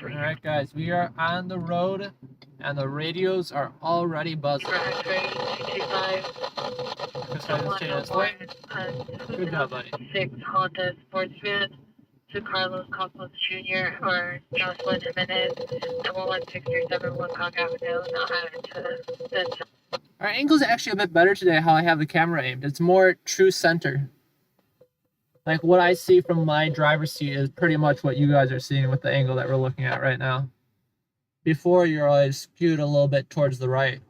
Alright guys, we are on the road and the radios are already buzzing. Good job, buddy. 6 Honda Sportsman to Carlos Campos Jr. or Jocelyn Jimenez at 11671 Conk Avenue, not having to. Our angle's actually a bit better today how I have the camera aimed. It's more true center. Like what I see from my driver's seat is pretty much what you guys are seeing with the angle that we're looking at right now. Before, you're always skewed a little bit towards the right.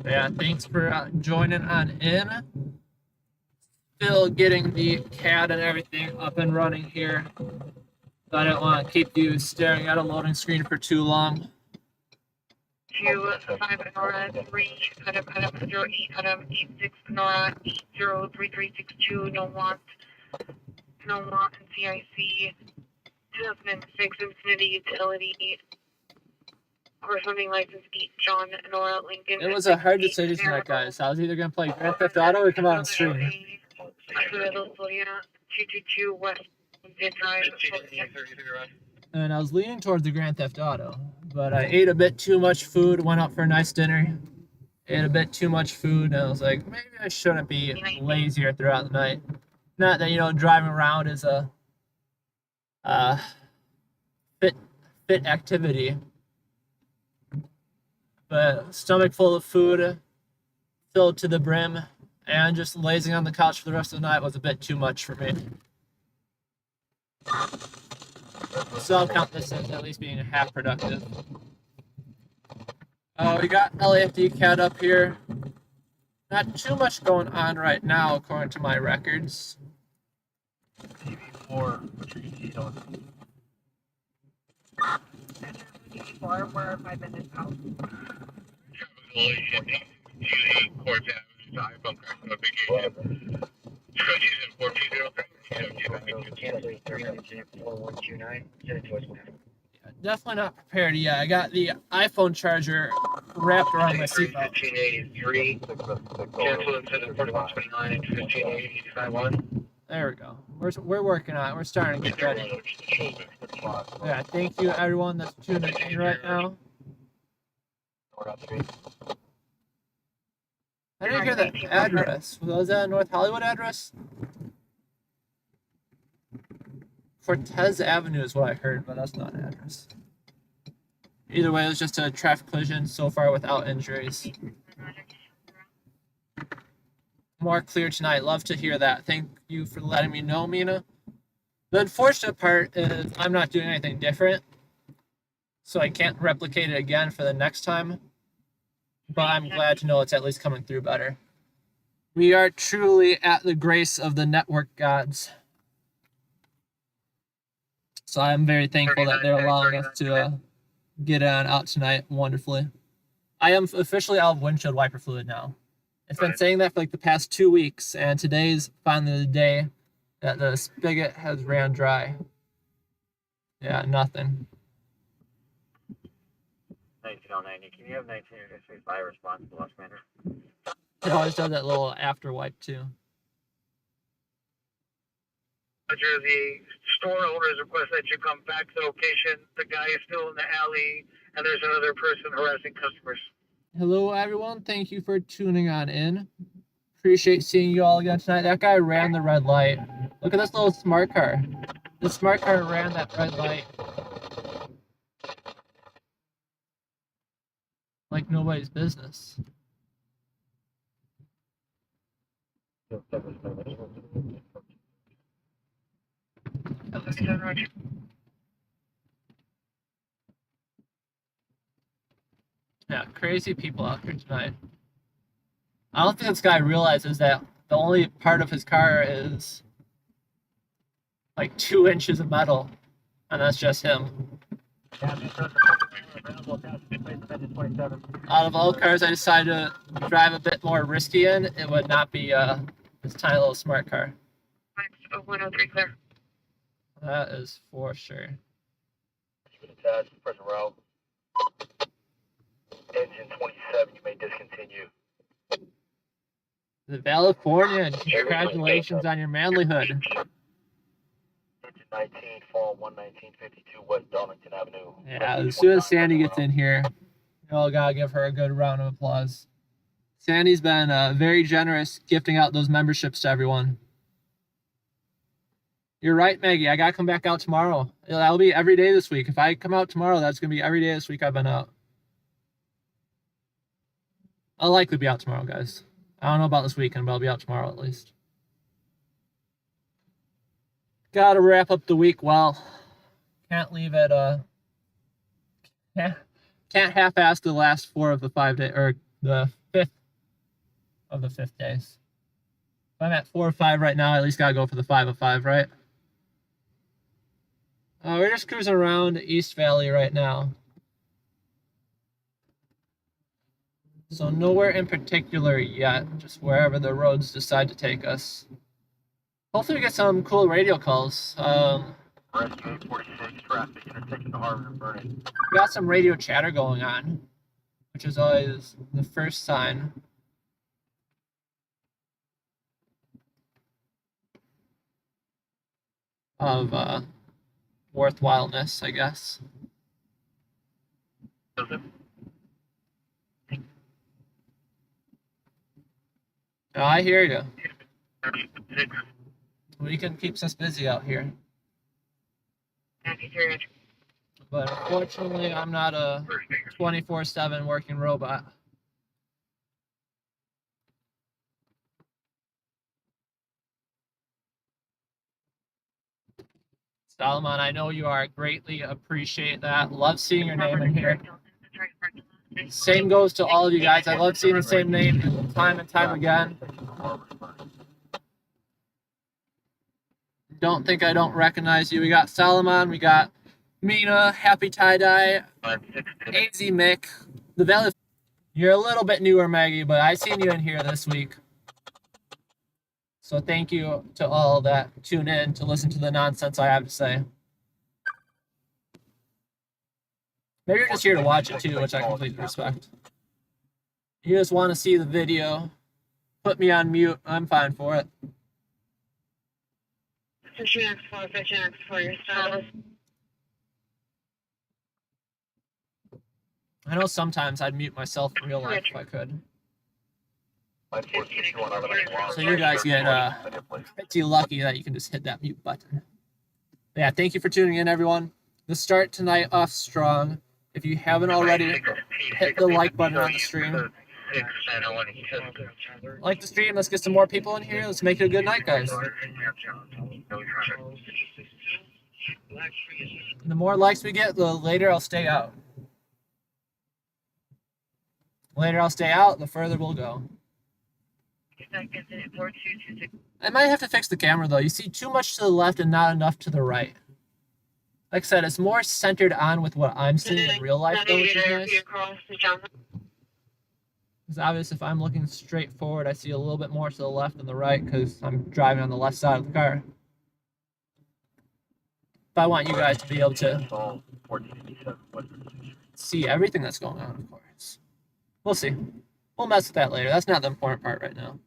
Yeah, thanks for joining on in. Still getting the CAD and everything up and running here. So I don't want to keep you staring at a loading screen for too long. 25 Nora 3 Adam 08 Adam 86 Nora 803362 no want and CIC 2006 Infinity Utility corresponding license 8 John Nora Lincoln. It was a hard decision tonight, guys. I was either going to play Grand Theft Auto or come out and stream. 222 West Drive. And I was leaning towards the Grand Theft Auto, but I ate a bit too much food, went out for a nice dinner, ate a bit too much food, and I was like, maybe I shouldn't be lazier throughout the night. Not that, you know, driving around is a fit activity, but stomach full of food, filled to the brim, and just lazing on the couch for the rest of the night was a bit too much for me. So I'll count this as at least being half productive. We got LAFD CAD up here. Not too much going on right now, according to my records. TV4, what are you doing? TV4, we're 5 minutes out. Definitely not prepared yet. I got the iPhone charger wrapped around my seatbelt. 1583, cancel into the 4129, 1585. There we go. We're working on it. We're starting to get ready. Yeah, thank you everyone that's tuning in right now. I didn't hear the address. Was that a North Hollywood address? Cortez Avenue is what I heard, but that's not an address. Either way, it was just a traffic collision so far without injuries. More clear tonight. Love to hear that. Thank you for letting me know, Mina. The unfortunate part is I'm not doing anything different, so I can't replicate it again for the next time. But I'm glad to know it's at least coming through better. We are truly at the grace of the network gods. So I'm very thankful that they're allowing us to get on out tonight wonderfully. I am officially out of windshield wiper fluid now. It's been saying that for like the past 2 weeks, and today's finally the day that the spigot has ran dry. Yeah, nothing. 1990, can you have 1965 response to Lost Manor? It always does that little after wipe too. The store owners request that you come back to the location. The guy is still in the alley, and there's another person harassing customers. Hello, everyone. Thank you for tuning on in. Appreciate seeing you all again tonight. That guy ran the red light. Look at this little smart car. The smart car ran that red light like nobody's business. Yeah, crazy people out here tonight. I don't think this guy realizes that the only part of his car is like 2 inches of metal, and that's just him. Out of all cars I decided to drive a bit more risky in, it would not be this tiny little smart car. 103 clear. That is for sure. Press row. Engine 27, you may discontinue. The California, congratulations on your manlyhood. Engine 19, fall 11952 West Darlington Avenue. Yeah, as soon as Sandy gets in here, you all gotta give her a good round of applause. Sandy's been very generous gifting out those memberships to everyone. You're right, Maggie. I gotta come back out tomorrow. That'll be every day this week. If I come out tomorrow, that's gonna be every day this week I've been out. I'll likely be out tomorrow, guys. I don't know about this weekend, but I'll be out tomorrow at least. Gotta wrap up the week well. Can't leave it, can't half-ass the last 4 of the 5 days, or the 5th of the 5th days. If I'm at 4 or 5 right now, I at least gotta go for the 5 of 5, right? We're just cruising around East Valley right now. So nowhere in particular yet, just wherever the roads decide to take us. Hopefully we get some cool radio calls. Rescue 846 traffic intersection to Harvard and Vernon. We got some radio chatter going on, which is always the first sign of worthwhileness, I guess. Oh, I hear you. Weekend keeps us busy out here. But unfortunately, I'm not a 24/7 working robot. Salman, I know you are. Greatly appreciate that. Love seeing your name in here. Same goes to all of you guys. I love seeing the same name time and time again. Don't think I don't recognize you. We got Salman, we got Mina, Happy Tie-Dye, AZ Mick, the Valley. You're a little bit newer, Maggie, but I seen you in here this week. So thank you to all that tune in to listen to the nonsense I have to say. Maybe you're just here to watch it too, which I completely respect. You just want to see the video, put me on mute, I'm fine for it. Fishing X for your status. I know sometimes I'd mute myself in real life if I could. So you guys get pretty lucky that you can just hit that mute button. But yeah, thank you for tuning in, everyone. The start tonight off strong. If you haven't already, hit the like button on the stream. Like the stream, let's get some more people in here. Let's make it a good night, guys. The more likes we get, the later I'll stay out. The later I'll stay out, the further we'll go. I might have to fix the camera, though. You see too much to the left and not enough to the right. Like I said, it's more centered on with what I'm seeing in real life, though, which is nice. It's obvious if I'm looking straight forward, I see a little bit more to the left than the right because I'm driving on the left side of the car. But I want you guys to be able to see everything that's going on, of course. We'll see. We'll mess with that later. That's not the important part right now.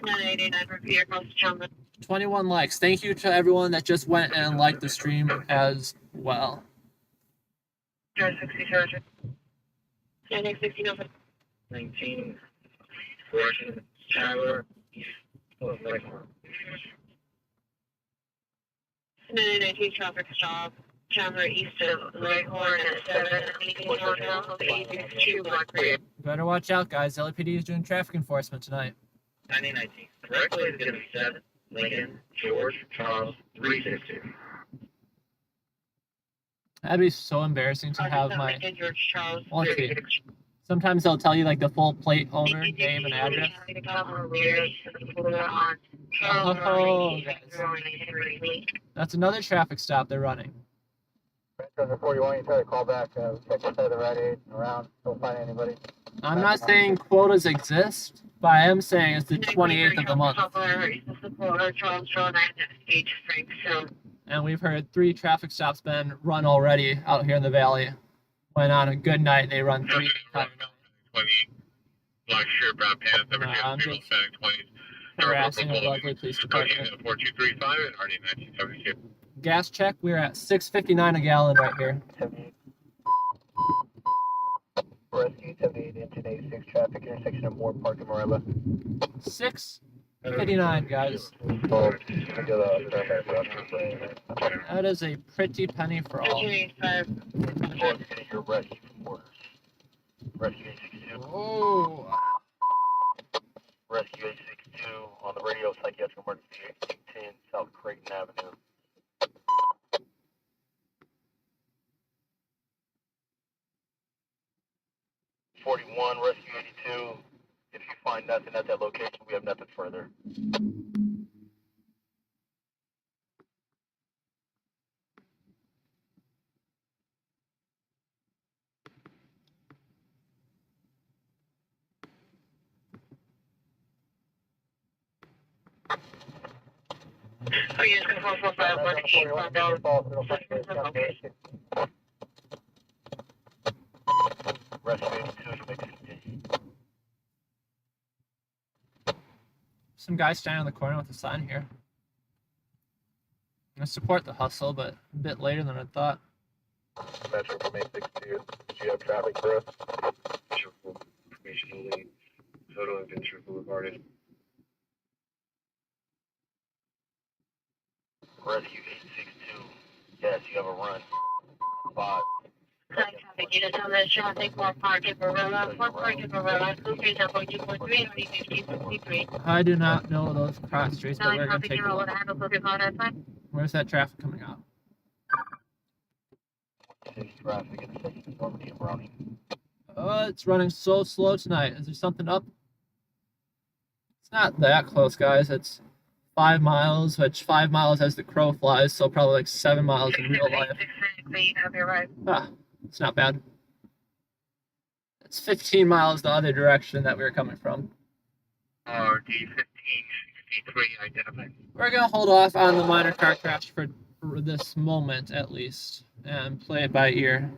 989 repeat across the channel. 21 likes. Thank you to everyone that just went and liked the stream as well. 60 19 Fortune Tyler 919 traffic stop. Chandler east of Leghorn at 7 Hotel 862 Blackberry. Better watch out, guys. LAPD is doing traffic enforcement tonight. 9019. Correct way is going to be 7 Lincoln George Charles 362. That'd be so embarrassing to have my. Lincoln George Charles. Well, let's see. Sometimes they'll tell you like the full plate owner, name, and address. Oh, guys. That's another traffic stop they're running. Before you want, you try to call back. Check inside the right aid around. Don't find anybody. I'm not saying quotas exist, but I am saying it's the 28th of the month. And we've heard 3 traffic stops been run already out here in the valley. When on a good night, they run 3 times. Black Shirt, Brown Pants, number I'm 2, just 20s. harassing a lovely police department. 4235 and RD 1972. Gas check, we're at $6.59 a gallon right here. 78. Rescue 78 into 86 traffic intersection of Moore Park and Morella. 6.59, guys. That is a pretty penny for all. 1385. Your rescue orders. Rescue 862. Oh. Rescue 862 on the radio, psychiatric emergency 810 South Creighton Avenue. '41 Rescue 82. If you find nothing at that location, we have nothing further. Oh, yes, confirm 4518 Rescue 82, you may continue. Some guy standing on the corner with a sign here. I support the hustle, but a bit later than I thought. Metro from 862. Did you have traffic for us? Triple, information lead. Total have been triple reported. Rescue 862. Yes, you have a run. 5. Hi, traffic units on the traffic, Moore Park and Morella, Blue Face at 4243, RD 1563. I do not know those cross streets, but 9 we're going to traffic, take a you're look. to handle focus on that side. Where's that traffic coming out? City traffic intersection of Normandy and Browning. Oh, it's running so slow tonight. Is there something up? It's not that close, guys. It's 5 miles, which 5 miles as the crow flies, so probably like 7 miles in real life. 668, have your right. Ah, it's not bad. It's 15 miles the other direction that we were coming from. RD 1563 identified. We're going to hold off on the minor car crash for this moment, at least, and play it by ear.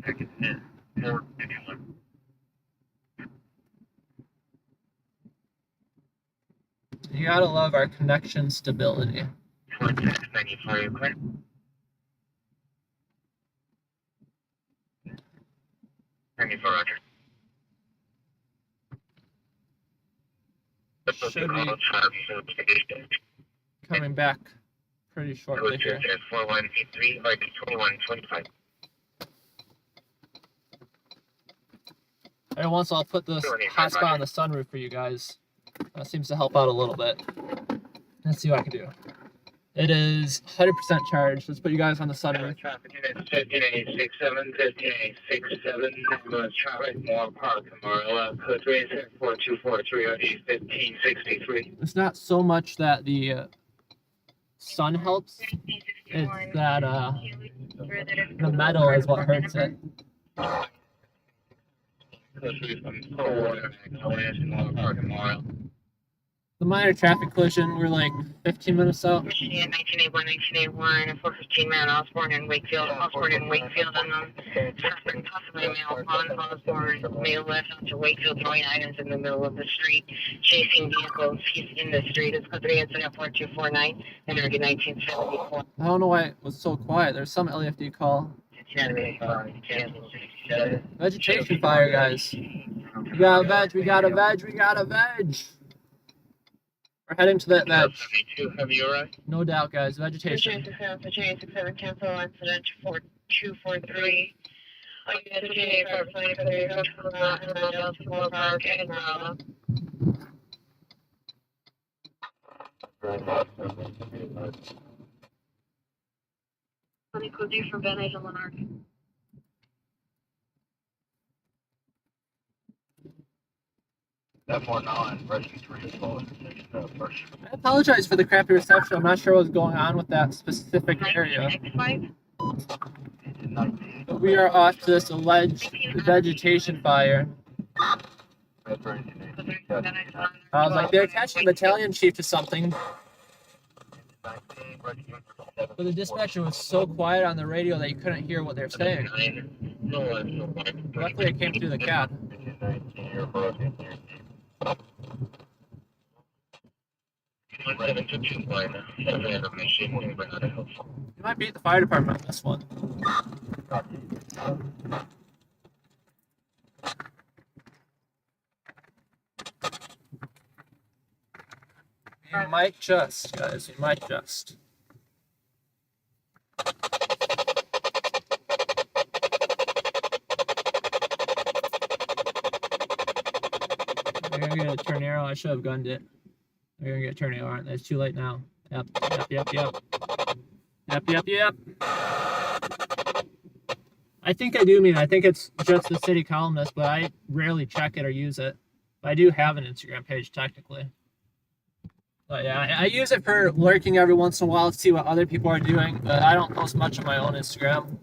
Second 451. You gotta love our connection stability. 4694, clear. Roger. Should be coming back pretty shortly here. 4183, RD 2125. Every once in a while, I'll put this hotspot on the sunroof for you guys. That seems to help out a little bit. Let's see what I can do. It is 100% charged. Let's put you guys on the sunroof. Traffic units 15867, 15867, ambulance traffic, Moore Park, Morella, code 4243, RD 1563. It's not so much that the sun helps, it's that the metal is what hurts it. Code 34, Moore Park, Morella. The minor traffic collision, we're like 15 minutes out. Michigan 1981, 415 man Osborne and Wakefield, and traffic possibly male on Osborne, male left onto Wakefield, throwing items in the middle of the street, chasing vehicles. He's in the street. It's code 4249 and RD 1974. I don't know why it was so quiet. There's some LAFD call. Vegetation fire, guys. We got a veg, we got a veg, we got a veg. We're heading to that veg. 72, have you arrived? No doubt, guys. Vegetation. 67 cancel incident 4243. I get a J for flying for the Moore Park and Morella. Honey Cookie from Van Azen Lanark. F19, Rescue 3 is following intersection of First. I apologize for the crappy reception. I'm not sure what's going on with that specific area. X5. Into 19. But we are off to this alleged vegetation fire. Metro 18. I was like, they're attaching the battalion chief to something. 19, Rescue 7. But the dispatcher was so quiet on the radio that you couldn't hear what they're saying. Luckily, it came through the CAD. You might beat the fire department on this one. You might just, guys. You might just. You're gonna get a tornado. I should have gunned it. You're gonna get a tornado, aren't they? It's too late now. Yep. I think I do mean I think it's just the city columnist, but I rarely check it or use it. But I do have an Instagram page technically. But yeah, I use it for lurking every once in a while to see what other people are doing, but I don't post much on my own Instagram.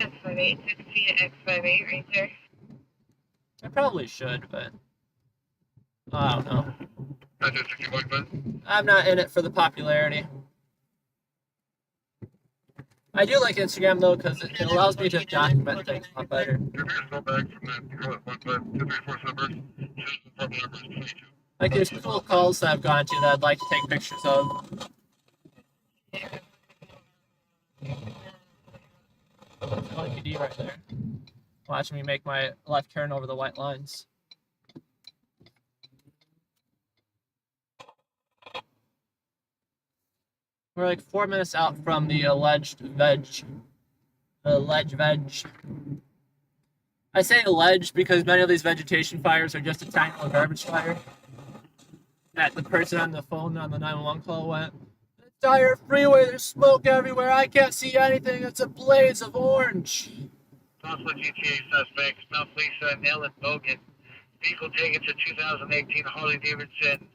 X58, 16 X58 right there. I probably should, but I don't know. I'm not in it for the popularity. I do like Instagram though because it allows me to document things a lot better. Like there's cool calls that I've gone to that I'd like to take pictures of. LAPD right there. Watching me make my left turn over the white lines. We're like 4 minutes out from the alleged veg. I say alleged because many of these vegetation fires are just a tiny little garbage fire. That the person on the phone on the 911 call went, "The entire freeway, there's smoke everywhere. I can't see anything. It's a blaze of orange." Tulsa GTA suspects, Mount Lisa and Ellen Bogan. Vehicle taken to 2018 Harley Davidson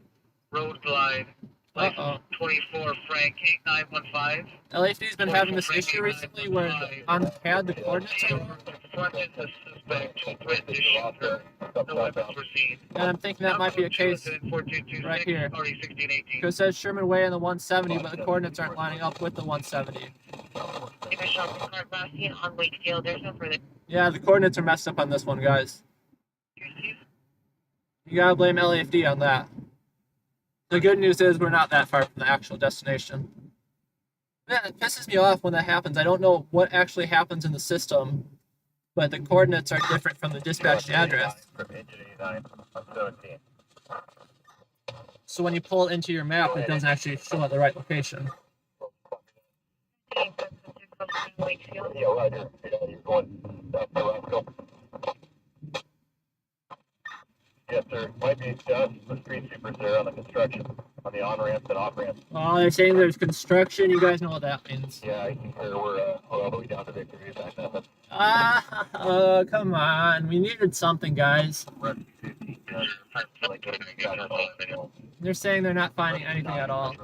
Road Glide. License 24 Frank 8915. LAFD's been having this issue recently where on the pad the coordinates are wrong. The suspect threatened to shoot her. No weapons were seen. And I'm thinking that might be a case right here. Because it says Sherman Way in the 170, but the coordinates aren't lining up with the 170. On Wakefield, there's no further. Yeah, the coordinates are messed up on this one, guys. You gotta blame LAFD on that. The good news is we're not that far from the actual destination. Man, it pisses me off when that happens. I don't know what actually happens in the system, but the coordinates are different from the dispatched address. So when you pull it into your map, it doesn't actually show at the right location. Yeah, Roger. Yeah, you're going up the Roscoe. Yes, sir. Might be just the street supers there on the construction, on the on-ramps and off-ramps. Oh, they're saying there's construction. You guys know what that means. Yeah, I think we're all the way down to Victory. That's nothing. Come on. We needed something, guys. They're saying they're not finding anything at all.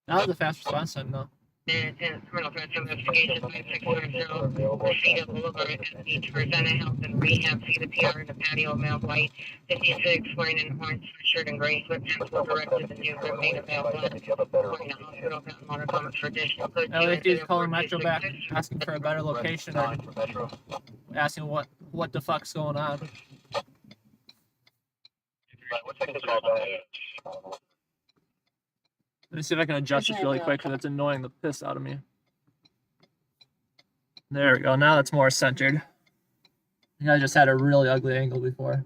That was a fast response time, though. Criminal threats investigation 5600 Rashida Boulevard at Beach for Senate Health and Rehab. See the PR in the patio, male white, 56, wearing an orange sweatshirt and gray sweatpants, will directed the new group made available. Reporting the hospital, found motor comments for additional code. LAFD is calling Metro back, asking for a better location, or asking what the fuck's going on. Let me see if I can adjust this really quick because it's annoying the piss out of me. There we go. Now it's more centered. I think I just had a really ugly angle before.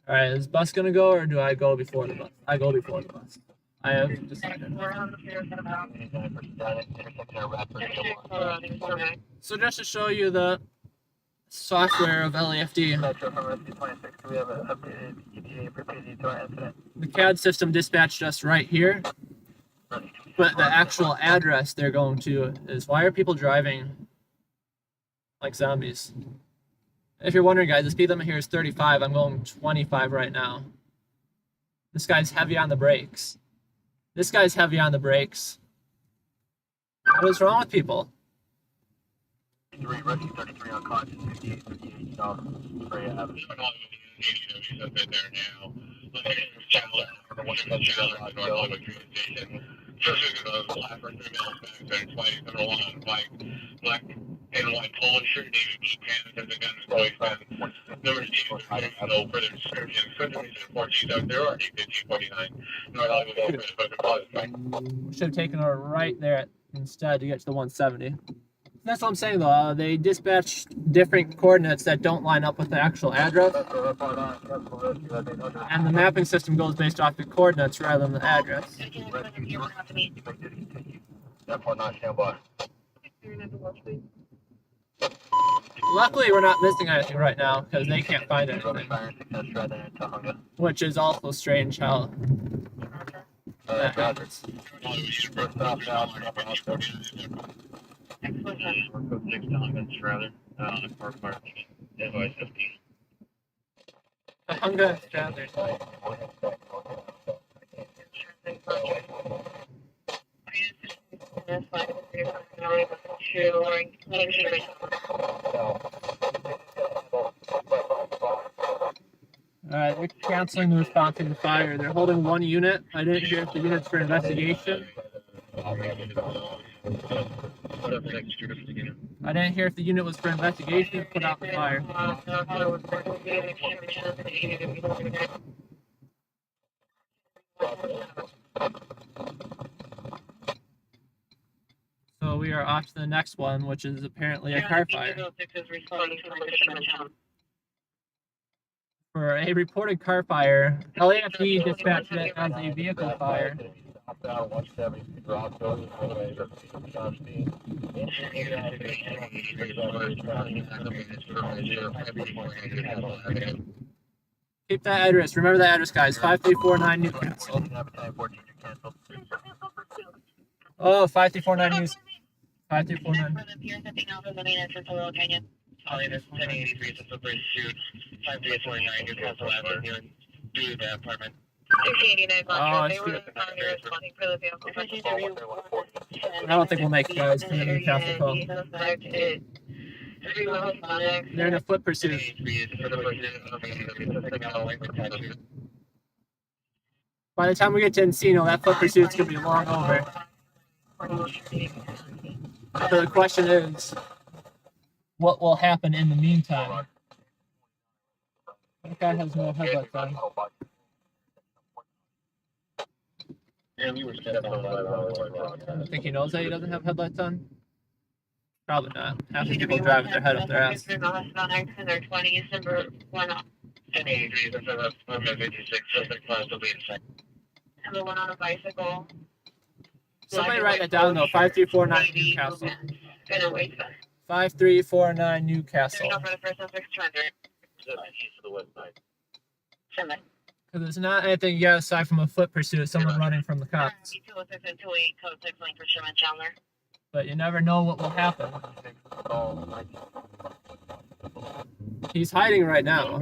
All right, is the bus gonna go or do I go before the bus? I go before the bus. I have decided. So just to show you the software of LAFD. The CAD system dispatched us right here, but the actual address they're going to is, why are people driving like zombies? If you're wondering, guys, the speed limit here is 35. I'm going 25 right now. This guy's heavy on the brakes. What is wrong with people? 33 on conscious, 58, 58 Freya Avenue. He's up in there now. Black and white polo shirt, navy blue pants, and the gun is always been number 2, no further description. Countries in 14 there are 1549. North Hollywood, We should have taken her right there instead to get to the 170. That's what I'm saying though. They dispatched different coordinates that don't line up with the actual address, and the mapping system goes based off the coordinates rather than the address. Luckily, we're not missing anything right now because they can't find anything, which is also strange how that happens. Tahunga Strathern. Alright, they're canceling the response to the fire. They're holding one unit. I didn't hear if the unit's for investigation. I didn't hear if the unit was for investigation or put out the fire. So we are off to the next one, which is apparently a car fire. For a reported car fire, LAFD dispatched it as a vehicle fire. Keep that address. Remember that address, guys. 5349 Newcastle. Oh, 5349 News. 5349. Holly, this 1083 is a pursuit. 5349 Newcastle Avenue to the apartment. 689 Oh, they were responding for the vehicle. I don't think we'll make it, guys, for the Newcastle call. They're in a foot pursuit. By the time we get to Encino, that foot pursuit's going to be long over. So the question is, what will happen in the meantime? That guy has no headlights on. I think he knows that he doesn't have headlights on. Probably not. Half the people drive with their head up their ass. The one on a bicycle. Somebody write that down though. 5349 Newcastle. 5349 Newcastle. Because it's not anything yet aside from a foot pursuit, someone running from the cops. But you never know what will happen. He's hiding right now.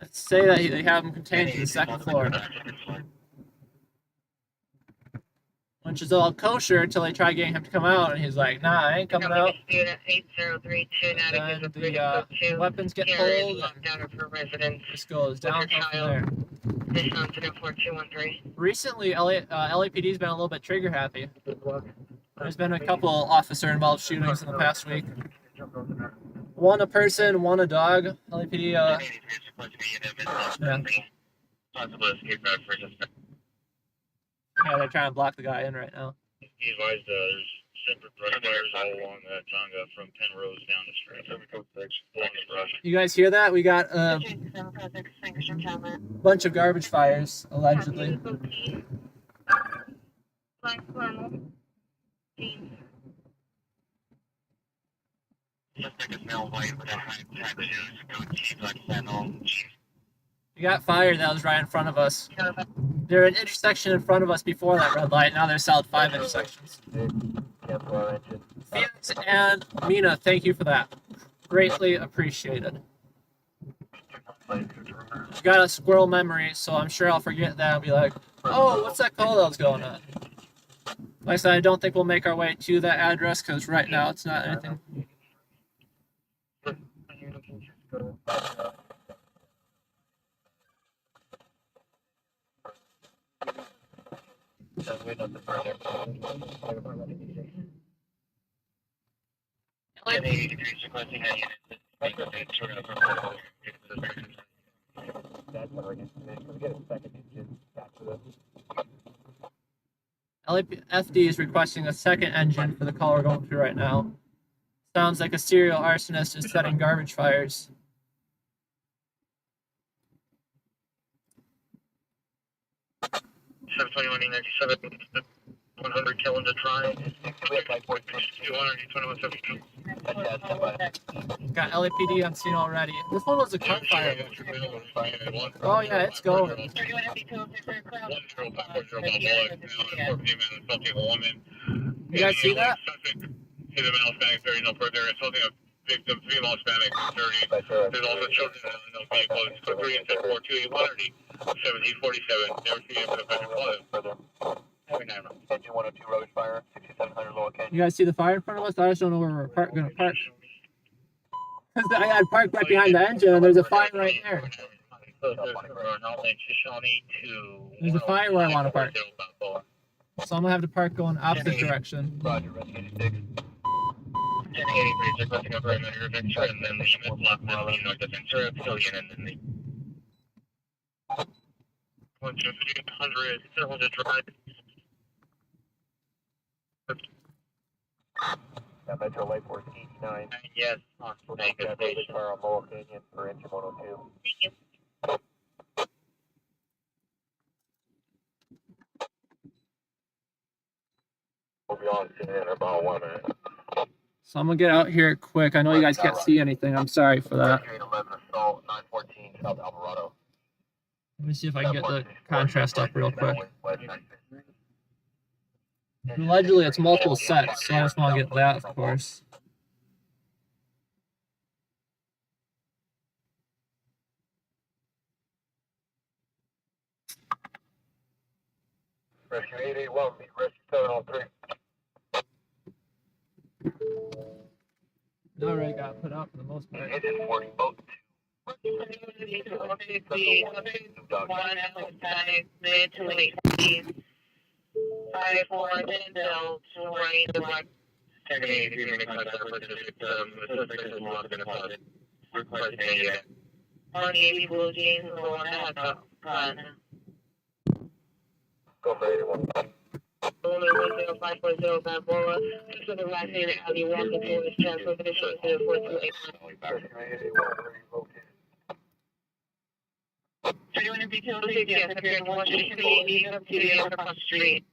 Let's say that they have him contained to the second floor. Which is all kosher until they try getting him to come out, and he's like, nah, I ain't coming out. And the weapons get pulled, and this goes downhill from there. Recently, LAPD's been a little bit trigger happy. There's been a couple officer-involved shootings in the past week. One a person, one a dog. LAPD, yeah. Yeah, they're trying to block the guy in right now. He advised there's separate brush fires all along that Tonga from Penrose down the street. You guys hear that? We got a bunch of garbage fires, allegedly. We got fire that was right in front of us. There were an intersection in front of us before that red light. Now there's solid 5 intersections. Felix and Mina, thank you for that. Greatly appreciated. Got a squirrel memory, so I'm sure I'll forget that and be like, oh, what's that call that was going on? Like I said, I don't think we'll make our way to that address because right now it's not anything. Wait, nothing further. 1080 degrees requesting that unit. That's what we're getting today. Can we get a second engine back to this? LAPD is requesting a second engine for the call we're going through right now. Sounds like a serial arsonist is setting garbage fires. Seven 100 Calendar Drive. 200, Got LAPD on scene already. This one was a car fire. Oh yeah, it's going. You guys see that? See the male Hispanic 30 no further. Assaulting a victim, female Hispanic 30. There's also children in the vehicle. It's 3 and 428 130. 1747. Never seen it for the federal further. Engine 102 rubbish fire, 6700 lower K. You guys see the fire in front of us? I just don't know where we're going to park. Because I had parked right behind the engine and there's a fire right there. There's a fire where I want to park. So I'm going to have to park going opposite direction. Roger, rescue 86. 1083 requesting a perimeter venture and then the unit block this north of Ventura Pavilion and then the 100 Silver Drive. That Metro Light Force 89. Yes, on Mega Station. Car on Lower Canyon for engine 102. We'll be on in about 1 minute. So I'm going to get out here quick. I know you guys can't see anything. I'm sorry for that. 11 assault, 914 South Alvarado. Let me see if I can get the contrast up real quick. Allegedly, it's multiple sets, so I just want to get that, of course. Rescue 881, meet rescue 703. I already got put up for the most part. Engine 40, boat 2. 5-4, then Bill, to rain the black. 1083 minute contact for the victim. The suspect has not been spotted. Requesting a unit. On 80 blue jeans, the one that had the gun. Go for 81. Only 10540 Balboa. This is the last name of Ali walking towards transfer condition 0428. Rescue 881, where are you located? 31 and detail, yes, appeared in 168 up to the end across the street.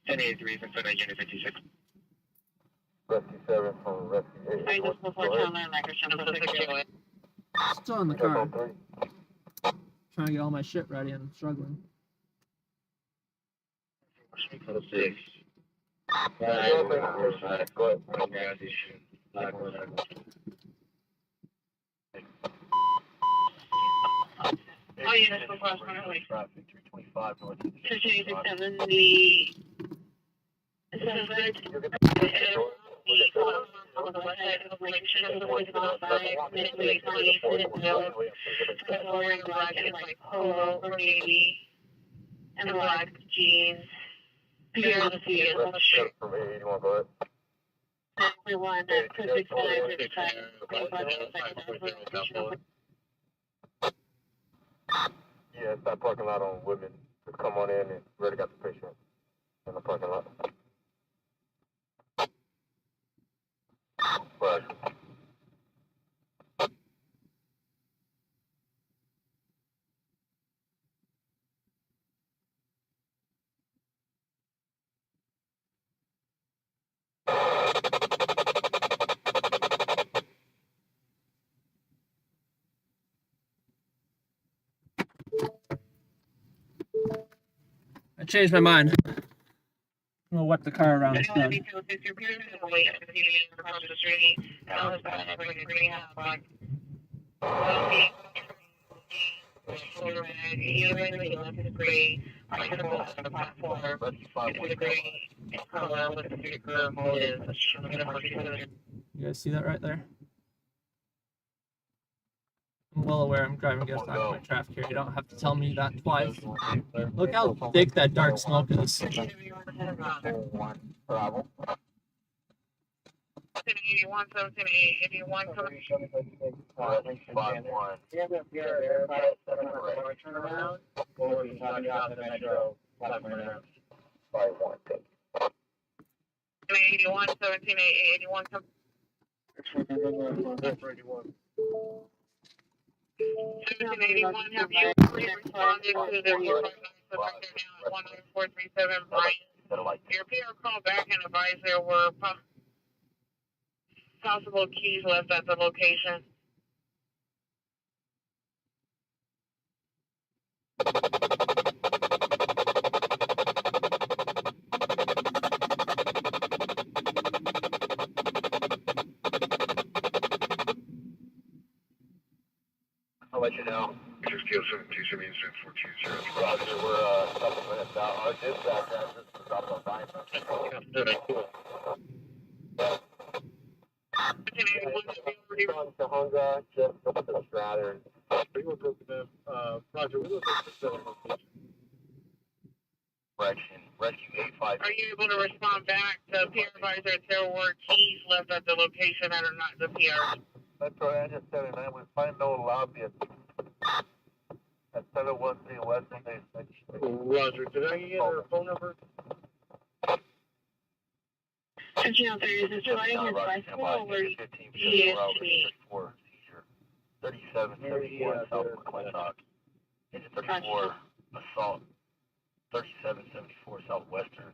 1083 from unit 56. Rescue 7 from Rescue 8. I just before telling my migration of the 608. Still in the car. Trying to get all my shit ready and I'm struggling. 6. Go ahead. Oh, yeah, that's before I was running away. Traffic 325 north. 267, the suspect on the west side of the lake, was about 5 minutes away from the incident note. Wearing black and white polo or navy and black jeans. Here on the sea is on the street. From 881, go ahead. Everyone that could be excited to try Yeah, it's that parking lot on Woodman. Just come on in and we already got the patient in the parking lot. Right. I changed my mind. I'm gonna whip the car around instead. You guys see that right there? I'm well aware I'm driving against oncoming traffic here. You don't have to tell me that twice. Look how thick that dark smoke is. 81, 81, 81, 17, 81, 1781, have you responded to the 19437 Brian? Your PR call back and advised there were possible keys left at the location. I'll let you know. Just kill 727 Roger, we're a couple minutes out. Our dispatch address is about the line. Kahunga, just north of Strathern. Roger, we look at the location. Rescue 85. Are you able to respond back to PR advisor if there were keys left at the location that are not the PR? Metro address 79. We find no lobby at 713 West Sunday. Roger, did I get her phone number? 1503, is this regarding his bicycle or ESP? 3774 South McClintock. Engine 34 assault. 3774 Southwestern.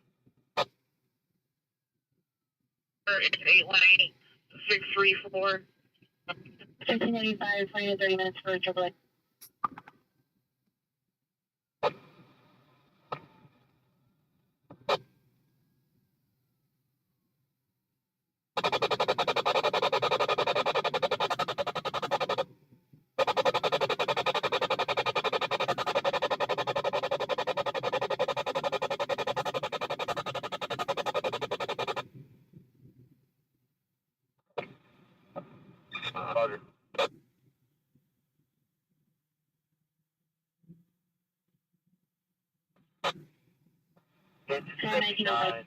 It's 818 634. 1585, 20 to 30 minutes for AAA. Roger. Engine 79.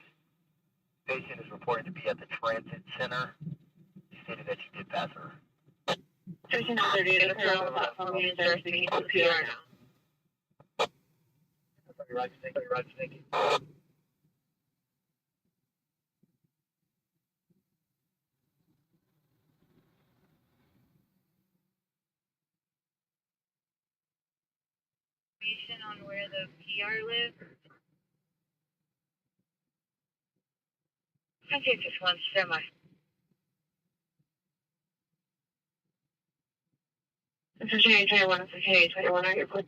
Patient is reported to be at the transit center. She stated that you did pass her. 1330, the current platform users are speaking to PR now. Roger, thank you. On where the PR lives. I think this one's semi. This is J 21, this is J 21, are you put?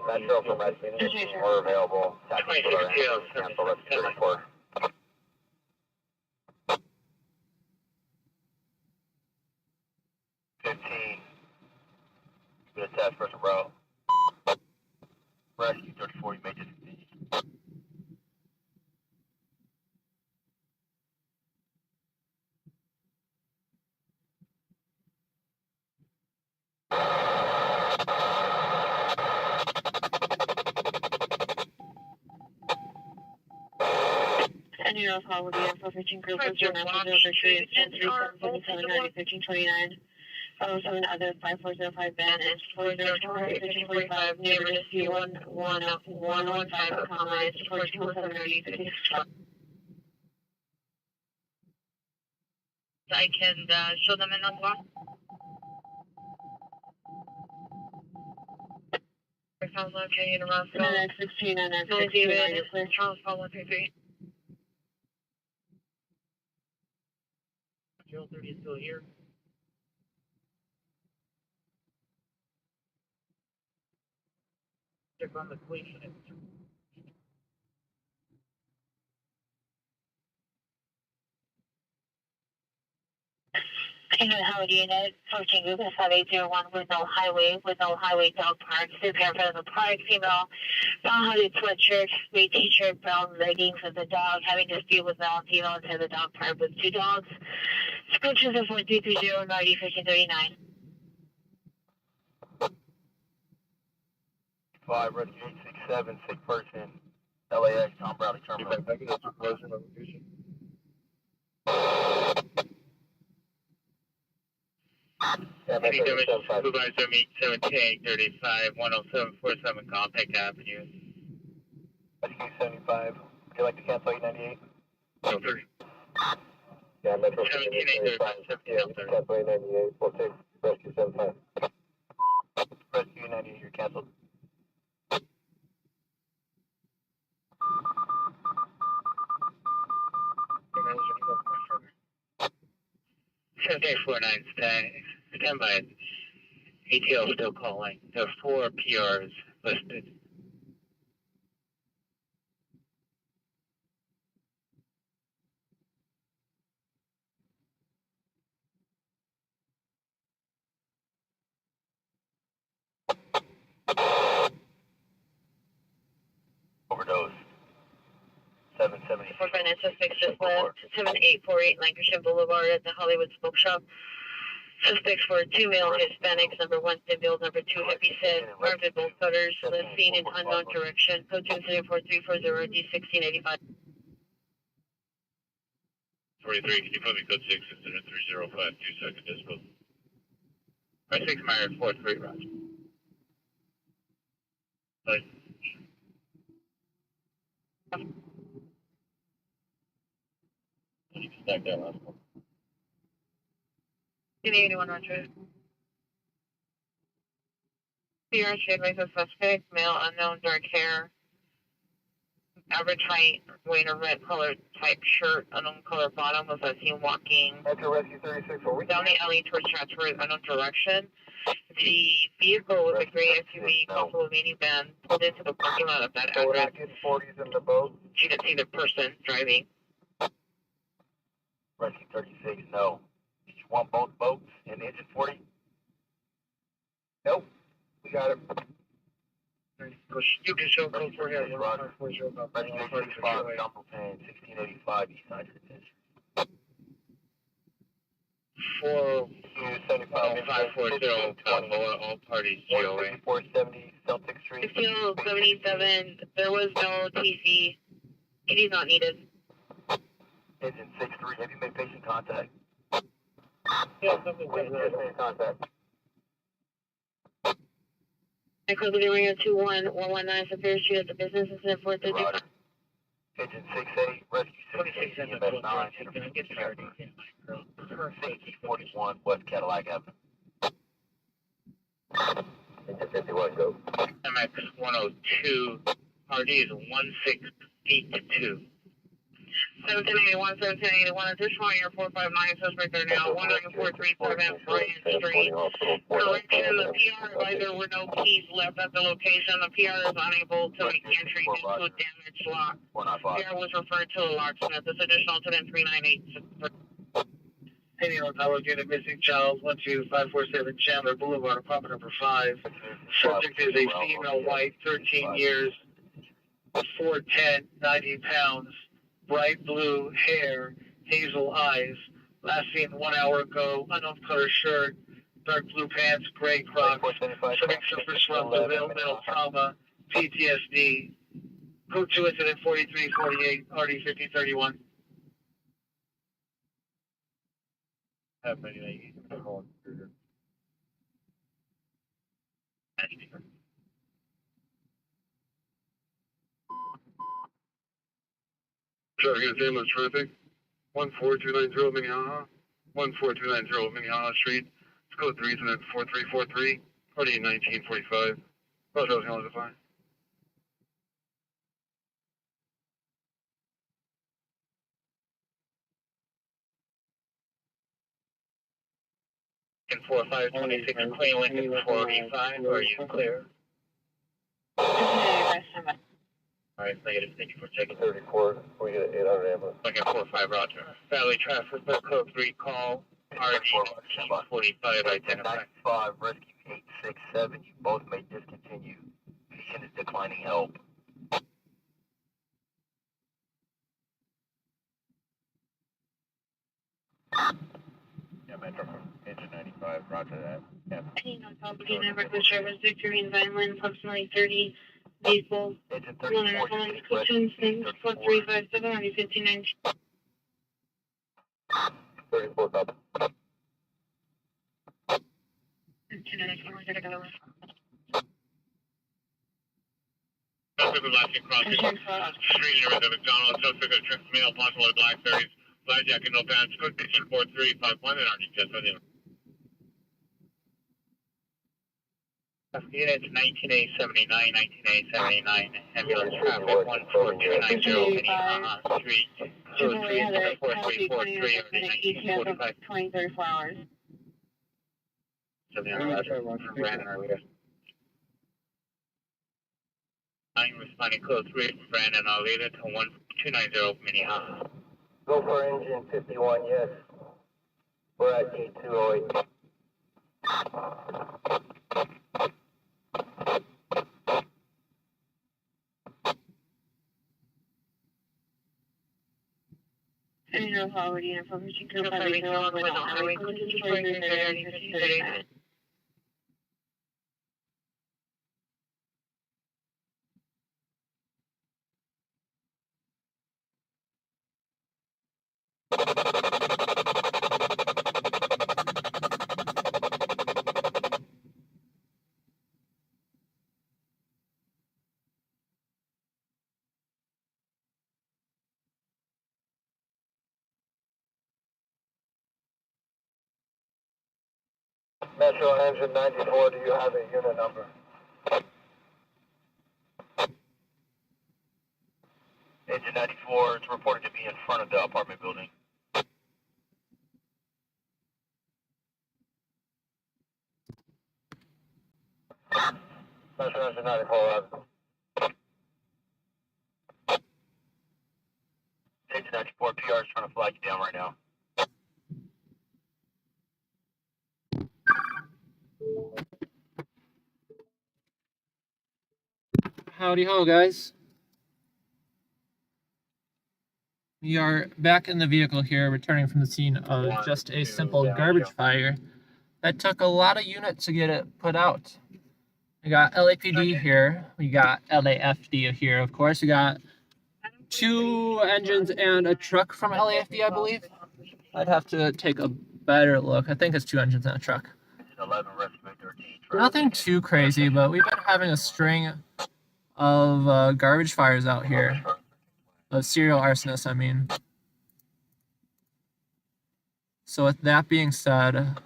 Metro from Rescue are available. Taxi for our ambulance, cancel Rescue 34. Good test, first row. Rescue 34, you may discontinue. And you know, call with the infiltration group was doing after 033 and 3777 1529. 7 other 5405 Ben and 4045 neighbor dispute 115 comma and 4217 I can show them in as well. Sounds okay in around 16 and then 16 Charles Paul 133. Joe 30 is still here. Check on the completion. Howard Unit, 14 Group S5801 with no highway dog park. Super in front of the park, female, brown hooded sweatshirt, gray t-shirt, brown leggings of the dog, having dispute with male and female inside the dog park with 2 dogs. Coach is a 4230, Marty 1539. 5, rescue 867, sick person, LAX, Tom Bradley Terminal. Any supervisor meet 1735 10747 Contact Avenue. Rescue 75, would you like to cancel 898? No, 30. Yeah, Metro 17835, 1730. cancel 898, we'll take rescue 75. Rescue 98, you're canceled. Sunday 49 stand by. ATL still calling. There are 4 PRs listed. Overdose. 770. For financial fix just left 7848 Lancashire Boulevard at the Hollywood Smoke Shop. Suspects for 2 male Hispanics, number 1 stimulus, number 2 heavy set, armed with bolt cutters, left seen in unknown direction. Code 24340 D1685. 43, can you put me code 6 instead of 305, 2 second dispo? 6 Myers 43, Roger. Right. You can stack that last one. 81 Roger. PR shared with a suspect, male, unknown, dark hair, average height, weight of red colored type shirt, unknown color bottom, was seen walking Metro Rescue 36, are we? down the alley towards transfer in unknown direction. The vehicle was a gray SUV, possible minivan, pulled into the parking lot of that So we're address. not getting 40s in the boat? She didn't see the person driving. Rescue 36, no. Did you want both boats and engine 40? Nope. We got it. You can show code 4 here. Rescue 865, Dumble Pan, 1685, East Side Detention. 4540, all parties, GOA. 470 Celtic Street. 1577, there was no TC. It is not needed. Engine 63, have you made patient contact? Yeah, We just made contact. Echo Ring 21119 Superior Street at the business incident 430. Roger. Engine 68, Rescue 66, EMS 9, Safety 41, West Cadillac Avenue. Engine 51, go. MX 102, RD is 1682. 1781, 1781, additional year 459, suspect are now 19437 Bryant Street. Correction, the PR advisor were no keys left at the location. The PR is unable to make entry due to a damaged lock. 495. PR was referred to a locksmith. This additional incident 398. Any unallocated missing child, 12547 Chandler Boulevard, apartment number 5. Subject is a female, white, 13 years, 4'10", 90 pounds, bright blue hair, hazel eyes. Last seen 1 hour ago, unknown color shirt, dark blue pants, gray Crocs. Subject suffers from developmental trauma, PTSD. Code 2 incident 4348, RD 1531. Traffic Entertainment Traffic, 14290 Minnehaha, 14290 Minnehaha Street. It's code 3 incident 4343, party 1945. Roger, I was going to define. And 4526 Queen Lincoln 485, are you clear? Alright, negative, thank you for checking. 34, we get an 800 ambulance. Looking 45, Roger. Valley traffic, code 3 call, RD 1945, identify. 95, Rescue 867, you both may discontinue. Patient is declining help. Yeah, Metro from engine 95, roger that. Yeah. Reckless drivers, Victory and Vineland, approximately 30 vehicles. Engine 34, 34, Clifton, 4357, on 59. 34 double. Suspect was last seen crossing street near the McDonald's. Suspect was trips male, possible black 30s. Black jacket, no pants. Code station 4351 and RD test. Unit 19A79, 19A79, ambulance traffic 14290, Minnehaha Street, code 34343, RD 1945. 20-34 hours. 79, Brandon, are we there? 9 responding code 3 from Brandon, I'll lead it to 1290, Minnehaha. Go for engine 51, yes. We're at E208. And no already information come by the girl with a highway code 243 Metro engine 94, do you have a unit number? Engine 94 is reported to be in front of the apartment building. Metro engine 94, engine 94 PR is trying to flag you down right now. Howdy ho, guys. We are back in the vehicle here, returning from the scene of just a simple garbage fire that took a lot of units to get it put out. We got LAPD here, we got LAFD here, of course. We got 2 engines and a truck from LAFD, I believe. I'd have to take a better look. I think it's 2 engines and a truck. Nothing too crazy, but we've been having a string of garbage fires out here. Of serial arsonists, I mean. So with that being said,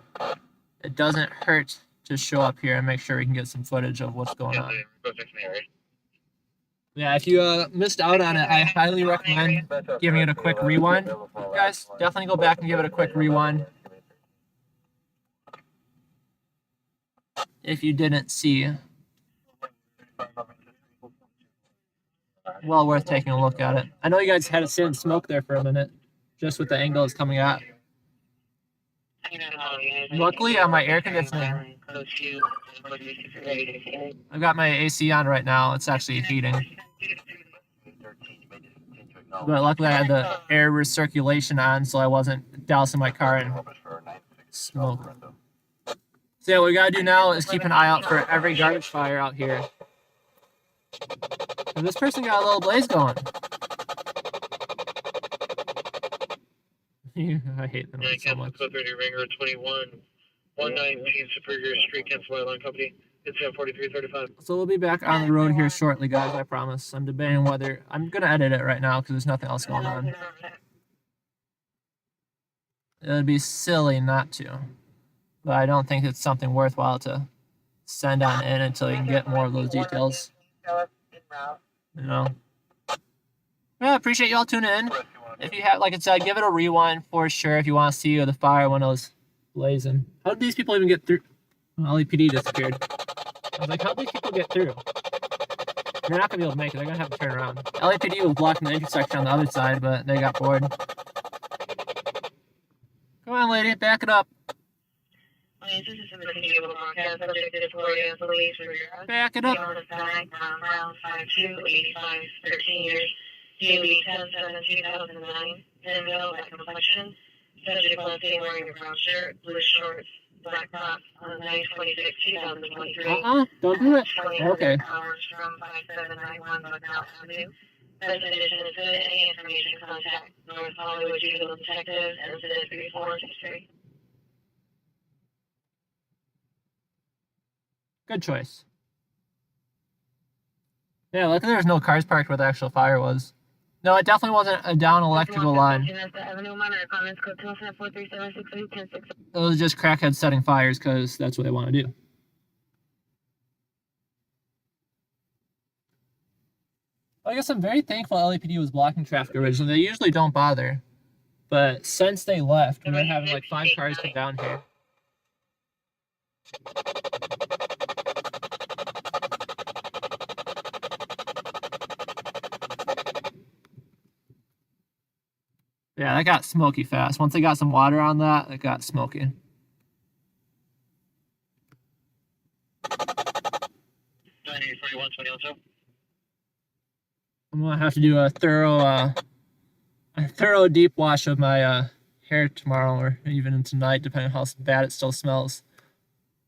it doesn't hurt to show up here and make sure we can get some footage of what's going on. Yeah, if you missed out on it, I highly recommend giving it a quick rewind. Guys, definitely go back and give it a quick rewind if you didn't see. Well worth taking a look at it. I know you guys had to sit and smoke there for a minute, just with the angle it's coming at. Luckily, on my air conditioning, I've got my AC on right now. It's actually heating. But luckily, I had the air recirculation on, so I wasn't dousing my car in smoke. So yeah, what we gotta do now is keep an eye out for every garbage fire out here. And this person got a little blaze going. I hate them so much. 30 Ringer 21, 119 Superior Street, Cancel Line Company. It's 4335. So we'll be back on the road here shortly, guys. I promise. I'm debating whether I'm gonna edit it right now because there's nothing else going on. It would be silly not to, but I don't think it's something worthwhile to send on in until you can get more of those details. You know. Yeah, appreciate y'all tuning in. If you have, like I said, give it a rewind for sure if you want to see the fire when it was blazing. How did these people even get through? LAPD disappeared. I was like, how did these people get through? They're not gonna be able to make it. They're gonna have to turn around. LAPD was blocking the intersection on the other side, but they got bored. Come on, lady, back it up. Back it up. Daily 10/7/2009. Venmo by complexion. Subject last seen wearing a brown shirt, blue shorts, black crocs on 9/26, 2023. Don't do it. 20 Okay. hours from 5791 Bucknell Avenue. Best condition is good. Any information, contact North Hollywood Juvenile Detectives, incident 3463. Good choice. Yeah, luckily there's no cars parked where the actual fire was. No, it definitely wasn't a down electrical line. It was just crackheads setting fires because that's what they want to do. I guess I'm very thankful LAPD was blocking traffic originally. They usually don't bother. But since they left, we've been having like 5 cars come down here. Yeah, that got smoky fast. Once they got some water on that, it got smoky. 41, I'm gonna have to do a thorough deep wash of my hair tomorrow or even tonight, depending on how bad it still smells.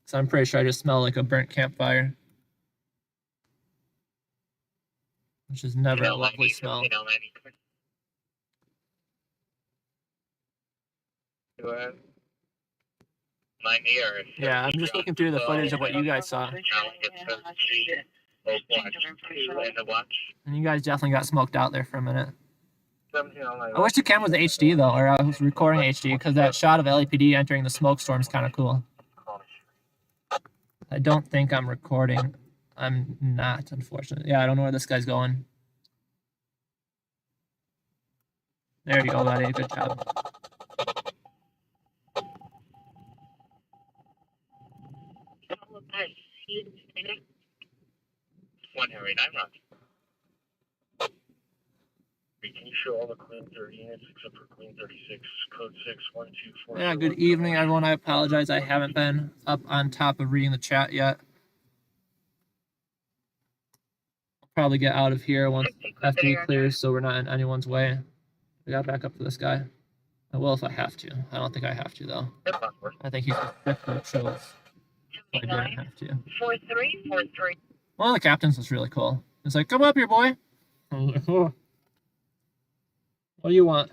So I'm pretty sure I just smell like a burnt campfire, which is never a lovely smell. Go ahead. 90 or Yeah, I'm just looking through the footage of what you guys saw. And you guys definitely got smoked out there for a minute. I wish the camera was HD though, or I was recording HD, because that shot of LAPD entering the smoke storm is kind of cool. I don't think I'm recording. I'm not, unfortunately. Yeah, I don't know where this guy's going. There you go, buddy. Good job. One Harry 9 round. Can you show all the Queen 30 units except for Queen 36, code 61244? Yeah, good evening, everyone. I apologize. I haven't been up on top of reading the chat yet. I'll probably get out of here once FD clears so we're not in anyone's way. I got back up to this guy. I will if I have to. I don't think I have to, though. I think he's specifically chose. So I didn't have to. 4343. One of the captains was really cool. He's like, come up here, boy. I was like, oh. What do you want?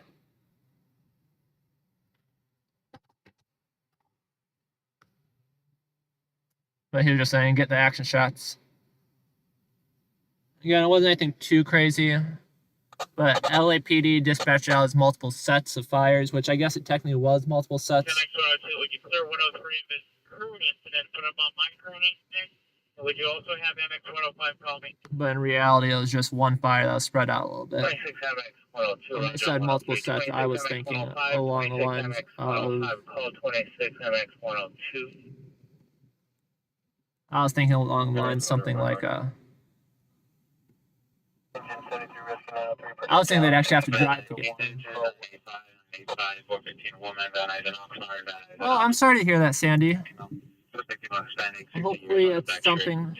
But he was just saying, get the action shots. Again, it wasn't anything too crazy. But LAPD dispatched out as multiple sets of fires, which I guess it technically was multiple sets. Would you clear 103 of his crew incident, put him on my crew incident? Or would you also have MX 105 call me? But in reality, it was just one fire that was spread out a little bit. 26 MX 102. When I said multiple sets, I was thinking along the lines of... Call 26 MX 102. I was thinking along the lines something like I was thinking they'd actually have to drive to get there. Oh, I'm sorry to hear that, Sandy. Hopefully it's something.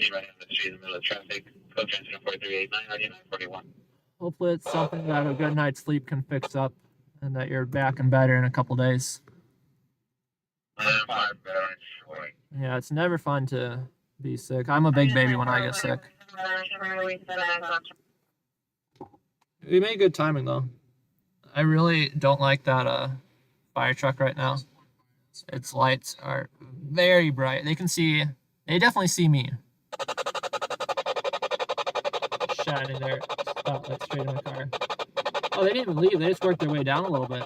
Hopefully it's something that a good night's sleep can fix up, and that you're back and better in a couple days. Yeah, it's never fun to be sick. I'm a big baby when I get sick. We made good timing though. I really don't like that fire truck right now. Its lights are very bright. They definitely see me. Shining their spotlight straight in my car. Oh, they didn't even leave. They just worked their way down a little bit.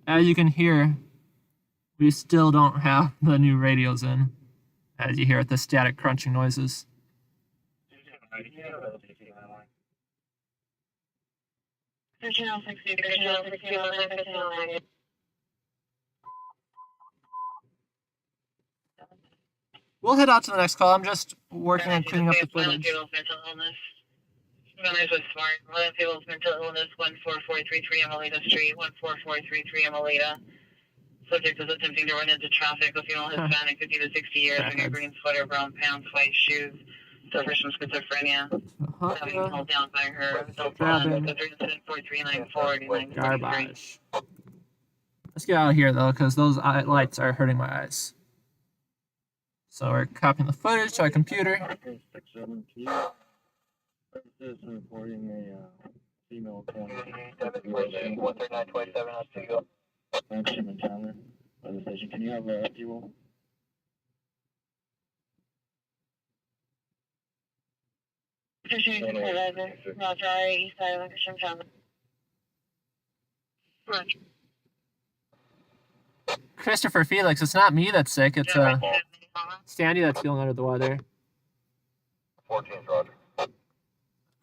As you can hear, we still don't have the new radios in. As you hear the static crunching noises. We'll head out to the next call. I'm just working on cleaning up the footage. Runners with smart. One people's mental illness. 14433 Amelita Street. 14433 Amelita. Subject is attempting to run into traffic. A female Hispanic, 50 to 60 years, wearing a green sweater, brown pants, white shoes. suffers from schizophrenia. Having held down by her adult Grabbing. 4394 Garbage. Let's get out of here though, because those lights are hurting my eyes. So we're copying the footage to our computer. 672. This is reporting a female 13927 on Seagull. Shipment Tyler by the station. Can you have fuel? Roger, east side of Lancashire County. Roger. Christopher Felix, it's not me that's sick, it's Sandy that's feeling under the weather. 14, Roger.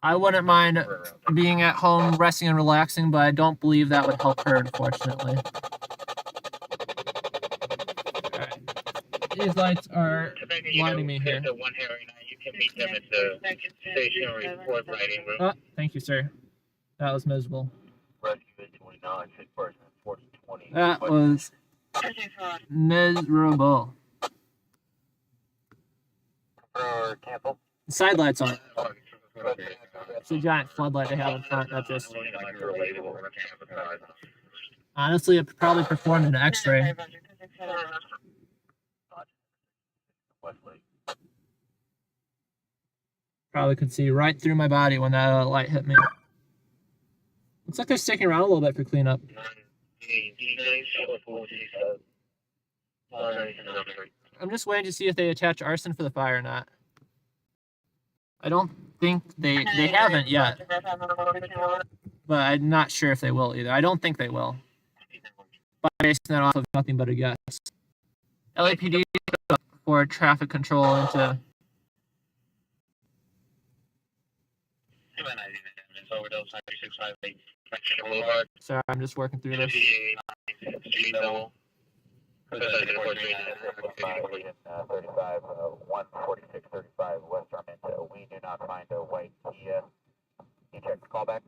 I wouldn't mind being at home, resting and relaxing, but I don't believe that would help her, unfortunately. Alright. These lights are blinding me here. You can meet them at the stationary report writing room. Oh, thank you, sir. That was miserable. Rescue 829, 6 person, 1420. That was miserable. Or cancel. The side lights on. It's a giant floodlight they have in front that just... Honestly, it probably performed an x-ray. Probably could see right through my body when that light hit me. Looks like they're sticking around a little bit for cleanup. I'm just waiting to see if they attach arson for the fire or not. I don't think they haven't yet, but I'm not sure if they will either. I don't think they will. By basing that off of nothing but a guess. LAPD for traffic control into... Sorry, I'm just working through this. 35, 14635 West Armento. We do not find a white Kia. Can you check the callback?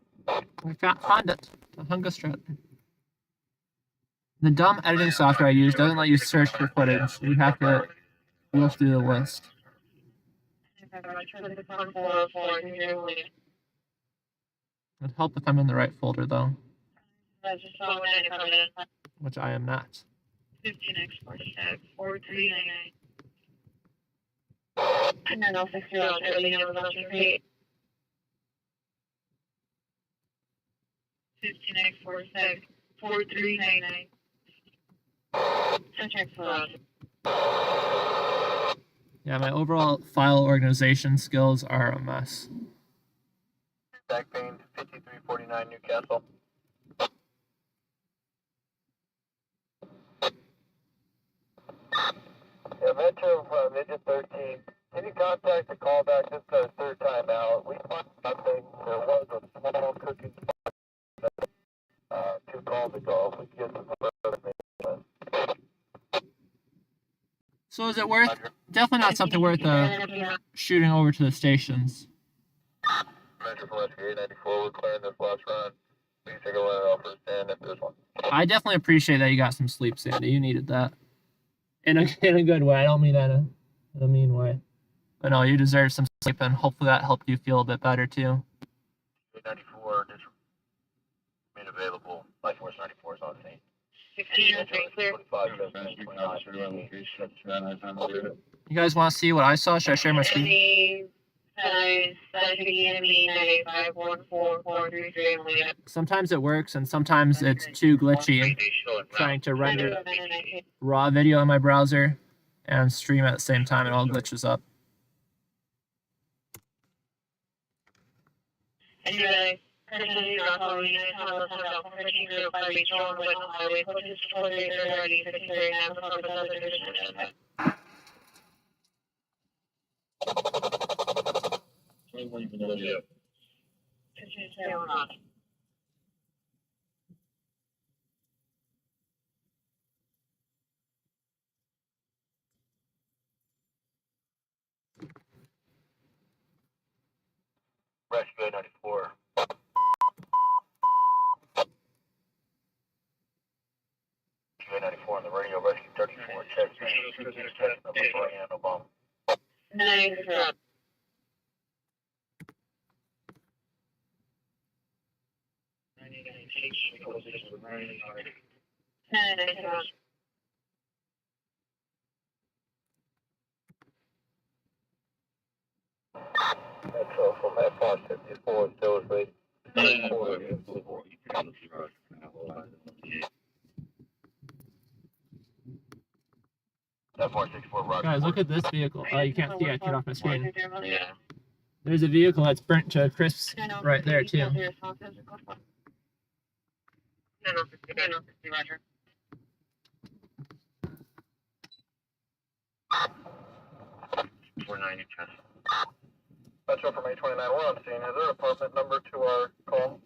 We can't find it. The hunger strip. The dumb editing software I use doesn't let you search for footage. You have to go through the list. It'd help if I'm in the right folder, though. Which I am not. 15X449. And then also 60 early number of 15X4399. Check for Yeah, my overall file organization skills are a mess. Back pane 5349 Newcastle. Yeah, Metro Midget 13. Can you contact the callback? This is the third time out. We found nothing. There was a small cooking spot 2 calls ago. If we get some information. So is it worth... Definitely not something worth shooting over to the stations. Metro for Rescue 894. We're clearing this last run. Please take a letter off for stand if there's one. I definitely appreciate that you got some sleep, Sandy. You needed that. In a good way. I don't mean that in a mean way. But no, you deserve some sleep, and hopefully that helped you feel a bit better, too. 894 just made available. Life Force 94 is on scene. 1603 clear. 25, You guys want to see what I saw? Should I share my screen? Sometimes it works, and sometimes it's too glitchy. Trying to render raw video in my browser and stream at the same time, it all glitches up. Rescue 894. Rescue 894 on the radio. Rescue 34. Check. No bomb. Nice. Metro from F464, still is ready. F464, Roger. Guys, look at this vehicle. Oh, you can't see it. I turned off my screen. Yeah. There's a vehicle that's burnt to a crisp right there, too. No, Roger. Metro from A29, we're on scene. Is there an apartment number to our call?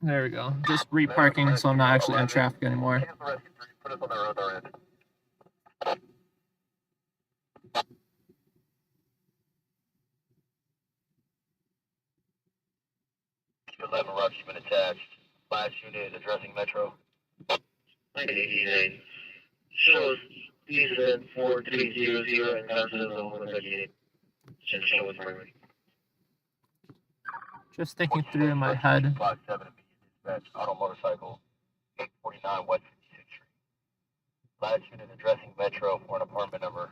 There we go. Just reparking so I'm not actually in traffic anymore. Cancel rescue 3, put us on the road our end. 11 Roger, you've been attached. Last unit addressing Metro. 989. Shows incident 4300 and cancel the 138. Should show with primary. Just thinking through in my head. 57 immediate dispatch, auto motorcycle, 849 West 56th Street. Last unit addressing Metro for an apartment number.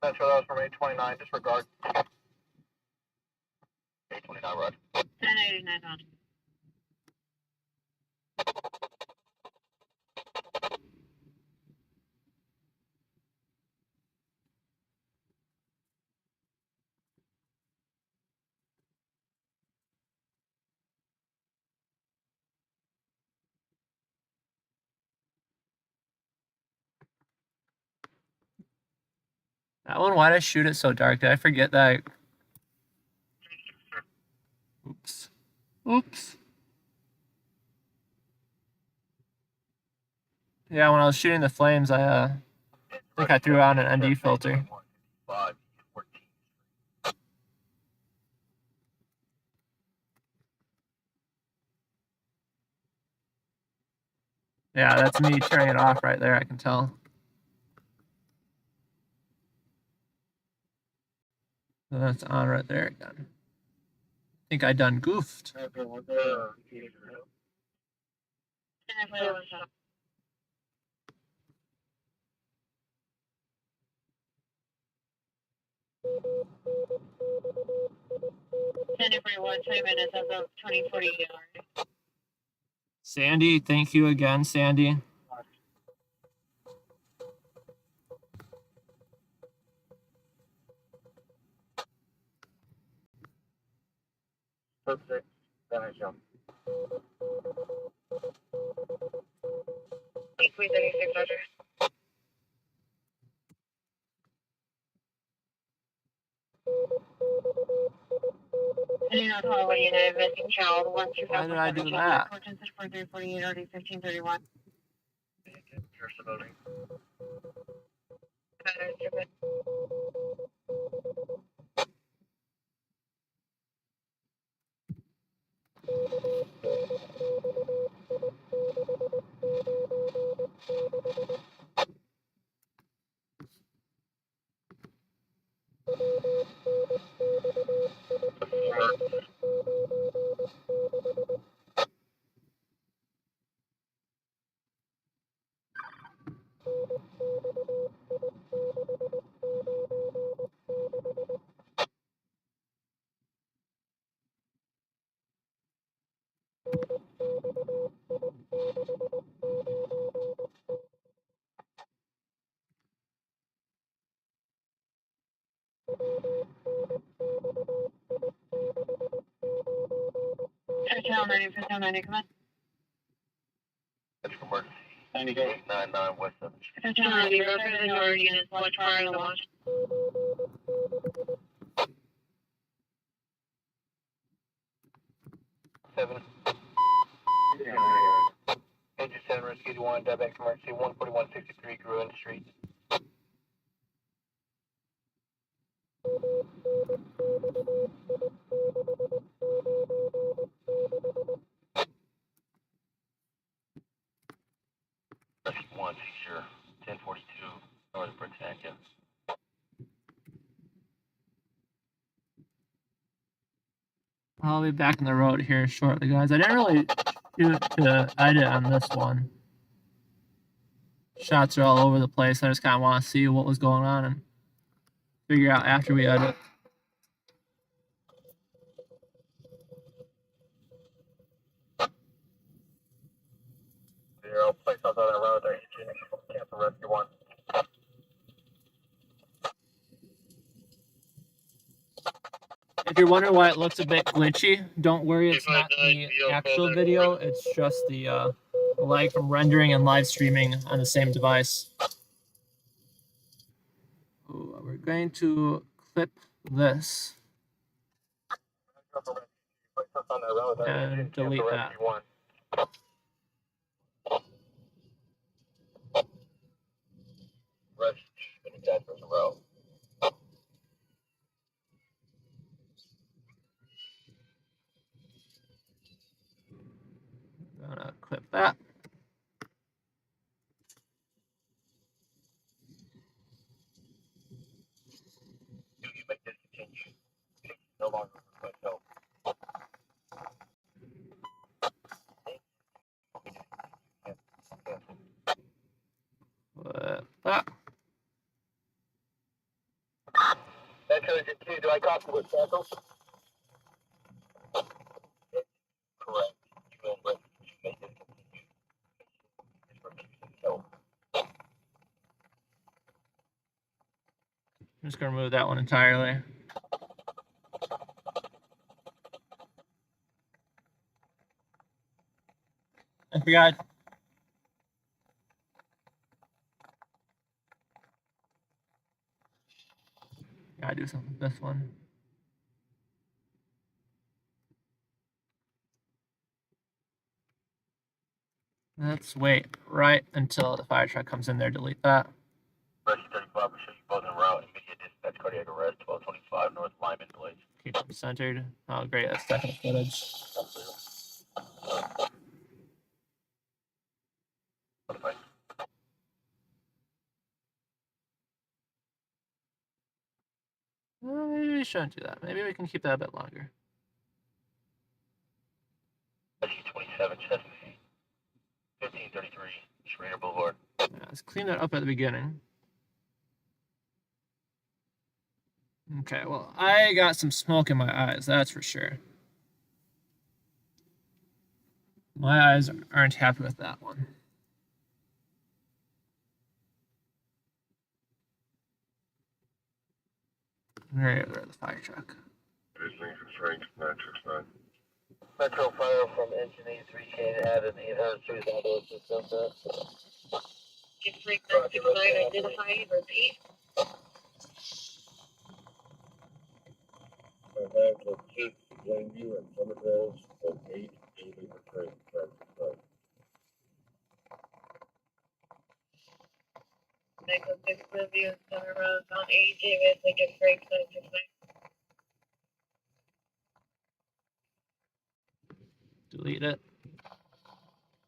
Metro, that was from 829, disregard. 829, Roger. 1089 on. That one, why'd I shoot it so dark? Did I forget that? Oops. Oops. Yeah, when I was shooting the flames, I think I threw out an ND filter. Yeah, that's me turning it off right there, I can tell. So that's on right there again. I think I done goofed. Everyone, 20 minutes as of 2040. Sandy, thank you again, Sandy. Perfect. Then I jump. 836, Roger. Depending on how United missing child, 1 2 Why did I do that? 4348 already 1531. Channel 90, Channel 90, come on. That's emergency. 899 West 7th Street. Channel 90, representing our units, watch prior to launch. Seven. Engine 7, Rescue 81, Diabetic Emergency, 14163 Gruen Street. Rescue 1, seizure, 1042 North Britannia. I'll be back on the road here shortly, guys. I didn't really shoot to edit on this one. Shots are all over the place. I just kind of want to see what was going on and figure out after we edit. Zero, place us on that road there. Cancel rescue 1. If you're wondering why it looks a bit glitchy, don't worry, it's not the actual video, it's just the lag from rendering and live streaming on the same device. Ooh, we're going to clip this and delete that. Gonna clip that. No longer help. Clip that. That shows you too. Do I copy with cancel? Correct. You will let you make this continue. I'm just gonna remove that one entirely. I forgot. Gotta do something with this one. Let's wait right until the fire truck comes in there. Delete that. Rescue 35 will show you both en route. Immediate dispatch cardiac arrest 1225 North Lyman Place. Keep them centered. Oh, great. That's definite footage. Maybe we shouldn't do that. Maybe we can keep that a bit longer. Rescue 27 Chestnut 1533 Schrader Boulevard. Yeah, let's clean that up at the beginning. Okay, well, I got some smoke in my eyes, that's for sure. My eyes aren't happy with that one. Right over the fire truck. Metro Fire from Engineer 3K added 800 series auto assistance. Just frequency 69, identify, repeat. Evacuate 6, Glenview and Somerville, 8, daily return traffic site. Echo 6, Glenview and Center Road on 8, David, Lincoln Freight 769. Delete it.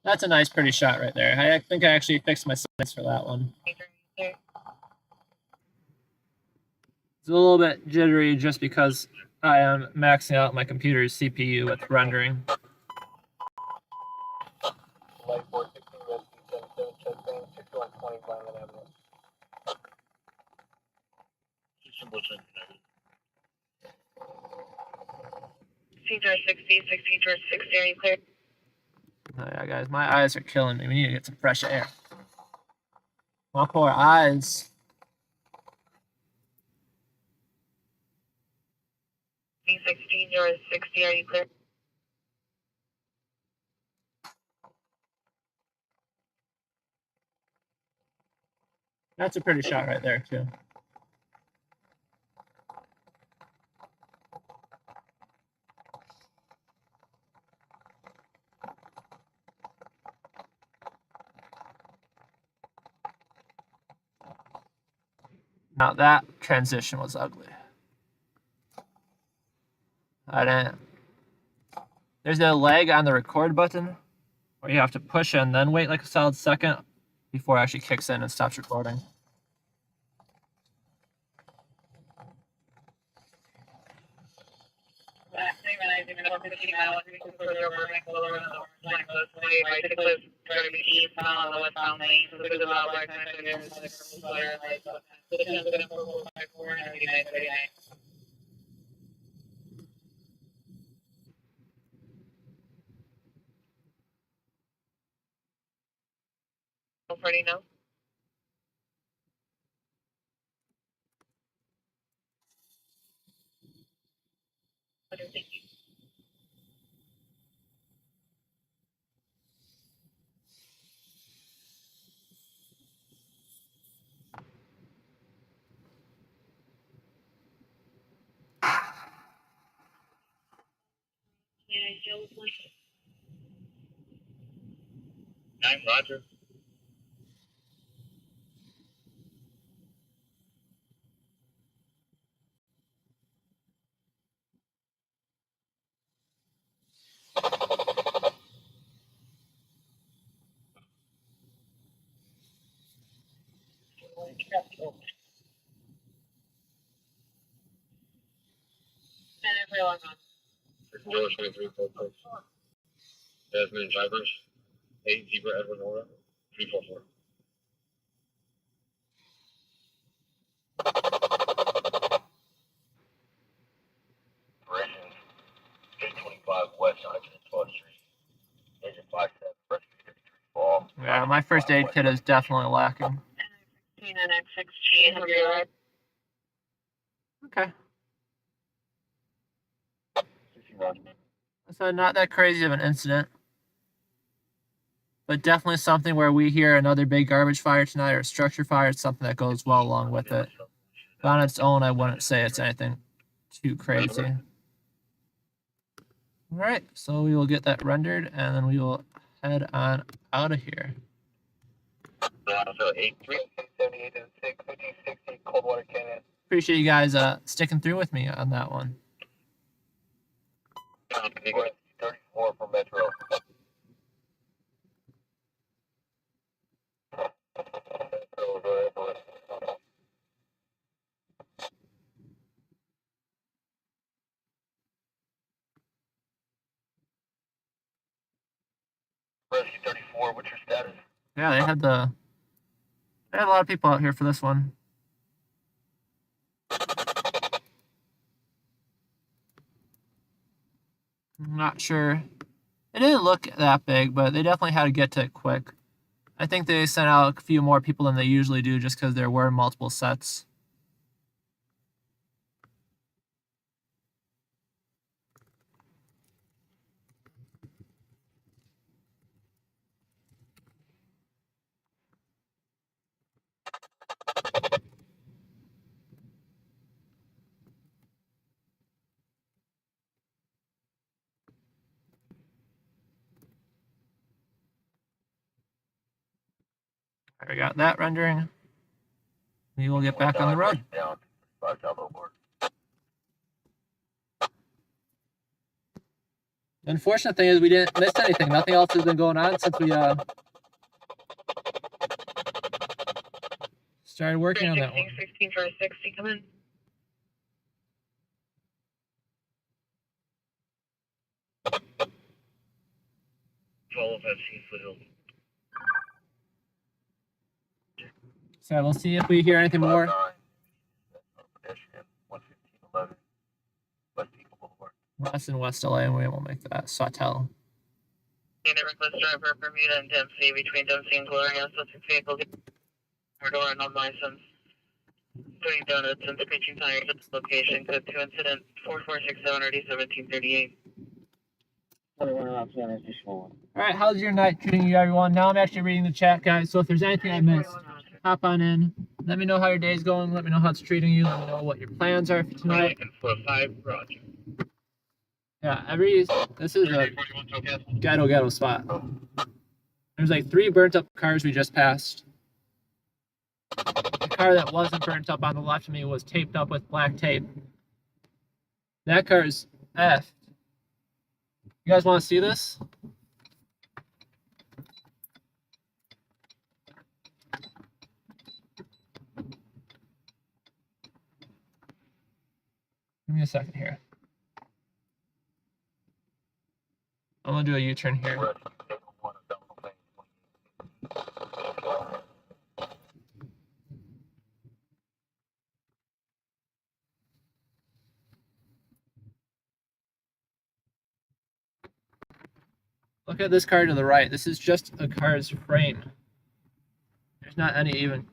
That's a nice, pretty shot right there. I think I actually fixed my sights for that one. It's a little bit jittery just because I am maxing out my computer's CPU with rendering. Light 416, Rescue 77, Chestnut, 6120 Violent Avenue. George 60, 60, George 60, are you clear? Oh yeah, guys, my eyes are killing me. We need to get some fresh air. My poor eyes. 16, George 60, are you clear? That's a pretty shot right there, too. Now that transition was ugly. I didn't. There's a lag on the record button where you have to push and then wait like a solid second before it actually kicks in and stops recording. Bicyclists try to be eastbound on the westbound lane, so there's about right time to there's another purple flare light. So the 10-454 and 9939. Freddie, no? Thank you. Nine, Roger. George 23, Desmond Drivers, 8 Zebra Edward Nora, 344. Operations 825 West 112th Street. Agent 57, rescue 53 fall. Yeah, my first aid kit is definitely lacking. Okay. So not that crazy of an incident, but definitely something where we hear another big garbage fire tonight or structure fire. It's something that goes well along with it. But on its own, I wouldn't say it's anything too crazy. All right, so we will get that rendered, and then we will head on out of here. So 8378 and 65060 Coldwater Canyon. Appreciate you guys sticking through with me on that one. 34 for Metro. Rescue 34, what's your status? Yeah, they had a lot of people out here for this one. I'm not sure. It didn't look that big, but they definitely had to get to it quick. I think they sent out a few more people than they usually do just because there were multiple sets. We got that rendering. We will get back on the road. The unfortunate thing is we didn't miss anything. Nothing else has been going on since we started working on that one. 16 for a 60, come in. So we'll see if we hear anything more. West and West LA, and we won't make that. Sawtell. Unit request driver Bermuda and Dempsey between Dempsey and Gloria. Suspect vehicle door and unlicensed. Putting donuts and screeching tires at the location. Code 2 incident 4467 RD 1738. All right, how's your night treating you, everyone? Now I'm actually reading the chat, guys. So if there's anything I missed, hop on in. Let me know how your day's going. Let me know how it's treating you. Let me know what your plans are for tonight. Yeah, this is a ghetto spot. There's like 3 burnt up cars we just passed. The car that wasn't burnt up on the left of me was taped up with black tape. That car is effed. You guys want to see this? Give me a second here. I'm gonna do a U-turn here. Look at this car to the right. This is just a car's frame. There's not any even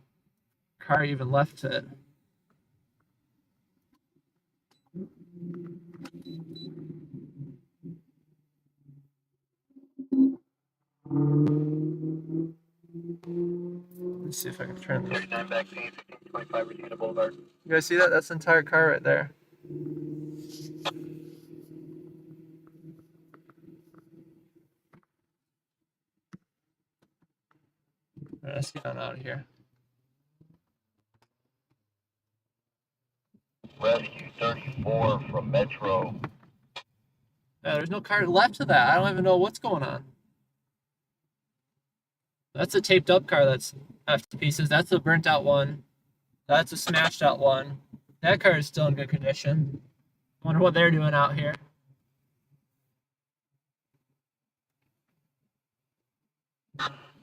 car even left to it. Let's see if I can turn this. 39 back to 1525 Regina Boulevard. You guys see that? That's the entire car right there. Let's get on out of here. Rescue 34 from Metro. Yeah, there's no car left to that. I don't even know what's going on. That's a taped up car that's left to pieces. That's a burnt out one. That's a smashed out one. That car is still in good condition. Wonder what they're doing out here.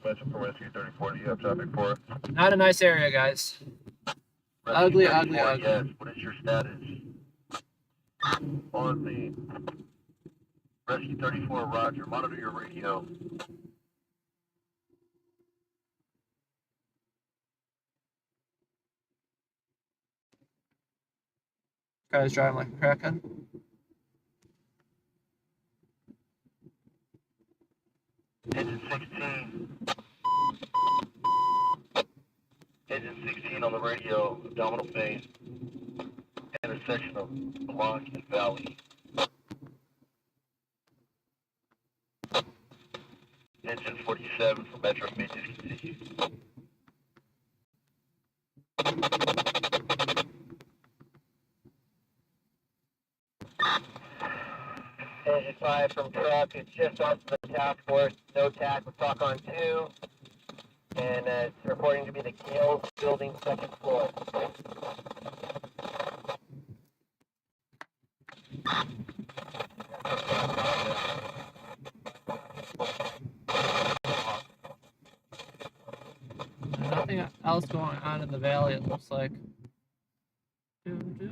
Metro for Rescue 34, do you have traffic for us? Not a nice area, guys. Ugly, ugly, ugly. Yes, what is your status? On the Rescue 34, Roger, monitor your radio. Guy's driving like a crackhead. Engine 16. Engine 16 on the radio, abdominal phase. Intersection of Blanc and Valley. Engine 47 for Metro maintenance continues. Engine 5 from truck, it's just off the task force, no tack, we'll talk on 2. And it's reporting to be the Gales building, second floor. There's nothing else going on in the valley, it looks like. That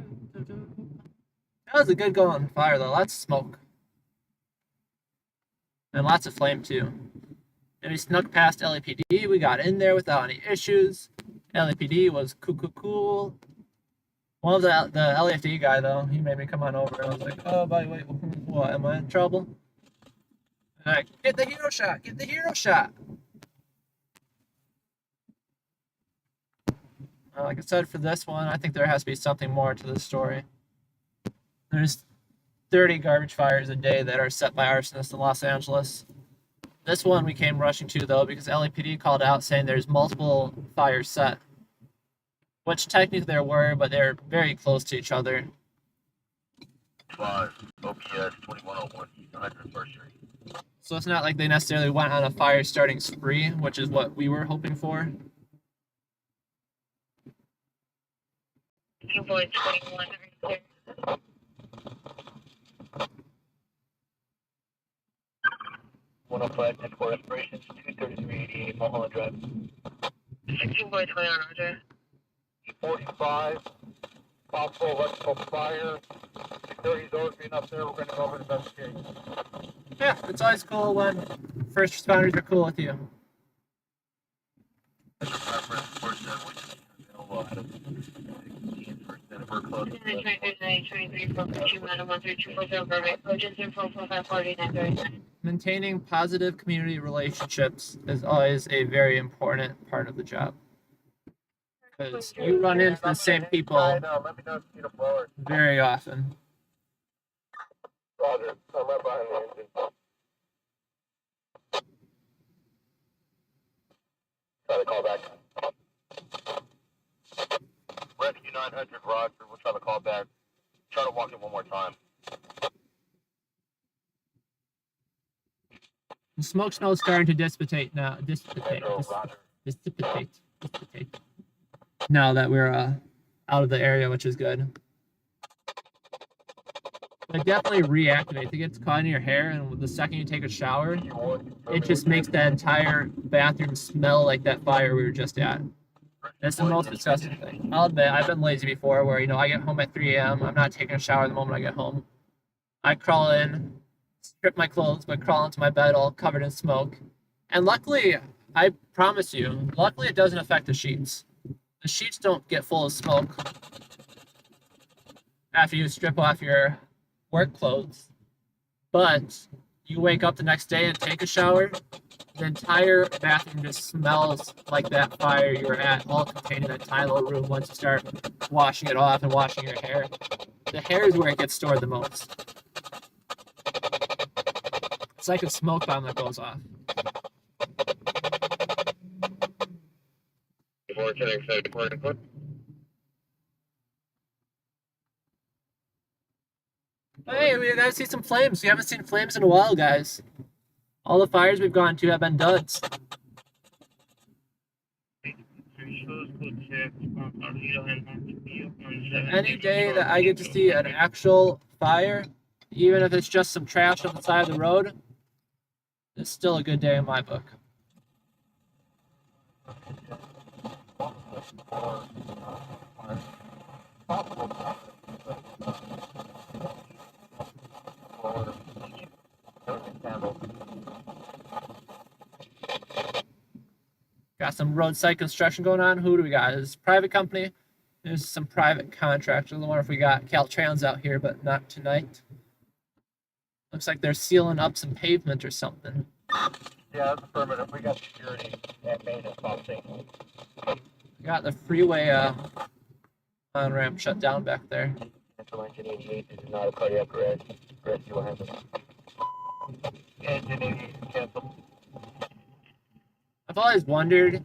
was a good going fire, though. Lots of smoke. And lots of flame, too. And we snuck past LAPD. We got in there without any issues. LAPD was cool. One of the LAFD guy, though, he made me come on over. And I was like, oh, by the way, what, am I in trouble? And I, get the hero shot! Get the hero shot! Like I said, for this one, I think there has to be something more to the story. There's 30 garbage fires a day that are set by arsonists in Los Angeles. This one we came rushing to, though, because LAPD called out saying there's multiple fires set. Which technically there were, but they're very close to each other. 5, OPS 2101, 101st Street. So it's not like they necessarily went on a fire starting spree, which is what we were hoping for. 2.21. 105, 10-4 aspirations, 23388 Mulholland Drive. 16.20 on Roger. 45, possible electrical fire. Security's always being up there. We're going to go over and investigate. Yeah, it's always cool when first responders are cool with you. We're close. 23, Maintaining positive community relationships is always a very important part of the job. Because you run into the same people very often. Roger, I'm right behind the engine. Try to call back. Rescue 900, Roger. We'll try to call back. Try to walk in one more time. The smoke smell is starting to dissipate now. Dissipate. Now that we're out of the area, which is good. It definitely reactivates. It gets caught in your hair, and the second you take a shower, it just makes the entire bathroom smell like that fire we were just at. That's the most disgusting thing. I'll admit, I've been lazy before where, I get home at 3 a.m. I'm not taking a shower the moment I get home. I crawl in, strip my clothes, but crawl into my bed all covered in smoke. And luckily, I promise you, luckily it doesn't affect the sheets. The sheets don't get full of smoke after you strip off your work clothes. But you wake up the next day and take a shower, the entire bathroom just smells like that fire you were at, all contained in that tiny little room once you start washing it off and washing your hair. The hair is where it gets stored the most. It's like a smoke bomb that goes off. Hey, we gotta see some flames. We haven't seen flames in a while, guys. All the fires we've gone to have been duds. Any day that I get to see an actual fire, even if it's just some trash on the side of the road, it's still a good day in my book. Got some roadside construction going on. Who do we got? This is a private company. There's some private contractors. I wonder if we got Caltrans out here, but not tonight. Looks like they're sealing up some pavement or something. Yeah, that's affirmative. We got security and maintenance something. Got the freeway on ramp shut down back there. Central engine 88, this is not a cardiac arrest. Rescue will happen. Engine 88 cancel. I've always wondered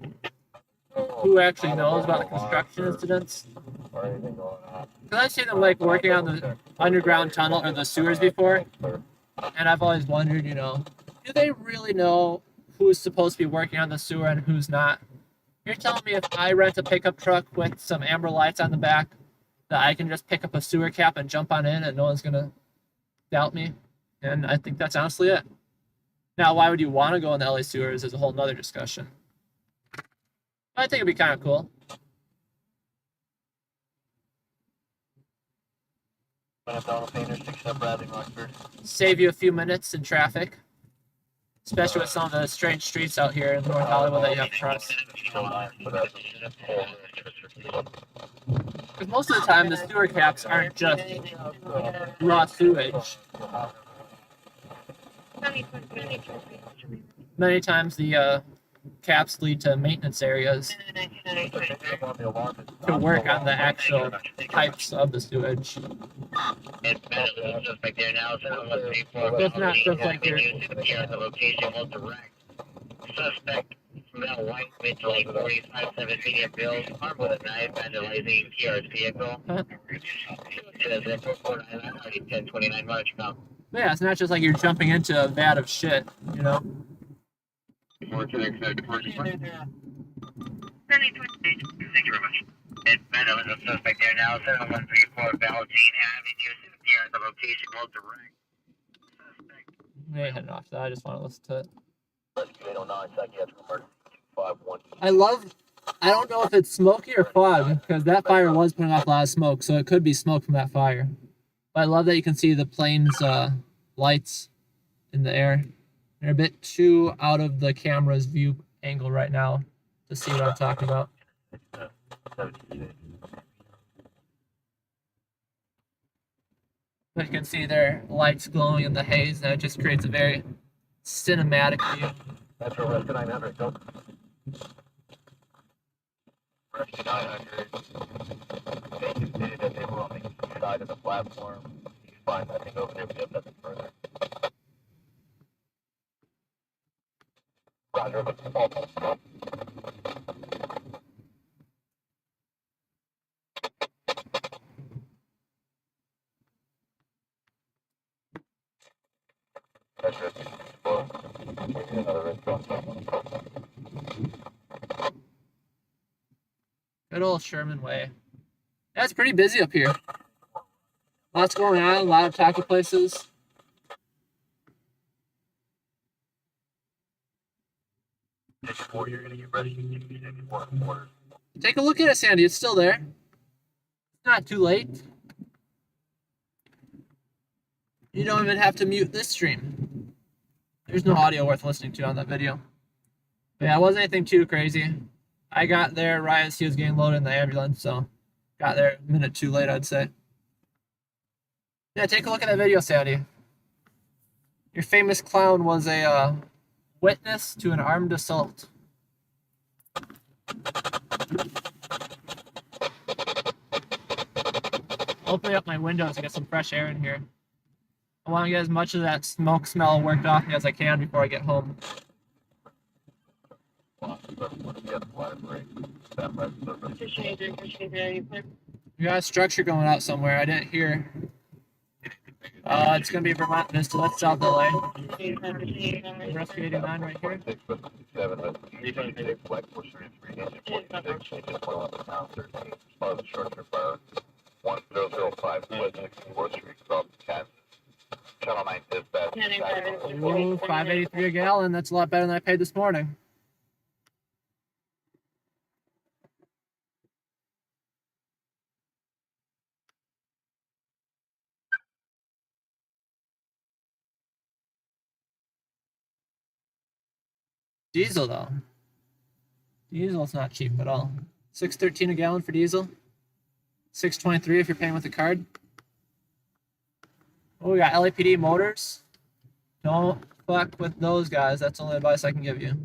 who actually knows about the construction incidents. Or anything going on. Because I've seen them like working on the underground tunnel or the sewers before, and I've always wondered, do they really know who's supposed to be working on the sewer and who's not? You're telling me if I rent a pickup truck with some amber lights on the back, that I can just pick up a sewer cap and jump on in and no one's gonna doubt me? And I think that's honestly it. Now, why would you want to go in the LA sewers is a whole nother discussion. I think it'd be kind of cool. Save you a few minutes in traffic, especially with some of the strange streets out here in North Hollywood that you have to cross. Because most of the time, the sewer caps aren't just raw sewage. Many times the caps lead to maintenance areas to work on the actual pipes of the sewage. It's not just like your the location will direct. Suspect smell white mid to like 45-7 medium bills, armed with a knife, vandalizing PR's vehicle. Huh? 1029 March now. Yeah, it's not just like you're jumping into a vat of shit, Thank you very much. It's better with the suspect there now, 7134 Valentine Avenue, the location will direct. Suspect. We ain't heading off that. I just want to listen to it. Rescue 809, psychiatric emergency 251. I don't know if it's smoky or fog, because that fire was putting off a lot of smoke, so it could be smoke from that fire. But I love that you can see the plane's lights in the air. They're a bit too out of the camera's view angle right now to see what I'm talking about. But you can see their lights glowing in the haze, and it just creates a very cinematic view. Metro Rescue 900, go. Rescue 900. They stated that they were on the east side of the platform. He's fine, I think over there, we have nothing further. Roger, but Good old Sherman Way. Yeah, it's pretty busy up here. A Lots going on, a lot of taco places. You're gonna get ready. Take a look at it, Sandy. It's still there. It's not too late. You don't even have to mute this stream. There's no audio worth listening to on that video. But yeah, it wasn't anything too crazy. I got there right as he was getting loaded in the ambulance, so got there a minute too late, I'd say. Yeah, take a look at that video, Sandy. Your famous clown was a witness to an armed assault. Opening up my windows to get some fresh air in here. I want to get as much of that smoke smell worked off me as I can before I get home. We got a structure going out somewhere. I didn't hear. It's going to be Vermont Vista. That's South LA. Rescue 89 right here. Ooh, $5.83 a gallon. That's a lot better than I paid this morning. Diesel though. Diesel's not cheap at all. $6.13 a gallon for diesel. $6.23 if you're paying with a card. Oh, we got LAPD motors. Don't fuck with those guys. That's the only advice I can give you.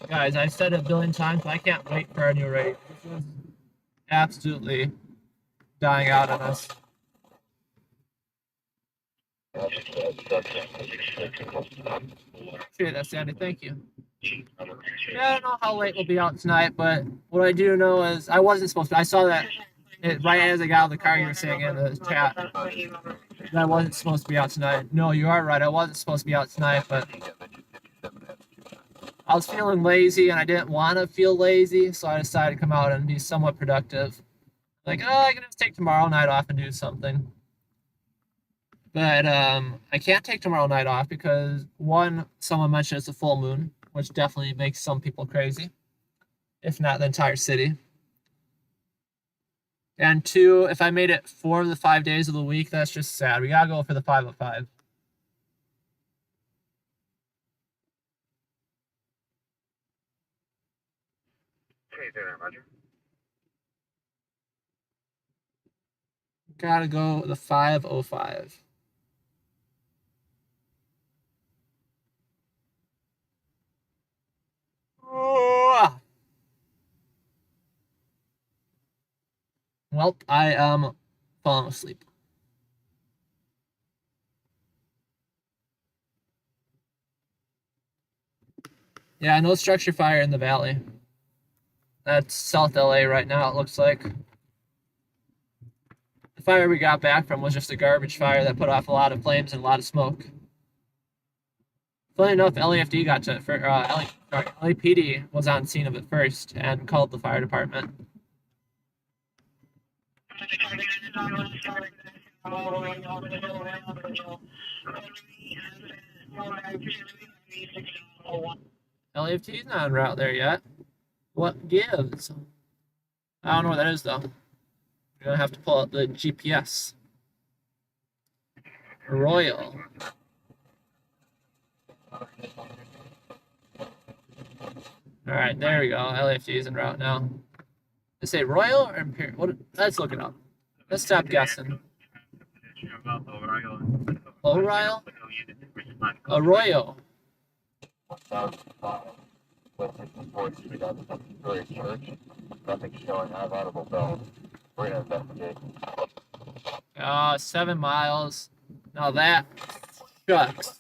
Guys, I've said it a billion times, but I can't wait for our new rate. This is absolutely dying out on us. Appreciate that, Sandy. Thank you. Yeah, I don't know how late we'll be out tonight, but what I do know is I wasn't supposed to. I saw that right as I got out of the car, you were saying in the chat that I wasn't supposed to be out tonight. No, you are right. I wasn't supposed to be out tonight, but I was feeling lazy and I didn't want to feel lazy, so I decided to come out and be somewhat productive. Like, oh, I can just take tomorrow night off and do something. But I can't take tomorrow night off because, one, someone mentioned it's a full moon, which definitely makes some people crazy, if not the entire city. And two, if I made it 4 of the 5 days of the week, that's just sad. We gotta go for the 5 of 5. Okay, there, Roger. Gotta go the 505. Well, I am falling asleep. Yeah, no structure fire in the valley. That's South LA right now, it looks like. The fire we got back from was just a garbage fire that put off a lot of flames and a lot of smoke. Funny enough, LAFD got to it for LAPD was on scene of it first and called the fire department. LAFD's not en route there yet. What gives? I don't know what that is though. You're gonna have to pull out the GPS. Royal. All right, there we go. LAFD is en route now. They say Royal or Imperial? What? Let's look it up. Let's stop guessing. Oriole? Arroyo. Nothing showing. I have audible bells. We're gonna investigate. 7 miles. Now that shucks.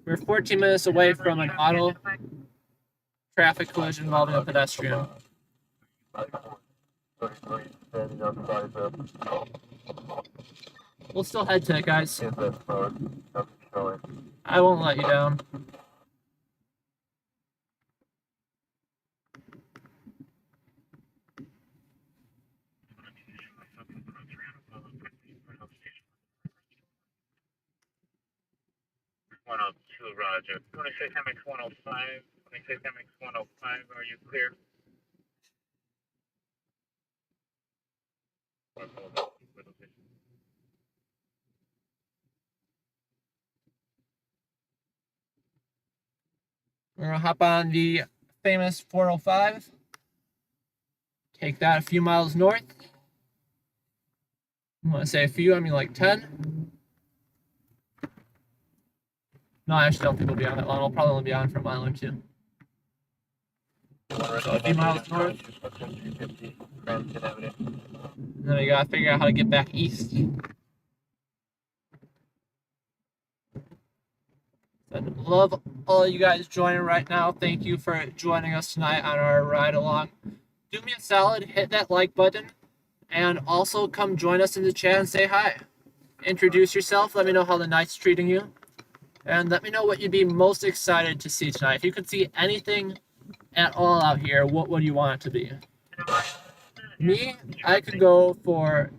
We're 14 minutes away from an auto traffic collision involving a pedestrian. 33 standing outside the We'll still head to it, guys. TSS mode. Nothing showing. I won't let you down. Roger. 26 MX 105. 26 MX 105. Are you clear? We're gonna hop on the famous 405. Take that a few miles north. I want to say a few, I mean like 10. No, I actually don't think we'll be on that long. We'll probably only be on for a mile or two. So a few miles north. And then we gotta figure out how to get back east. I'd love all you guys joining right now. Thank you for joining us tonight on our ride along. Do me a solid, hit that like button, and also come join us in the chat and say hi. Introduce yourself, let me know how the night's treating you, and let me know what you'd be most excited to see tonight. If you could see anything at all out here, what would you want it to be? Me, I could go for,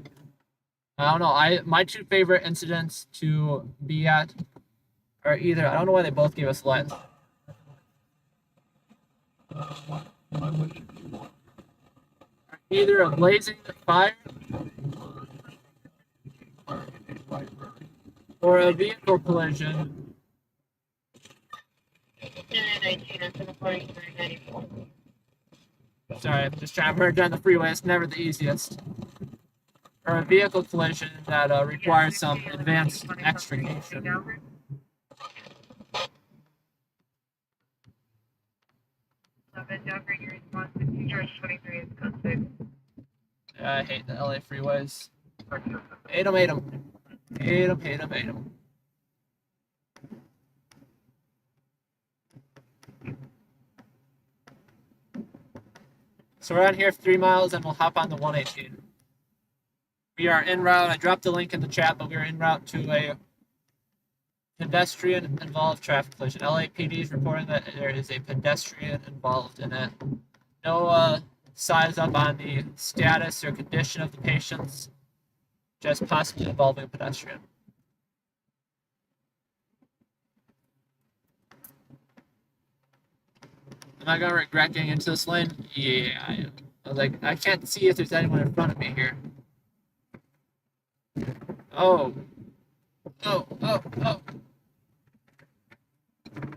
I don't know, my two favorite incidents to be at are either, I don't know why they both gave us lights. Either a blazing fire or a vehicle collision. Sorry, I'm just trying to merge down the freeway. It's never the easiest. Or a vehicle collision that requires some advanced extrication. I hate the LA freeways. Hate them, hate them. Hate them, hate them, hate them. So we're on here for 3 miles and we'll hop on the 118. We are en route. I dropped the link in the chat, but we are en route to a pedestrian involved traffic collision. LAPD is reporting that there is a pedestrian involved in it. No size up on the status or condition of the patients, just possibly involving a pedestrian. Am I gonna regret getting into this lane? Yeah, I am. I was like, I can't see if there's anyone in front of me here. Oh. Oh, oh, oh.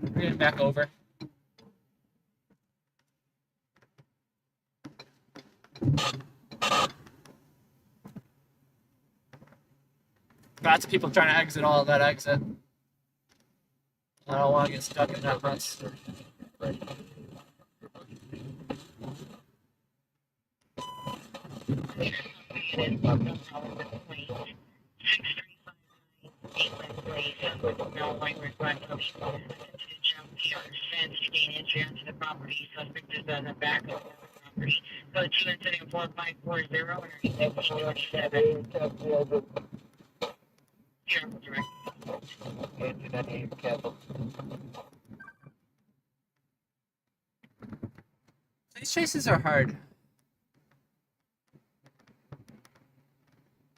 We're getting back over. Lots of people trying to exit all of that exit. I don't want to get stuck in that mess. Go to incident 4540 These chases are hard.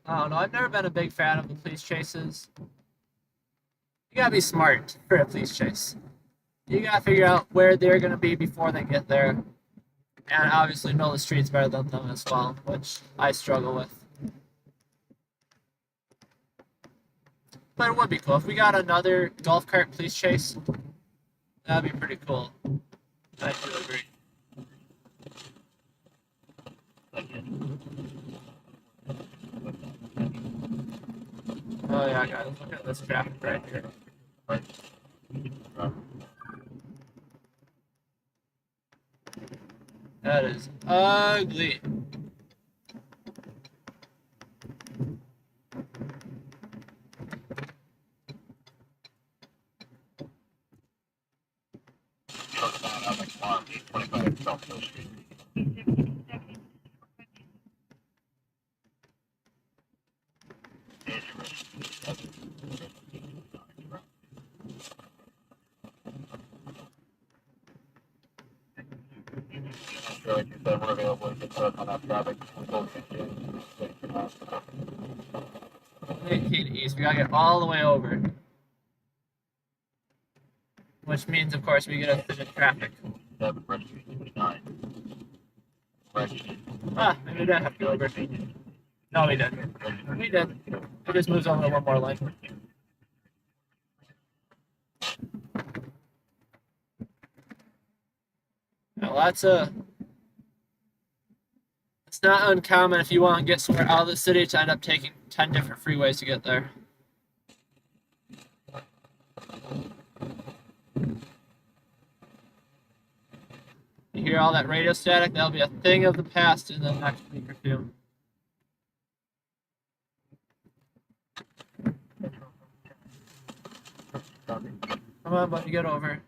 I don't know. I've never been a big fan of the police chases. You gotta be smart for a police chase. You gotta figure out where they're gonna be before they get there. And obviously know the streets better than them as well, which I struggle with. But it would be cool. If we got another golf cart police chase, that'd be pretty cool. I do agree. Oh yeah, guys, look at this traffic right here. That is ugly. Like you said, we're available to get to us on that traffic. 18 east. We gotta get all the way over. Which means, of course, we get a bit of traffic. Ah, maybe we didn't have to go over. No, we didn't. We did. It just moves over one more lane. Now, it's not uncommon if you want to get somewhere out of the city to end up taking 10 different freeways to get there. You hear all that radio static? That'll be a thing of the past in the next week or two. Come on, buddy, get over.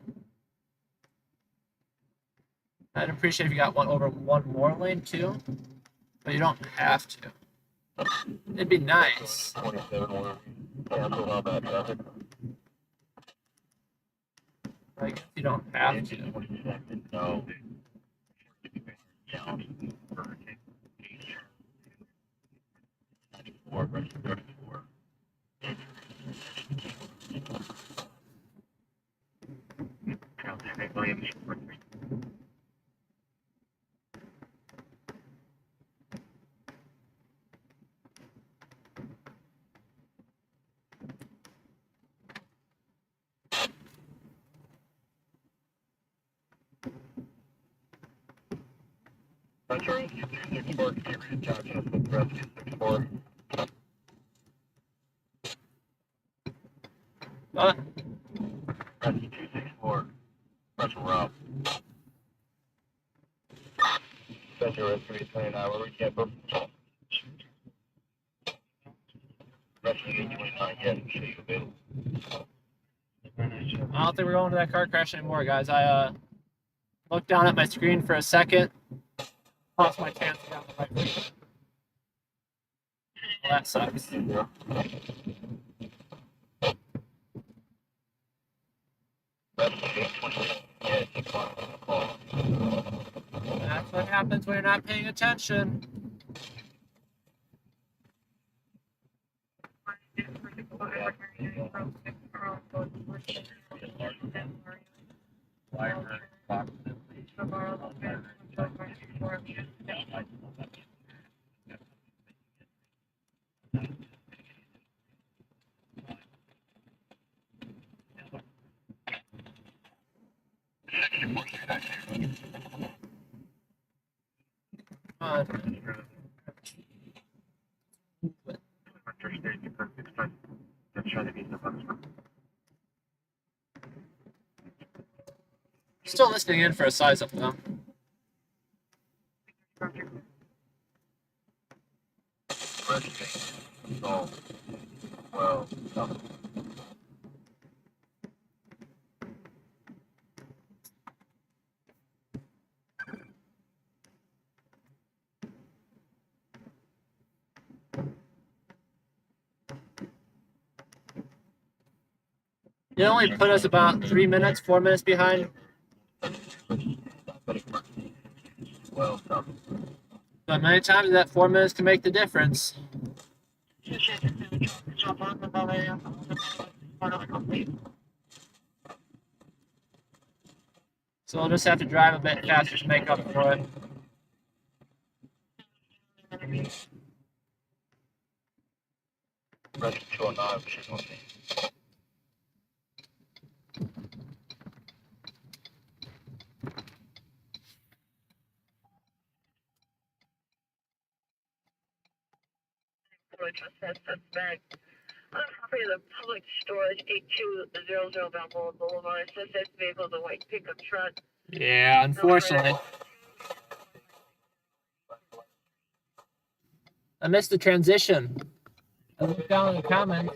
I'd appreciate if you got one over one more lane too, but you don't have to. It'd be nice. 27, we're cancel all that traffic. I guess you don't have to. No. Metro 264, can you reach out to us with rescue 64? Rescue 264, special route. Special rescue 829, where we can't book. Rescue 829, yes, I'm sure you're available. I don't think we're going to that car crash anymore, guys. I looked down at my screen for a second, lost my chance down the right lane. Well, that sucks. That's what happens when you're not paying attention. Still listening in for a size up though. Oh, well, It only put us about 3 minutes, 4 minutes behind. But many times that 4 minutes can make the difference. So we'll just have to drive a bit faster to make up for it. Rescue 209, she's on me. Suspect on property of the public storage 8200 Balboa Boulevard. Suspect vehicle is a white pickup truck. Yeah, unfortunately. I missed the transition. I looked down in the comments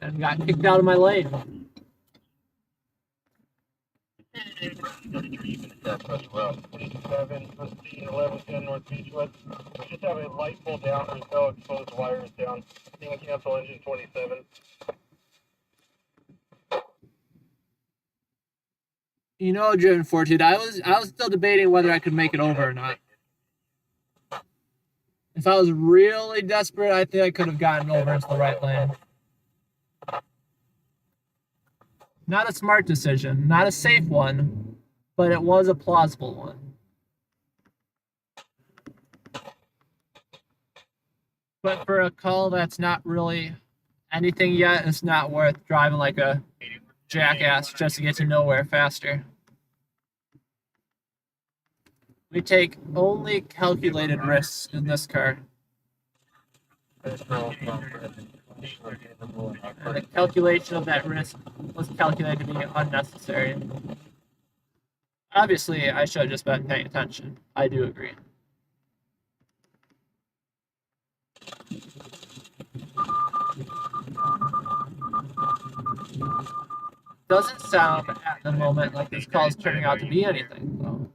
and got kicked out of my lane. Northwest Route 27, 1110 North Beachwood. We just have a light pull down. There's no exposed wires down. You can cancel engine 27. You know, Driven Fortitude, I was still debating whether I could make it over or not. If I was really desperate, I think I could have gotten over into the right lane. Not a smart decision, not a safe one, but it was a plausible one. But for a call that's not really anything yet, it's not worth driving like a jackass just to get to nowhere faster. We take only calculated risks in this car. And the calculation of that risk was calculated to be unnecessary. Obviously, I should have just been paying attention. I do agree. Doesn't sound at the moment like this call is turning out to be anything, though.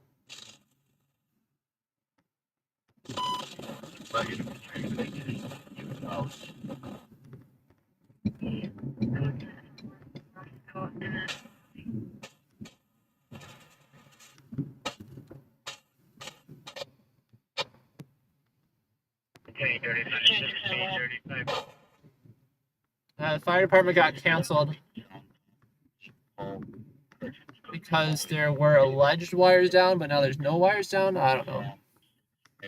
The fire department got canceled because there were alleged wires down, but now there's no wires down. I don't know.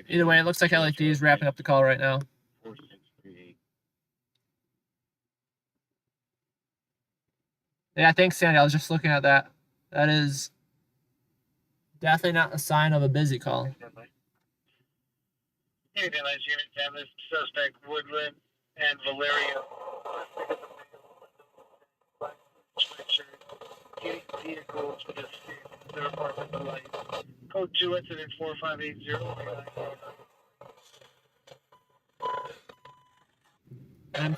Either way, it looks like LFD is wrapping up the call right now. Yeah, thanks, Sandy. I was just looking at that. That is definitely not a sign of a busy call. Anything like unit suspect Woodland and Valeria. Vehicles with a their apartment light. Code 2 incident 4580. I'm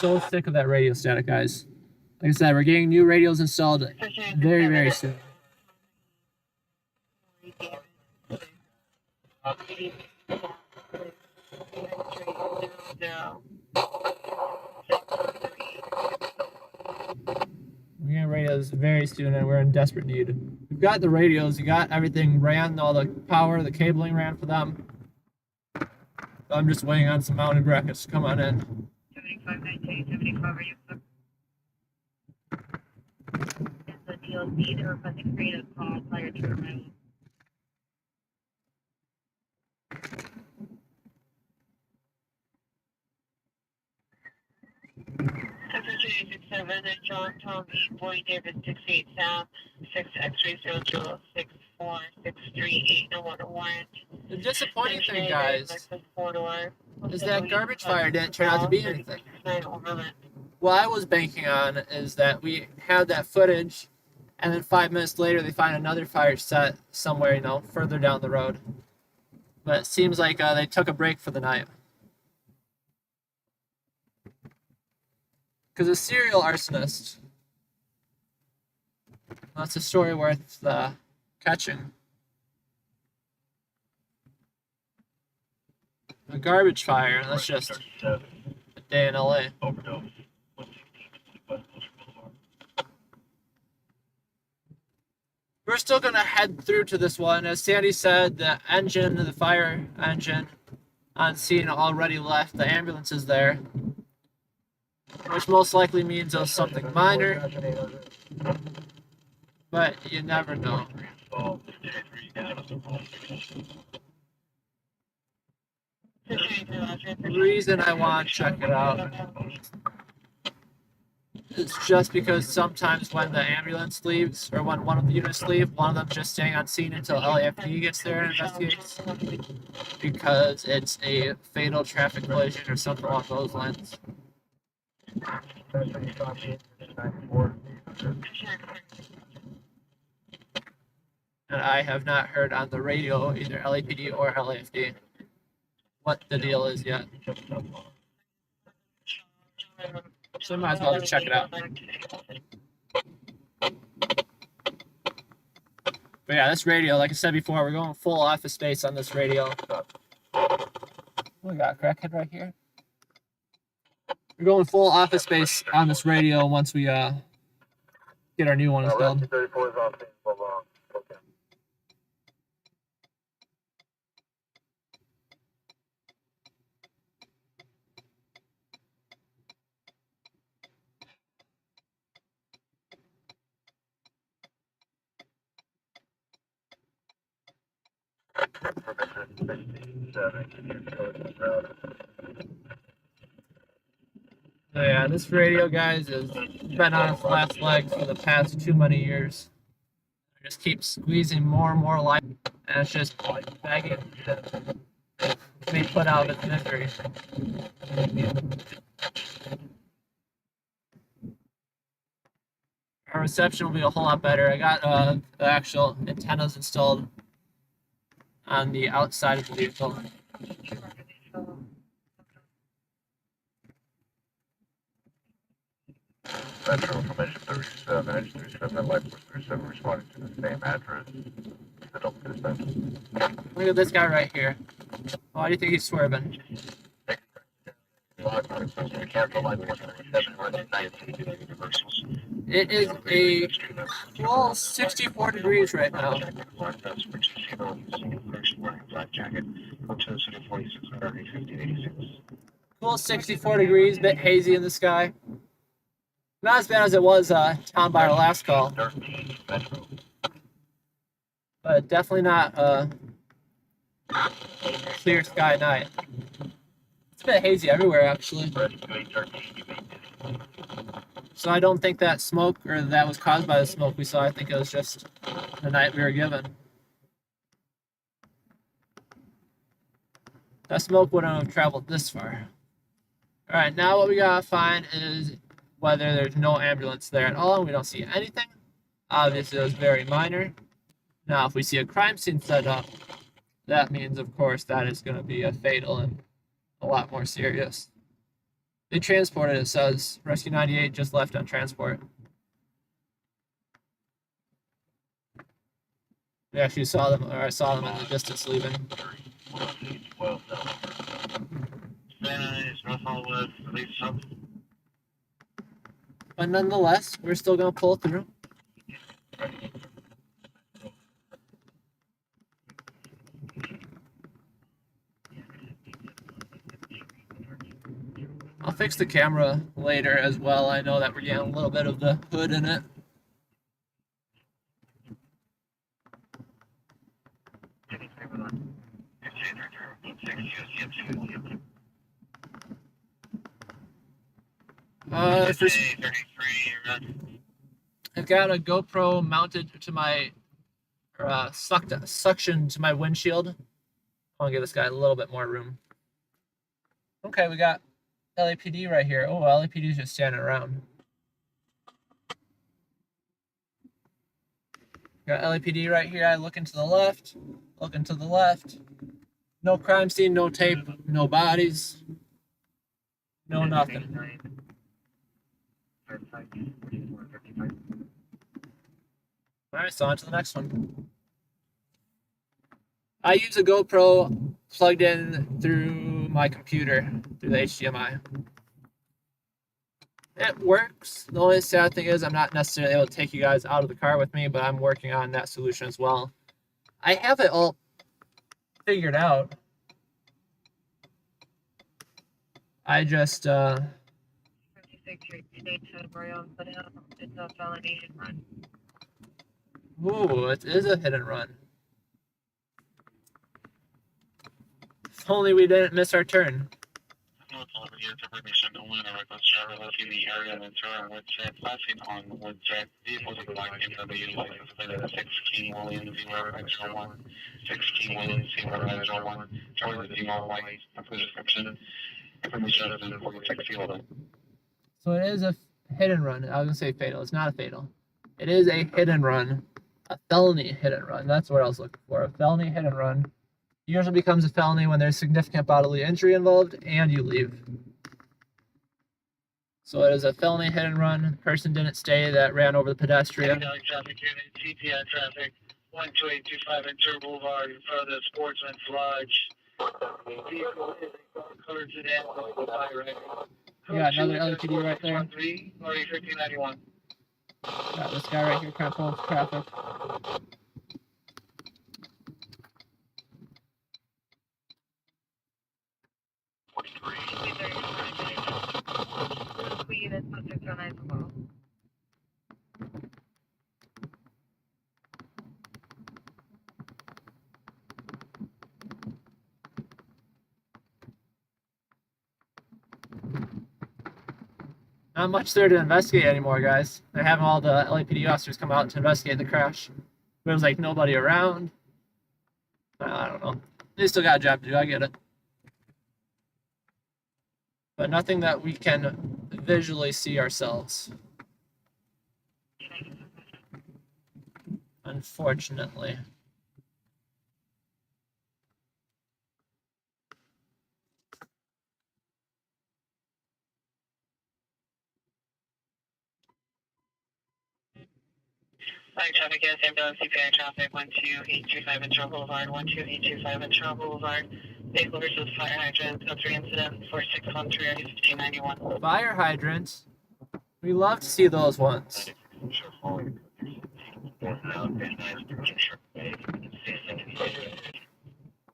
so sick of that radio static, guys. Like I said, we're getting new radios installed very, very soon. We're getting radios very soon, and we're in desperate need. We've got the radios, you got everything ran, all the power, the cabling ran for them. I'm just waiting on some mounting brackets to come on in. 7519, 75, are you is the TLC to request a creative call prior to arrival? 7 and John Tom E. Boy David 68 South 6 X-ray 0064638 no water warrant. The disappointing thing, guys, is that garbage fire didn't turn out to be anything. What I was banking on is that we had that footage, and then 5 minutes later they find another fire set somewhere, you know, further down the road. But it seems like they took a break for the night. Because a serial arsonist, that's a story worth catching. A garbage fire, that's just a day in LA. We're still going to head through to this one. As Sandy said, the fire engine on scene already left. The ambulance is there, which most likely means it was something minor, but you never know. The reason I want to check it out is just because sometimes when the ambulance leaves, or when one of the units leave, one of them just staying on scene until LAFD gets there and investigates, because it's a fatal traffic collision or something along those lines. And I have not heard on the radio, either LAPD or LAFD, what the deal is yet. So I might as well just check it out. But yeah, this radio, like I said before, we're going full office space on this radio. We got a crackhead right here. We're going full office space on this radio once we get our new one installed. Rescue 34 is on scene. Okay. So yeah, this radio, guys, has been on its last legs for the past too many years. It just keeps squeezing more and more light, and it's just begging to be put out of its misery. Our reception will be a whole lot better. I got the actual antennas installed on the outside of the vehicle. Metro information 37, Edge 37, and Life Force 37 responding to the same address. Look at this guy right here. Why do you think he's swerving? It is a full 64 degrees right now. Full 64 degrees, bit hazy in the sky. Not as bad as it was down by our last call. But definitely not a clear sky night. It's a bit hazy everywhere, actually. So I don't think that smoke, or that was caused by the smoke we saw. I think it was just the night we were given. That smoke wouldn't have traveled this far. Alright, now what we gotta find is whether there's no ambulance there at all, and we don't see anything. Obviously, it was very minor. Now, if we see a crime scene set up, that means, of course, that is going to be a fatal and a lot more serious. They transported, it says. Rescue 98 just left on transport. We actually saw them, or I saw them in the distance leaving. But nonetheless, we're still going to pull through. I'll fix the camera later as well. I know that we're getting a little bit of the hood in it. I've got a GoPro mounted to my, suction to my windshield. I'll give this guy a little bit more room. Okay, we got LAPD right here. Oh, LAPD is just standing around. Got LAPD right here. I look into the left. Looking to the left. No crime scene, no tape, no bodies. No nothing. Alright, so on to the next one. I use a GoPro plugged in through my computer, through the HDMI. It works. The only sad thing is I'm not necessarily able to take you guys out of the car with me, but I'm working on that solution as well. I have it all figured out. I just, Ooh, it is a hit and run. If only we didn't miss our turn. So it is a hit and run. I was gonna say fatal. It's not a fatal. It is a hit and run. A felony hit and run. That's what I was looking for. A felony hit and run. Usually becomes a felony when there's significant bodily injury involved and you leave. So it is a felony hit and run. Person didn't stay that ran over the pedestrian. Traffic, CTI traffic, 12825 Ventura Boulevard in front of the Sportsman's Lodge. Vehicle is a colored sedan with fire right. You got another LAPD right there. 3 1591. Got this guy right here trying to pull into traffic. Not much there to investigate anymore, guys. They're having all the LAPD officers come out to investigate the crash. There was like nobody around. I don't know. They still got a job to do, I get it. But nothing that we can visually see ourselves. Unfortunately. Fire traffic, yes, ambulance, CPI traffic, 12825 Ventura Boulevard, 12825 Ventura Boulevard. Vehicle versus fire hydrant, code 3 incident, 461 1591. Fire hydrants. We love to see those ones.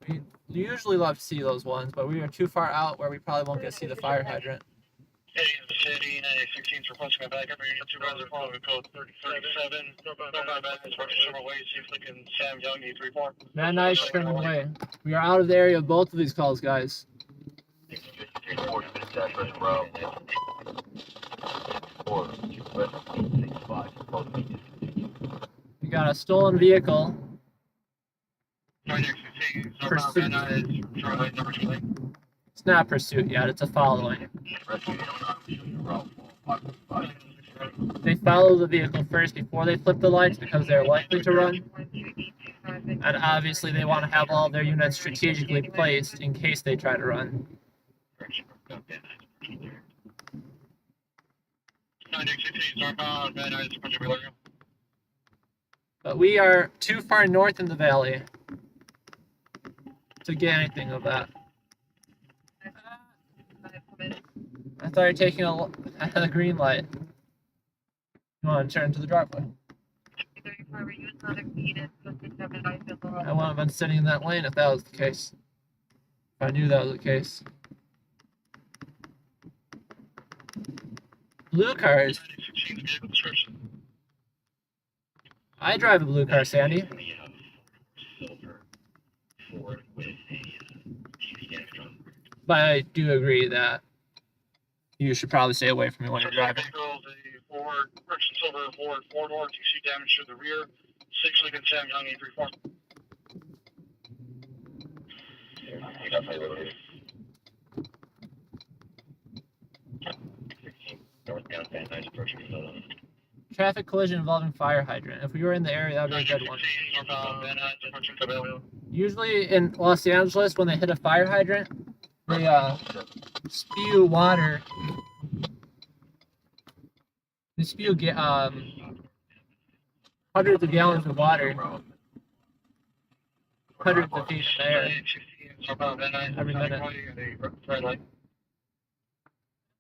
We usually love to see those ones, but we are too far out where we probably won't get to see the fire hydrant. City, 16's requesting a backup. Supervisor following code 3037. Go by Madness, working several ways, see if they can Sam Young, 834. Van Nuys, Sherman Way. We are out of the area of both of these calls, guys. We got a stolen vehicle. Pursuit. It's not pursuit yet, it's a following. They follow the vehicle first before they flip the lights because they're likely to run. And obviously they want to have all their units strategically placed in case they try to run. But we are too far north in the valley to get anything of that. I thought you were taking a green light. You want to turn to the driveway. I wouldn't have been sitting in that lane if that was the case. If I knew that was the case. Blue cars. I drive a blue car, Sandy. But I do agree that you should probably stay away from me when you're driving. Ford, Christian Silver, Ford, four-door, TC damage to the rear, 6 Lincoln Sam Young, 834. Traffic collision involving fire hydrant. If we were in the area, that would be a good one. Usually in Los Angeles, when they hit a fire hydrant, they spew water. They spew hundreds of gallons of water, hundreds of feet in the air every minute.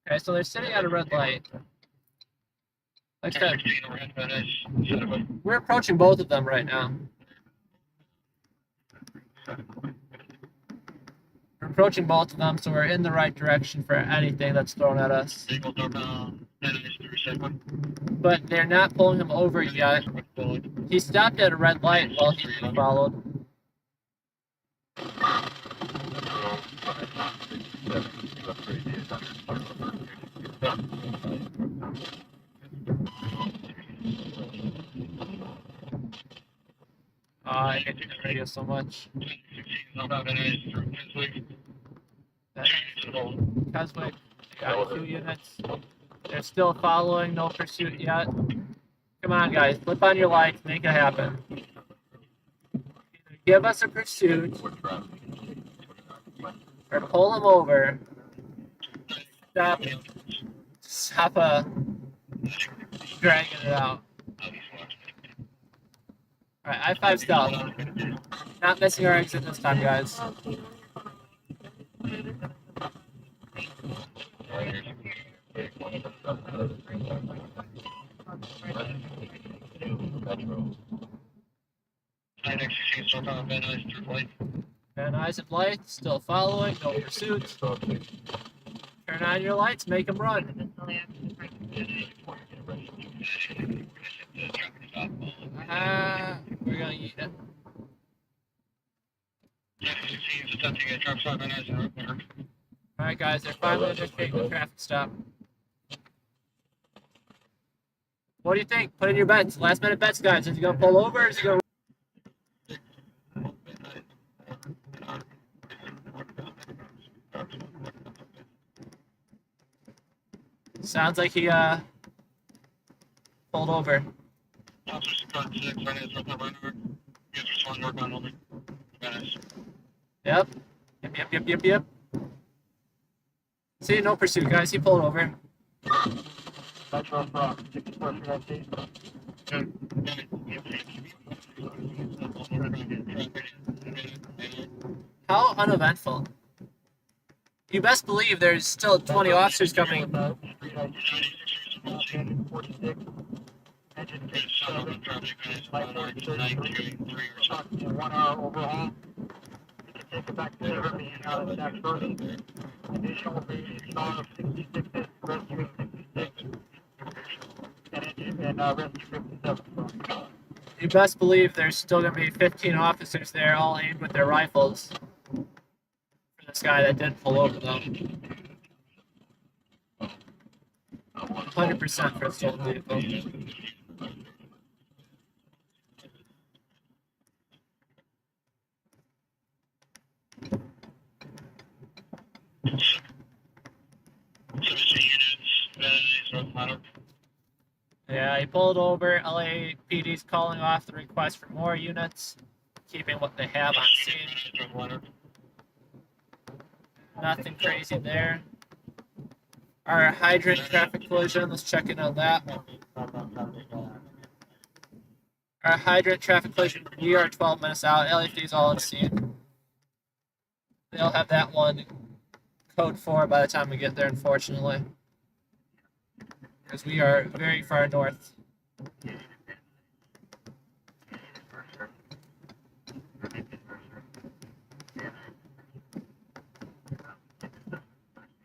Okay, so they're sitting at a red light. Like I said, we're approaching both of them right now. We're approaching both of them, so we're in the right direction for anything that's thrown at us. But they're not pulling him over yet. He stopped at a red light while he being followed. I hate this video so much. Keswick, got 2 units. They're still following, no pursuit yet. Come on, guys, flip on your lights, make it happen. Either give us a pursuit, or pull them over. Stop dragging it out. Alright, I-5 stealth. Not missing our exit this time, guys. Van Nuys and Blythe still following, no pursuit. Turn on your lights, make them run. We're gonna eat it. Alright, guys, they're finally initiating the traffic stop. What do you think? Put in your bets. Last minute bets, guys. Is he gonna pull over or is he gonna... Sounds like he pulled over. Yep. Yep. See, no pursuit, guys. He pulled over. How uneventful. You best believe there's still 20 officers coming. You best believe there's still going to be 15 officers there, all aimed with their rifles. For this guy that did pull over, though. 100% for a stolen vehicle. Yeah, he pulled over. LAPD's calling off the request for more units, keeping what they have on scene. Nothing crazy there. Our hydrant traffic collision, let's check in on that. Our hydrant traffic collision, we are 12 minutes out. LAPD's all on scene. They'll have that one code 4 by the time we get there, unfortunately. Because we are very far north.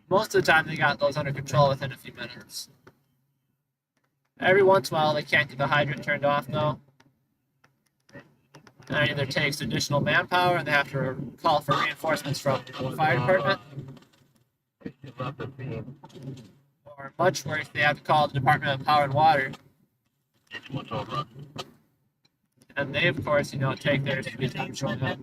Most of the time, they got those under control within a few minutes. Every once in a while, they can't get the hydrant turned off, though. That either takes additional manpower, and they have to call for reinforcements from the fire department. Or much worse, they have to call the Department of Power and Water. And they, of course, take theirs to be time showing up.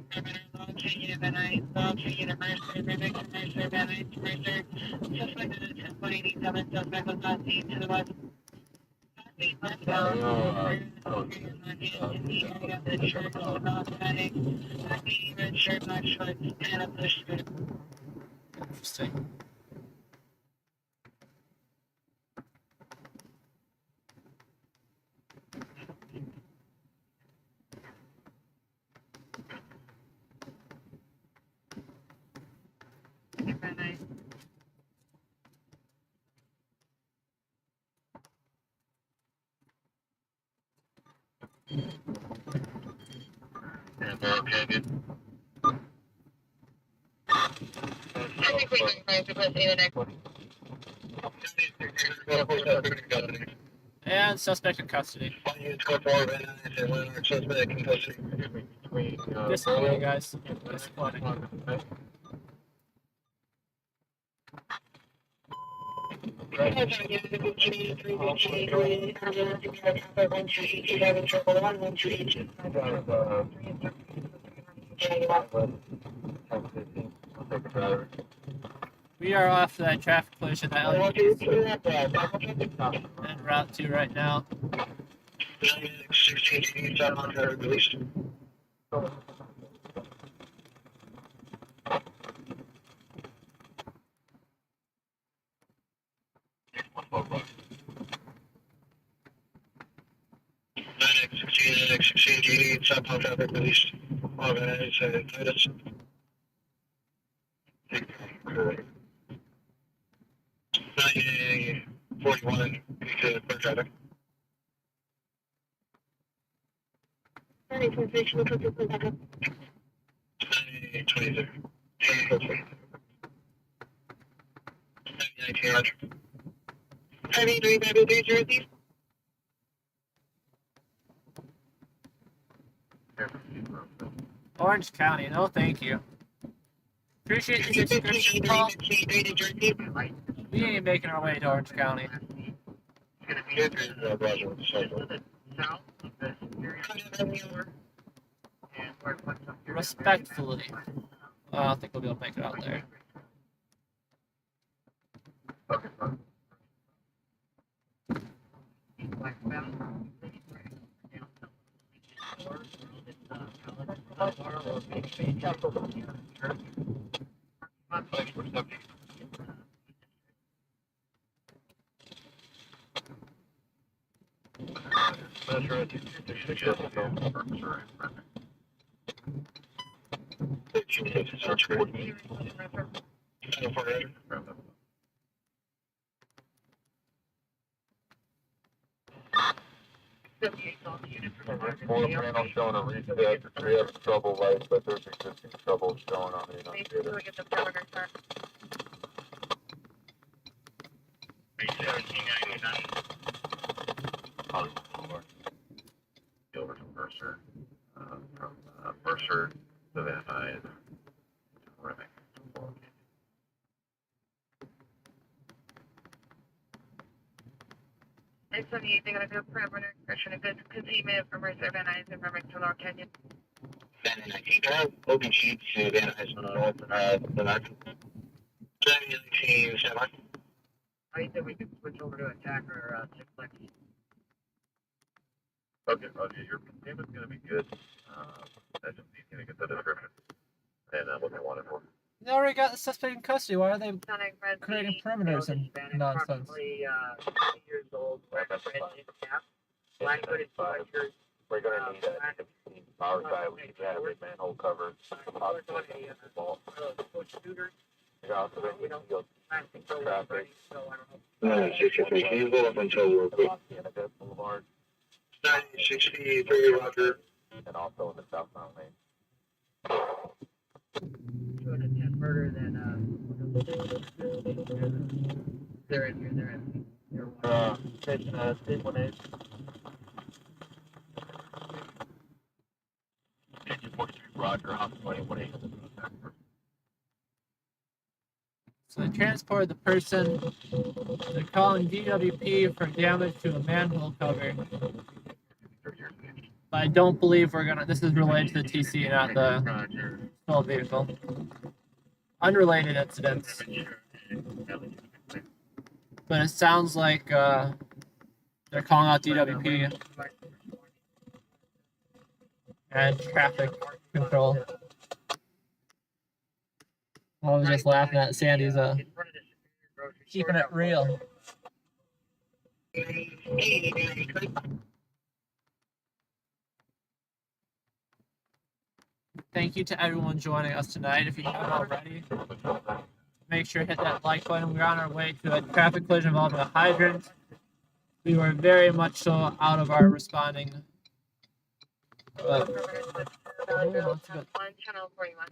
Interesting. Okay, dude. I think we can find the best in the next. And suspect in custody. Disappointing, guys. Disappointing. We are off to that traffic collision that and Route 2 right now. 16 released. Southbound traffic release. All guys, guidance. 9041 to for traffic. 9020. 73 Jersey. Orange County, no thank you. Appreciate the description, Paul. We ain't making our way to Orange County. Respectfully. I don't think we'll be able to make it out there. Four panel showing a reset. We have trouble lights, but there's existing trouble showing on the annunciator. Over to Mercer, from Mercer to Van Nuys, Remick. It's 28, they're going to do a perimeter expression of goods containment from Mercer, Van Nuys, and Remick to Laurel Canyon. Van Nuys, can I have open sheets to Van Nuys north, the left? 19, semi. I think we could switch over to attacker, six-flex. Okay, Roger, your payment's gonna be good. SFV's gonna get the description, and what they wanted for. They already got the suspect in custody. Why are they creating perimeters and nonsense? Approximately 8 years old, red cap, black hooded sweatshirt. We're gonna need that. Our side, we should have it manhole covered. Traffic. 63, can you go up until real quick? Boulevard. 9063, Roger. And also in the southbound lane. Showing a 10 murder, then, they're in here, they're in. Station, 818. 43, Roger, hospital 818. So they transported the person. They're calling DWP for damage to a manhole cover. But I don't believe we're gonna. This is related to the TC, not the stolen vehicle. Unrelated incidents. But it sounds like they're calling out DWP and traffic control. I was just laughing at Sandy's keeping it real. Thank you to everyone joining us tonight. If you haven't already, make sure to hit that like button. We're on our way to a traffic collision involving a hydrant. We were very much so out of our responding. But, Channel 41.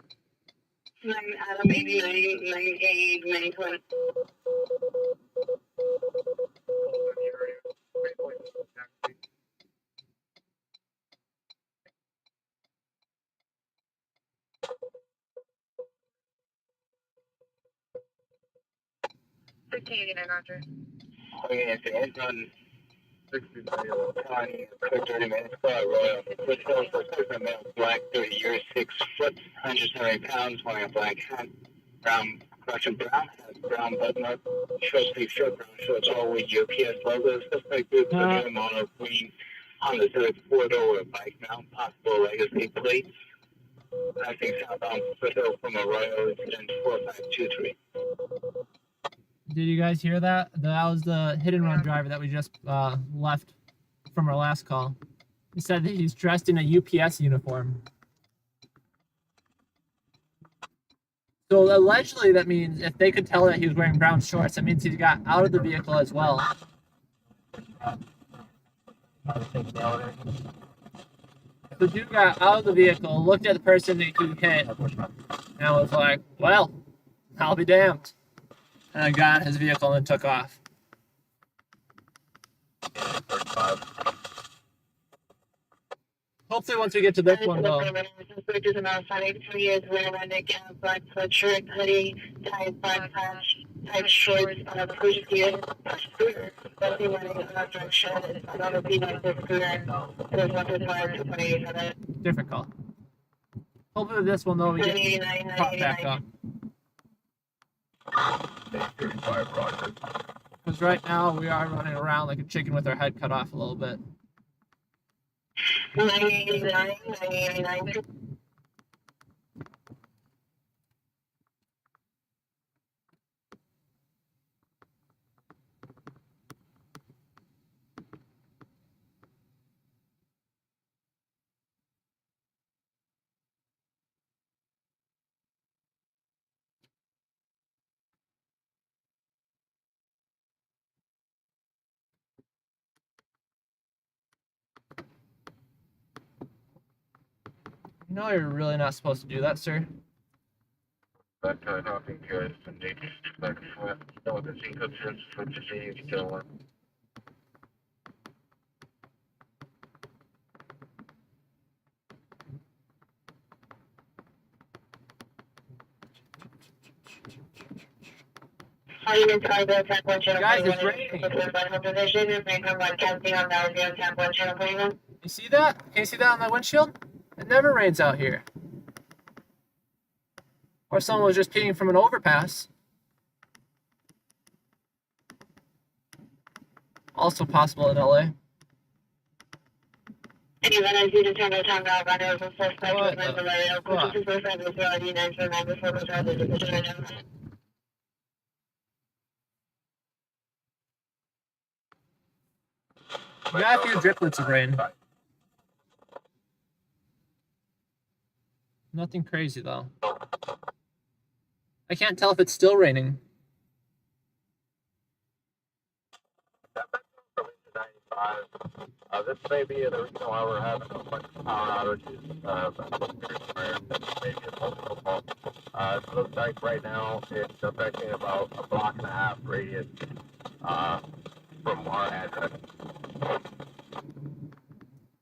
9 Adam 89, 98, 920. Roger. Okay, if it's on 30 minutes, Royal. Which goes for person male, black, 30 years, 6 foot, 170 pounds, wearing a black hat, brown, Russian brown hat, brown button up, short sleeve shirt, brown shorts, all with UPS logos, suspect group, podium on a green Honda Civic 4-door bike mount, possible legacy plates. I think southbound Foothill from Arroyo, incident 4523. Did you guys hear that? That was the hit and run driver that we just left from our last call. He said that he's dressed in a UPS uniform. So allegedly, that means if they could tell that he was wearing brown shorts, that means he got out of the vehicle as well. The dude got out of the vehicle, looked at the person that he hit, and was like, well, I'll be damned. And I got in his vehicle and took off. Hopefully once we get to this one, though. Which is about 3 years wearing a neck and black sweatshirt, hoodie, tight black patch, tight shorts, push gear, scooter. But he wearing a dark shirt, another peanut with scooter. There's one to 28 for that. Difficult. Hopefully this one, though, we get caught back up. Because right now we are running around like a chicken with our head cut off a little bit. 989. No, you're really not supposed to do that, sir. But nothing good. And they just back and forth. No, the single sense for the same still. Guys, it's raining. You see that? Can you see that on my windshield? It never rains out here. Or someone was just peeing from an overpass. Also possible in LA. Anyone I see the turn time out, I know the suspect was in the radio. Which is the first time we saw the 949 before the driver decision. We got a few driplets of rain. Nothing crazy though. I can't tell if it's still raining. This may be the reason why we're having a bunch of power outages. Maybe a multiple fault. It looks like right now it's affecting about a block and a half radius from our address.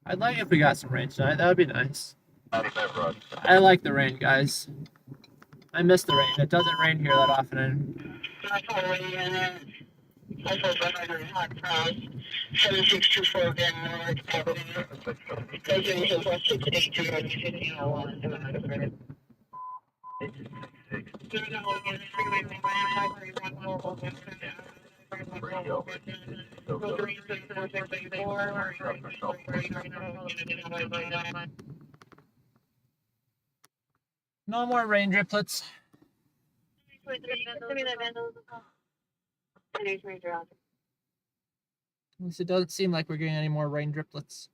I'd like if we got some rain tonight. That would be nice. I like the rain, guys. I miss the rain. It doesn't rain here that often. I thought 100 hot cross, 7624 Van North Avenue. President was 682 1501. No more rain driplets. At least it doesn't seem like we're getting any more rain driplets.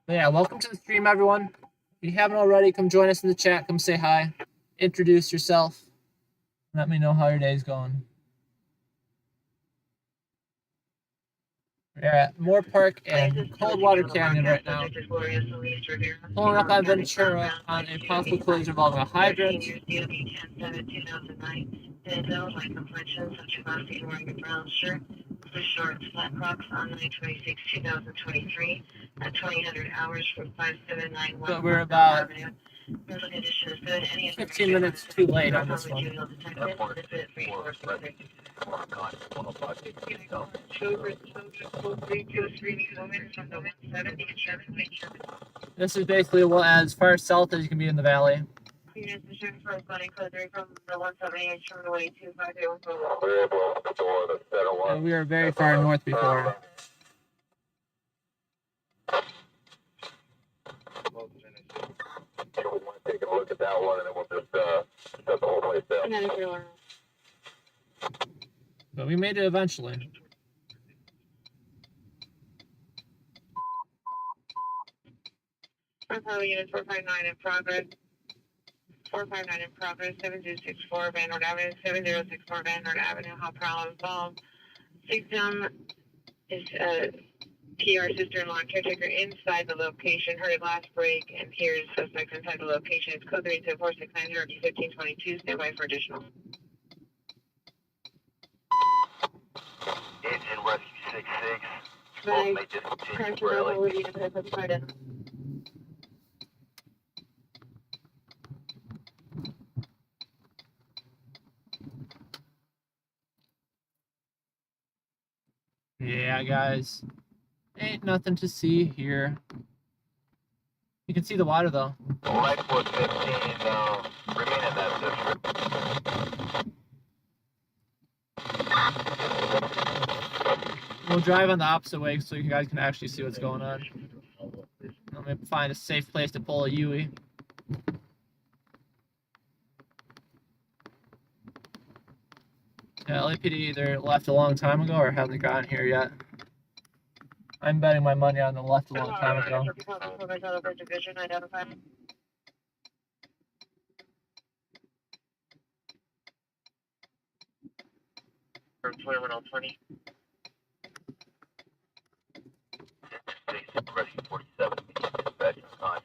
But yeah, welcome to the stream, everyone. If you haven't already, come join us in the chat. Come say hi. Introduce yourself. Let me know how your day's going. We're at Moore Park and Coldwater Canyon right now. Pulling up on Ventura on a possible collision involving a hydrant. Denzel, my complexion, such a mousy wearing a brown shirt, blue shorts, flat rocks on 9/26, 2023, at 2000 hours from 5791. But we're about 15 minutes too late on this one. This is basically as far south as you can be in the valley. And we were very far north before. Take a look at that one, and then we'll just shut the whole place down. But we made it eventually. Hello, unit 459 in progress. 459 in progress. 7064 Van Nord Avenue. 7064 Van Nord Avenue. How problem solved. Victim is PR sister-in-law and caretaker inside the location. Heard a glass break and hears suspects inside the location. It's code 32469 1522. Stand by for additional. Engine Rescue 66. Bye. May discontinue Crash for the LA. local unit has decided. Yeah, guys. Ain't nothing to see here. You can see the water though. Right for 15, remain in that district. We'll drive on the opposite way so you guys can actually see what's going on. Let me find a safe place to pull a Yui. Yeah, LAPD either left a long time ago or hasn't gotten here yet. I'm betting my money on the left a long time ago. Division identified. Or 2120. Rescue 47, dispatch time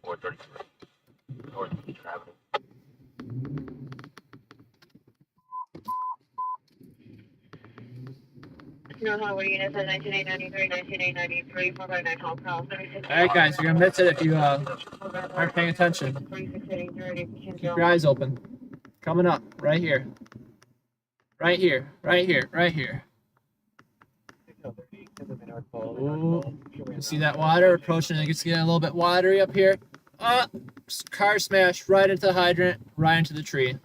433, North Eastern Avenue. No, how are you? It's 19893, 19893, 459 Hong Kong. Alright guys, you're gonna miss it if you aren't paying attention. Keep your eyes open. Coming up, right here. Right here, right here, right here. Ooh, you see that water approaching? It's getting a little bit watery up here. Car smash right into the hydrant, right into the tree.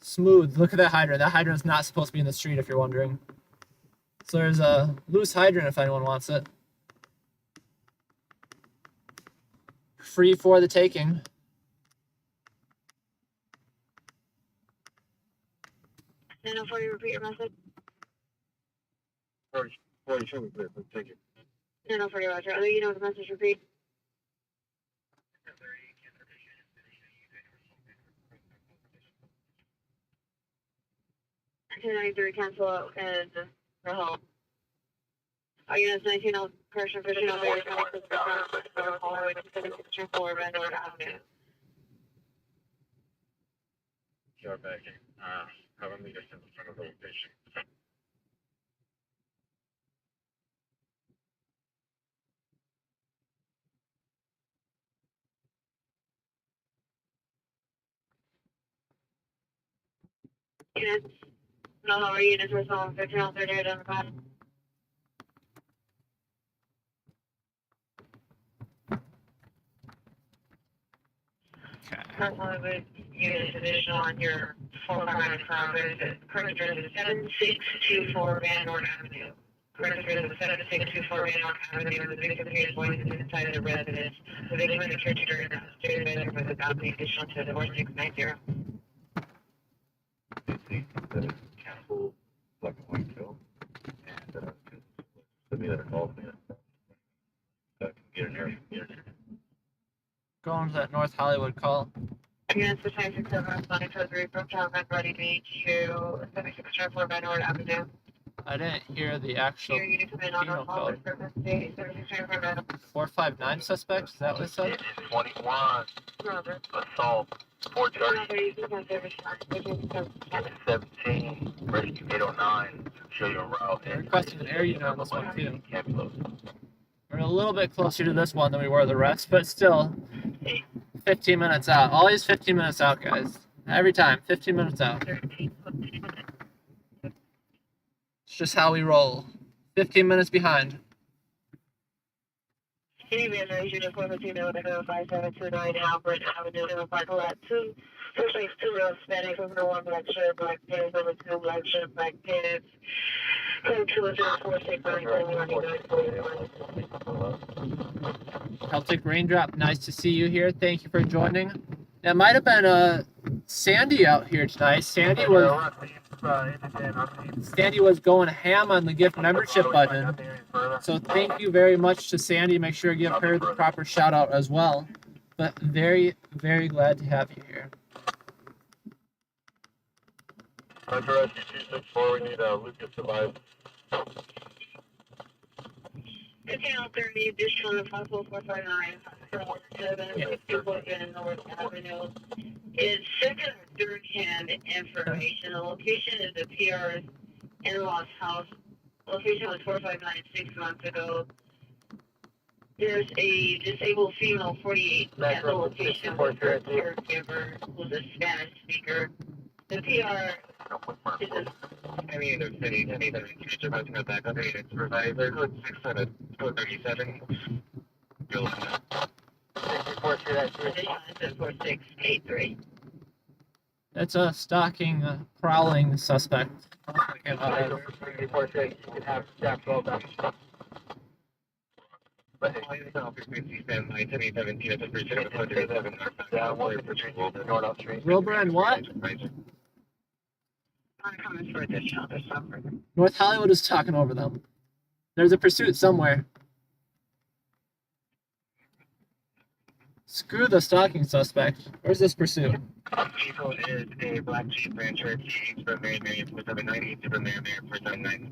Smooth. Look at that hydrant. That hydrant is not supposed to be in the street, if you're wondering. So there's a loose hydrant if anyone wants it. Free for the taking. Then before you repeat your message. 42, please. Thank you. No, for your Roger. Other you know the message repeat. $293 cancel out and the home. Units 19 correction fishing on the hallway to 7624 Van Nord Avenue. PR backing. Have a meter in front of the location. Units, no lower units were sold 1538 on the back. Personally, units additional on your 459 progress. Correct address is 7624 Van Nord Avenue. Correct address is 7624 Van Nord Avenue. The victim is voice inside of the residence. The victim and the caretaker is stated there for the balcony additional to the 4690. Cancel black and white kill. And send me that call me. Get an area. Going to that North Hollywood call. Units for 967 923 from Town ready to meet you 7624 Van Nord Avenue. I didn't hear the actual Here, you need to come in on penal a call code. for this day 7624 Van Nord. 459 suspects? Is that what it said? 21, Robert. assault, 430, Robert, 17, rescue 809, show you a route. We're requesting an air unit on this one too. Can't be close. We're a little bit closer to this one than we were the rest, but still 15 minutes out. Always 15 minutes out, guys. Every time, 15 minutes out. It's just how we roll. 15 minutes behind. Unit 5729 Albert Avenue, Michael at 2. First place 2 rows, Hispanic, number 1 black shirt, black pants, number 2 black shirt, black pants. Code 20469 Celtic Raindrop, nice to see you here. Thank you for joining. That might have been Sandy out here tonight. Sandy was going ham on the gift membership button. So thank you very much to Sandy. Make sure you give her the proper shout out as well. but very, very glad to have you here. Roger, Rescue 264, we need Lucas to live. 1530, additional to 459, 7 North Avenue. It's second or third hand information. The location is the PR's in-laws house. Location was 459 6 months ago. There's a disabled female 48 at the location with her caregiver who's a Spanish speaker. The PR is a I mean, the city, anything, future mounting of back under units, provider, code 67, code 37. Go. 4683. That's a stalking, prowling suspect. You can have staff 12 back. Wilbur and what? I'm coming for additional to suffer. North Hollywood is talking over them. There's a pursuit somewhere. Screw the stalking suspect. Where's this pursuit? Vehicle is a black Jeep Grand Cherokee, Super Mary 4790, Super Mary 479.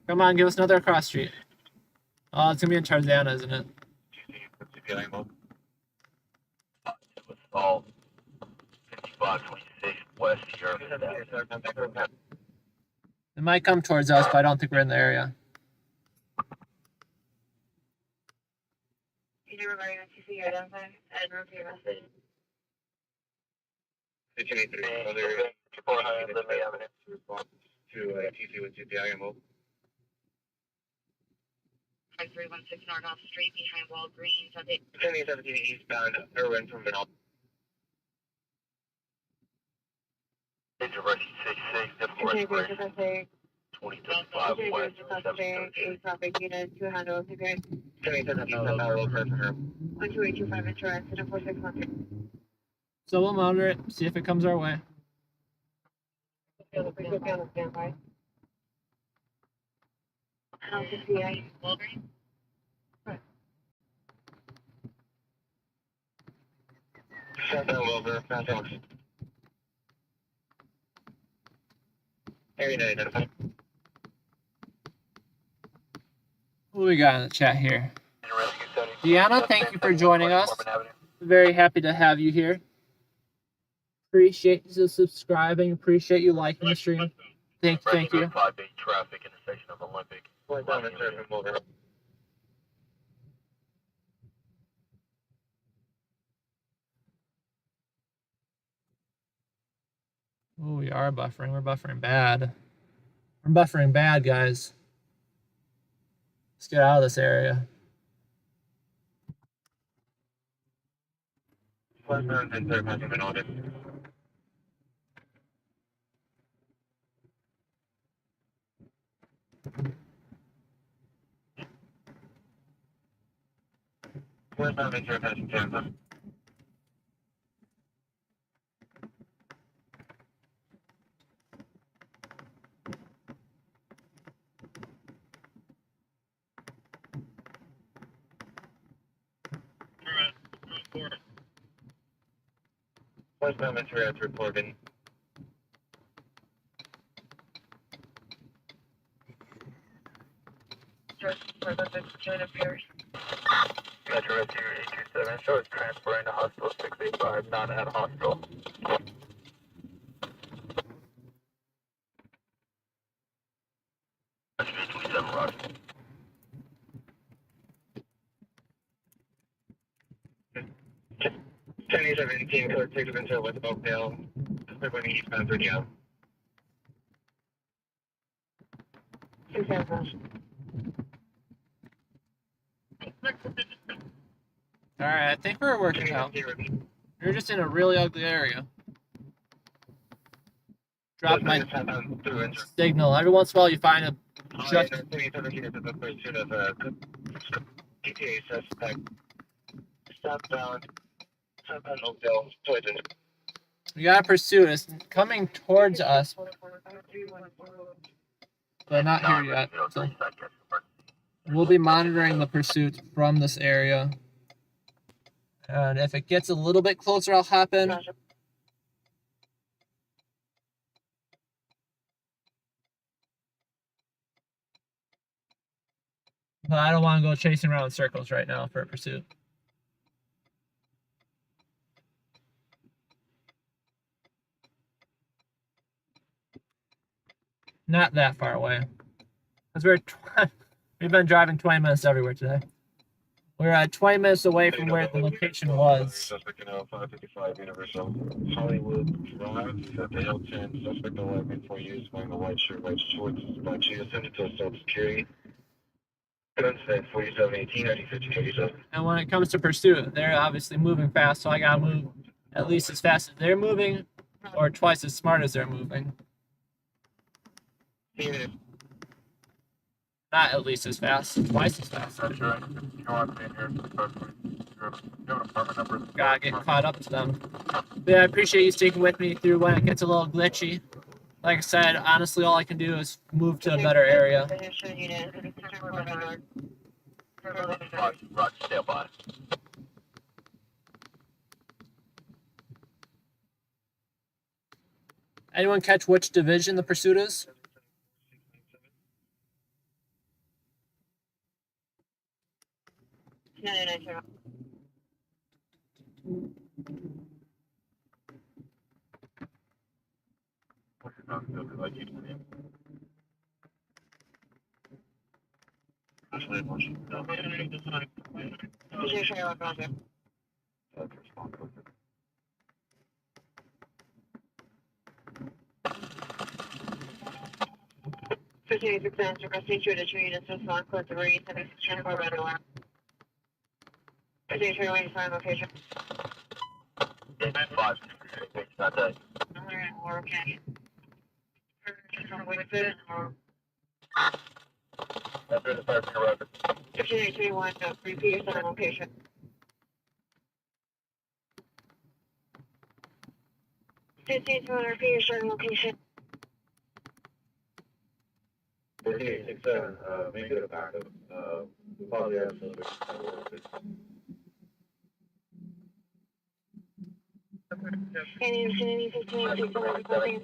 Come on, give us another cross street. Oh, it's gonna be in Tarzana, isn't it? It was all 5526 west here. It might come towards us, but I don't think we're in the area. Did you regarding the TC identified? I didn't repeat your message. 1583, other 400 Lindley Avenue. response to TC with GPIMO. 5316 North off Street behind Walgreens. 2017 eastbound, Irwin from Vanilla. Major Rescue 66, difficult respiration. 2035 west, 713. Traffic unit 200 cigarette. 2017 eastbound, Road person room. 12825 enter accident 4600. So we'll monitor it, see if it comes our way. Standby. How's the PA? Walgreens? Southbound Wilbur, Fast Alex. Area identified. What do we got in the chat here? Major Rescue 70. Deanna, thank you for joining us. Very happy to have you here. Appreciate you subscribing. Appreciate you liking the stream. Thank you. 5-8 traffic intersection of Olympic. Southbound and surfing Wilbur. Oh, we are buffering. We're buffering bad. We're buffering bad, guys. Let's get out of this area. Southbound and surfing Vanilla. Southbound and surfing Tampa. Southbound Ventura to Corbin. Metro Rescue 827 shows transferring to hospital 685, not at hospital. Rescue 827, Roger. 1017 code 6 Ventura with Oakdale. Going eastbound 30 out. Alright, I think we're working out. You're just in a really ugly area. Drop my signal. Every once in a while you find a just... GTA suspect. Southbound Oakdale, Toyton. We got a pursuit. It's coming towards us, but not here yet. So we'll be monitoring the pursuit from this area. And if it gets a little bit closer, I'll hop in. Roger. But I don't want to go chasing around in circles right now for a pursuit. Not that far away. Because we've been driving 20 minutes everywhere today. We're at 20 minutes away from where the location was. Suspect in L555 Universal Hollywood Drive at the Hilton. Suspect 11 for use wearing a white shirt, white shorts. But she ascended to self-security. Gunset 4718, 1950, And when it comes to pursuit, they're obviously moving fast, so I gotta move at least as fast as they're moving, or twice as smart as they're moving. Not at least as fast, twice as fast. That's right. You don't want to be in here. You have an apartment number. Gotta get caught up to them. But yeah, I appreciate you sticking with me through when it gets a little glitchy. Like I said, honestly, all I can do is move to a better area. Roger, step by. Anyone catch which division the pursuit is? No. Location. Five. Not that. Okay. After the fire record. 5821, repeat your center location. Repeat your center location. 5867, make it a backup. Probably have some. Ready, 809.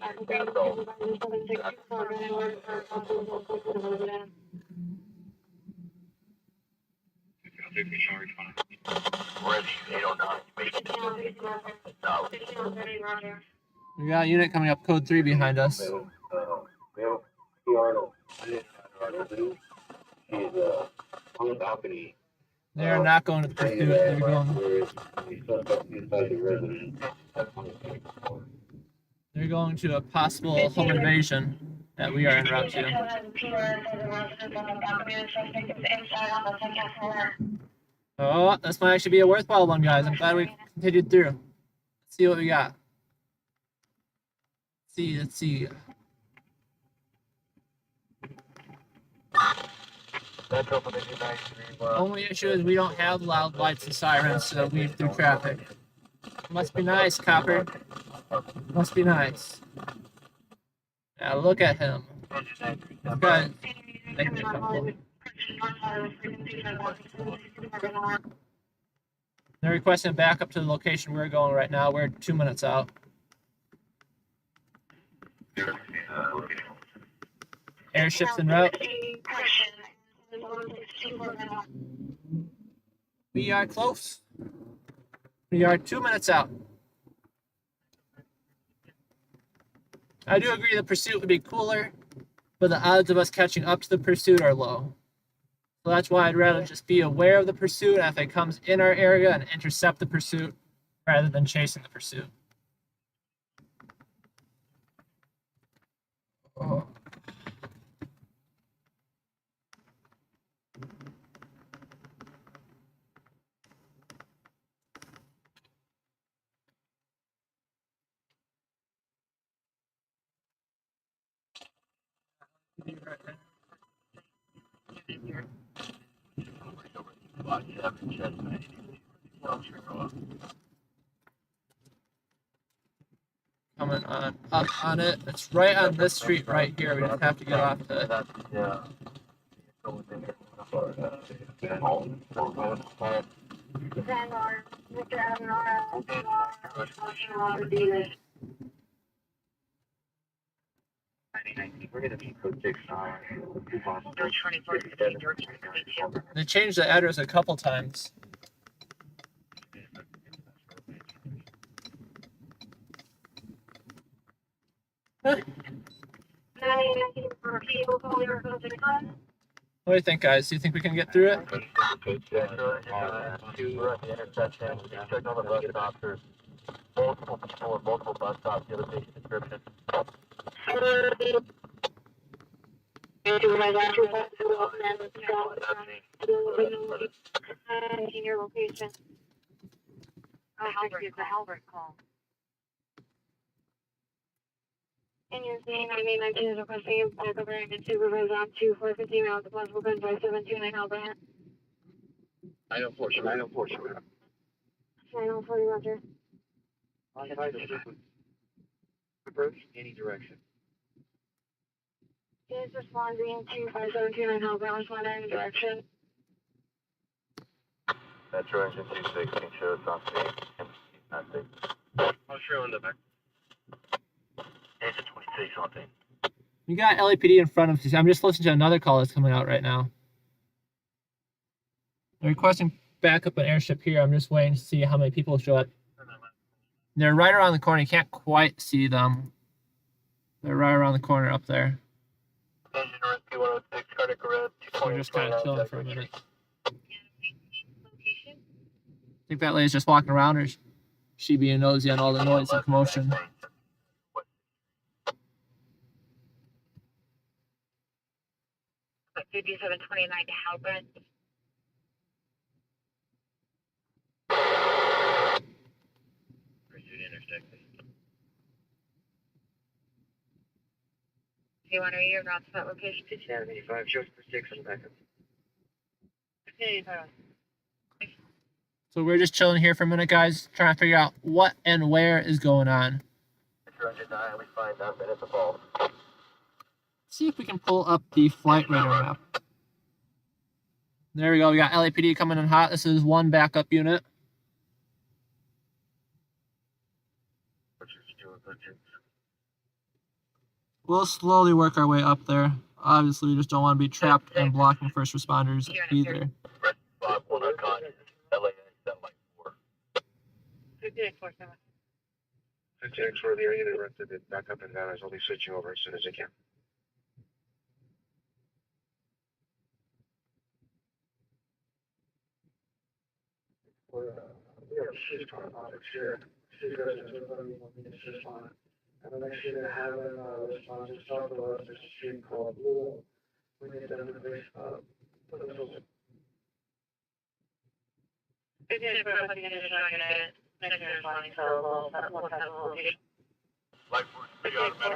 We got a unit coming up, code 3 behind us. They're not going to the pursuit. They're going to a possible home invasion that we are en route to. Oh, this might actually be a worthwhile one, guys. I'm glad we continued through. Let's see what we got. Let's see. Only issue is we don't have loud lights and sirens to weave through traffic. Must be nice, Copper. Must be nice. Yeah, look at him. Good. They're requesting backup to the location we're going right now. We're 2 minutes out. Airships en route. We are close. We are 2 minutes out. I do agree the pursuit would be cooler, but the odds of us catching up to the pursuit are low. So that's why I'd rather just be aware of the pursuit if it comes in our area and intercept the pursuit rather than chasing the pursuit. Oh. Coming on up on it. It's right on this street right here. We just have to get off to it. They changed the address a couple times. What do you think, guys? Do you think we can get through it? We're at the intersection. We checked all the bus stops. There's multiple people at multiple bus stops. The other patient description. Your location. It's a Halbert call. And you're saying, I mean, 19 is requesting a covering and supervise on 2450 around the possible gun by 729 Halbert. I know for sure. 940 Roger. Approach any direction. Is responding to 5729 Halbert, respond in any direction. Metro engine 216 shows on scene. I'll show in the back. Engine 26 on scene. You got LAPD in front of you. I'm just listening to another call that's coming out right now. They're requesting backup an airship here. I'm just waiting to see how many people show up. They're right around the corner. You can't quite see them. They're right around the corner up there. Engine rescue 106, cardiac arrest. We're just kind of chilling for a minute. Think that lady's just walking around, or is she being nosy on all the noise and commotion? 5729 to Halbert. Pursuit intersect. Do you want to read your route to that location? 85 shows for 6 on backup. So we're just chilling here for a minute, guys, trying to figure out what and where is going on. Engine 9, we find that minute the ball. See if we can pull up the flight radar map. There we go. We got LAPD coming in hot. This is one backup unit. We'll slowly work our way up there. Obviously, we just don't want to be trapped and blocking first responders either. Bob, 1 unconscious. LAX satellite 4. 5847. 56 for the area directed it back up and down. I'll be switching over as soon as I can. She's part of objects here. She's resident of assist on it. And the next thing they have in response to south of us, there's a street called Blue. We need them to put those.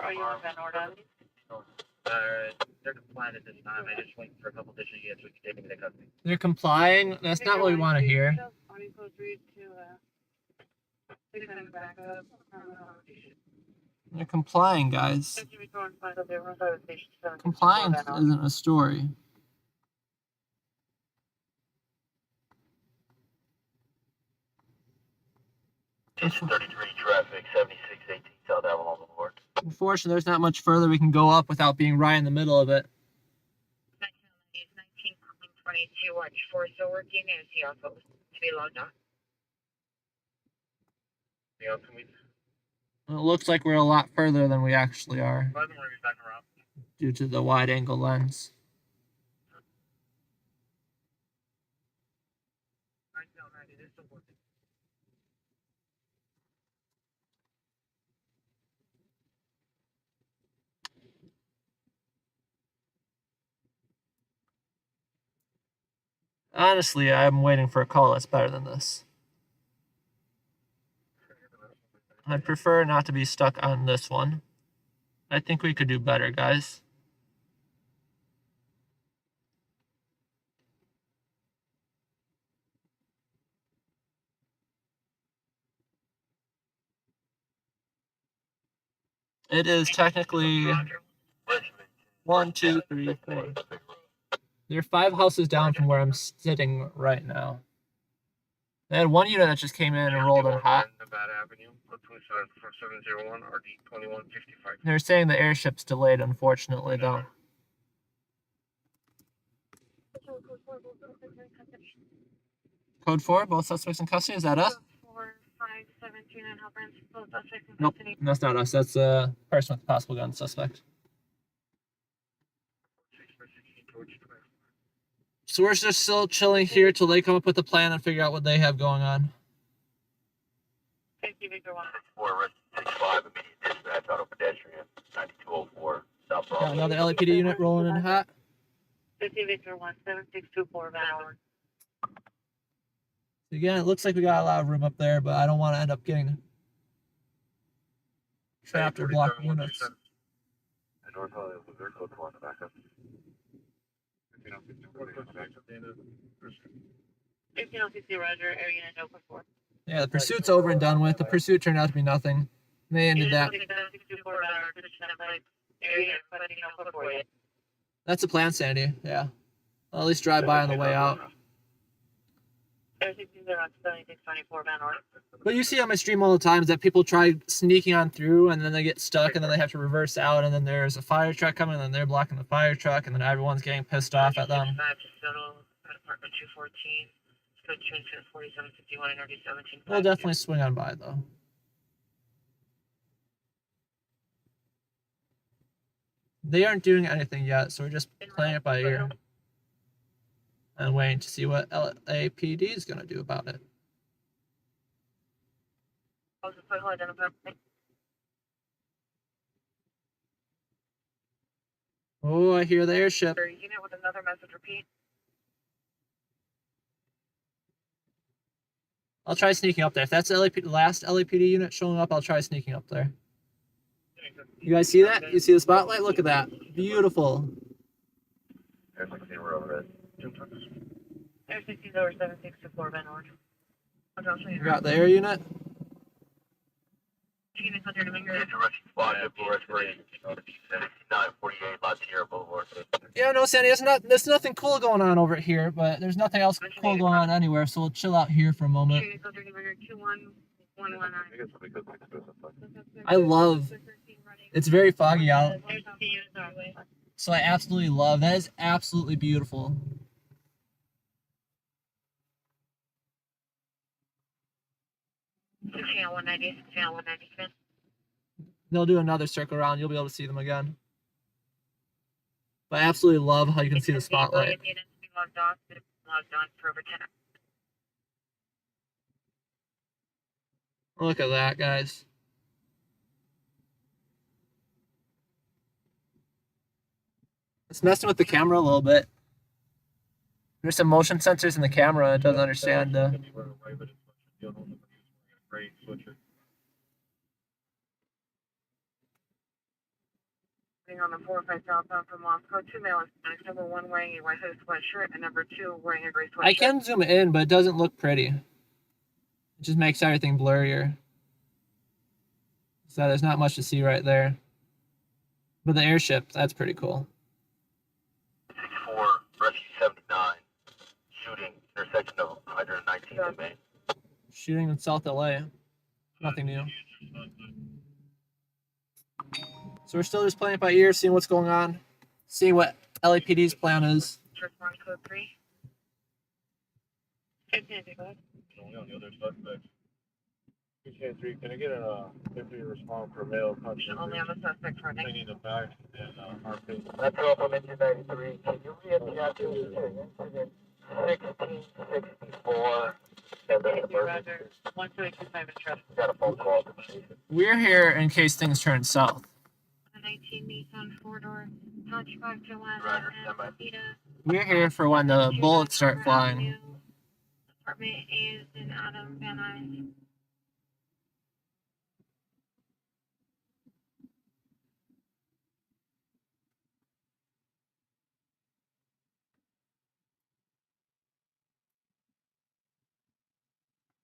Are you on Van Order? They're compliant at this time. I just waiting for a couple additional units so we can take them into custody. They're complying. That's not what we want to hear. They're complying, guys. Compliance isn't a story. Engine 33 traffic, 7618 South Avalon Boulevard. Unfortunately, there's not much further we can go up without being right in the middle of it. 1922, watch 4 still working, and see also to be logged on. Anything else can we It looks like we're a lot further than we actually are We're gonna be back around. due to the wide angle lens. It is still working. Honestly, I'm waiting for a call that's better than this. I'd prefer not to be stuck on this one. I think we could do better, guys. It is technically 1, 2, 3, 4. There are 5 houses down from where I'm sitting right now. They had one unit that just came in and rolled in hot. Nevada Avenue, code 274701, RD 2155. They're saying the airship's delayed, unfortunately, though. Code 4, both suspects in custody. Is that us? 4517 and help both suspects in Nope, custody. that's not us. That's a person with a possible gun suspect. So we're just still chilling here till they come up with a plan and figure out what they have going on. 50 Victor 1. 4, 65, immediate dispatch, auto pedestrian, 9204, South Got Broadway. another LAPD unit rolling in hot. 50 Victor 1, 7624 Van Horn. Again, it looks like we got a lot of room up there, but I don't want to end up getting trapped or blocked units. And North Hollywood, they're code 1, backup. 1550 Roger, area unit open 4. Yeah, the pursuit's over and done with. The pursuit turned out to be nothing. They ended that. That's the plan, Sandy. Yeah. I'll at least drive by on the way out. But you see on my stream all the time is that people try sneaking on through and then they get stuck and then they have to reverse out and then there's a fire truck coming and then they're blocking the fire truck and then everyone's getting pissed off at them. We'll definitely swing on by though. They aren't doing anything yet, so we're just playing it by ear and waiting to see what LAPD is going to do about it. Oh, I hear the airship. Unit with another message, repeat. I'll try sneaking up there. If that's the last LAPD unit showing up, I'll try sneaking up there. You guys see that? You see the spotlight? Look at that. Beautiful. Air 16 over 7624 Van Horn. You got the air unit? Yeah, no, Sandy, there's nothing cool going on over here, but there's nothing else cool going on anywhere, so we'll chill out here for a moment. I love, it's very foggy out, so I absolutely love, that is absolutely beautiful. They'll do another circle around, you'll be able to see them again. But I absolutely love how you can see the spotlight. Look at that, guys. It's messing with the camera a little bit. There's some motion sensors in the camera. It doesn't understand the... On the 405 southbound from Moscow, 2 male Hispanics, number 1 wearing a white hooded sweatshirt and number 2 wearing a gray sweatshirt. I can zoom in, but it doesn't look pretty. It just makes everything blurrier. So there's not much to see right there. But the airship, that's pretty cool. 64, Rescue 79, shooting, intersection of 119th and Main. Shooting in South LA. Nothing new. So we're still just playing it by ear, seeing what's going on, seeing what LAPD's plan is. Response code 3. 15, go ahead. Only on the other suspects. 3, can I get a 50 response for male punch? Only on the suspect for next. In the back and armpit. Let's go from engine 93. Can you re-inject incident 1664? Roger. 12825 in traffic. Got a phone call. We're here in case things turn south. 19 Nissan 4-door, hatchback Joanna and Vita. We're here for when the bullets start flying. Apartment is in Adam Van Nuys.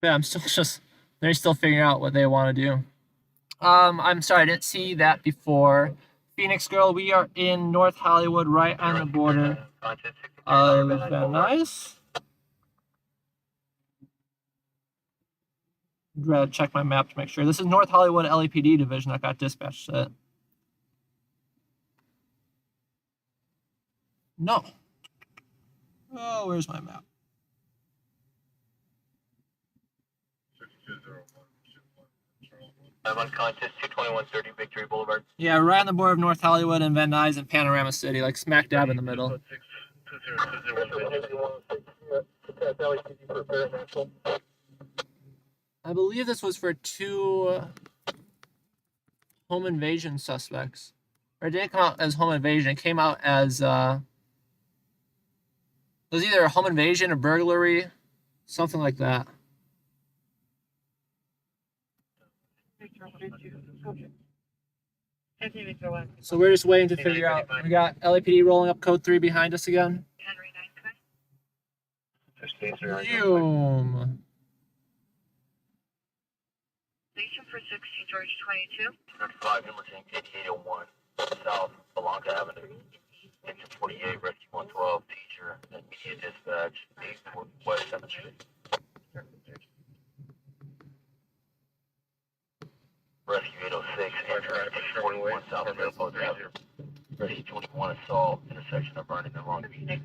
Yeah, they're still figuring out what they want to do. I'm sorry, I didn't see that before. Phoenix Girl, we are in North Hollywood, right on the border of Van Nuys. check my map to make sure. This is North Hollywood LAPD division that got dispatched to it. No. Oh, where's my map? 5 on contest 22130 Victory Boulevard. Yeah, right on the border of North Hollywood and Van Nuys and Panorama City, like smack dab in the middle. I believe this was for 2 home invasion suspects. Or it didn't come out as home invasion, it came out as it was either a home invasion or burglary, something like that. So we're just waiting to figure out. We got LAPD rolling up code 3 behind us again. Boom. Station for 60 George 22. 35 emerging 8801 South Blanca Avenue. Engine 48, Rescue 112, teacher, and immediate dispatch, 8 West 7th Street. Rescue 806, Engine 41 South Leopold Avenue. Rescue 21 Assault, intersection of Vernon and Long Beach.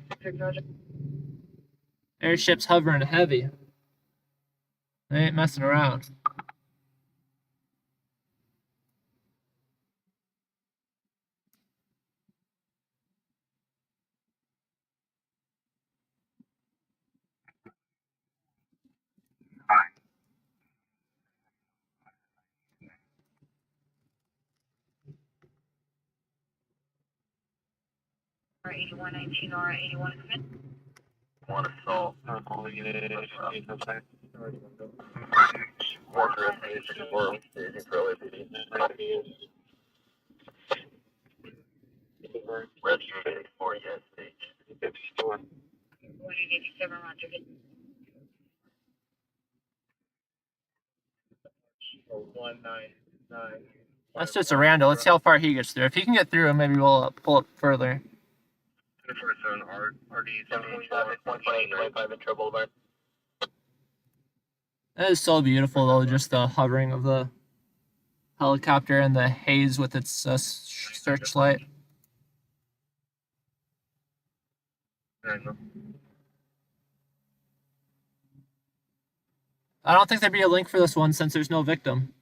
Airship's hovering heavy. They ain't messing around. Or 8119 or 81 commit. 1 Assault. Worker S64, staging for LAPD. Rescue 84, yes, stage. 187 Roger. That's just a rando. Let's see how far he gets through. If he can get through, maybe we'll pull up further. 247 RD 25 Intro Boulevard. That is so beautiful, though, just the hovering of the helicopter and the haze with its searchlight. I don't think there'd be a link for this one since there's no victim.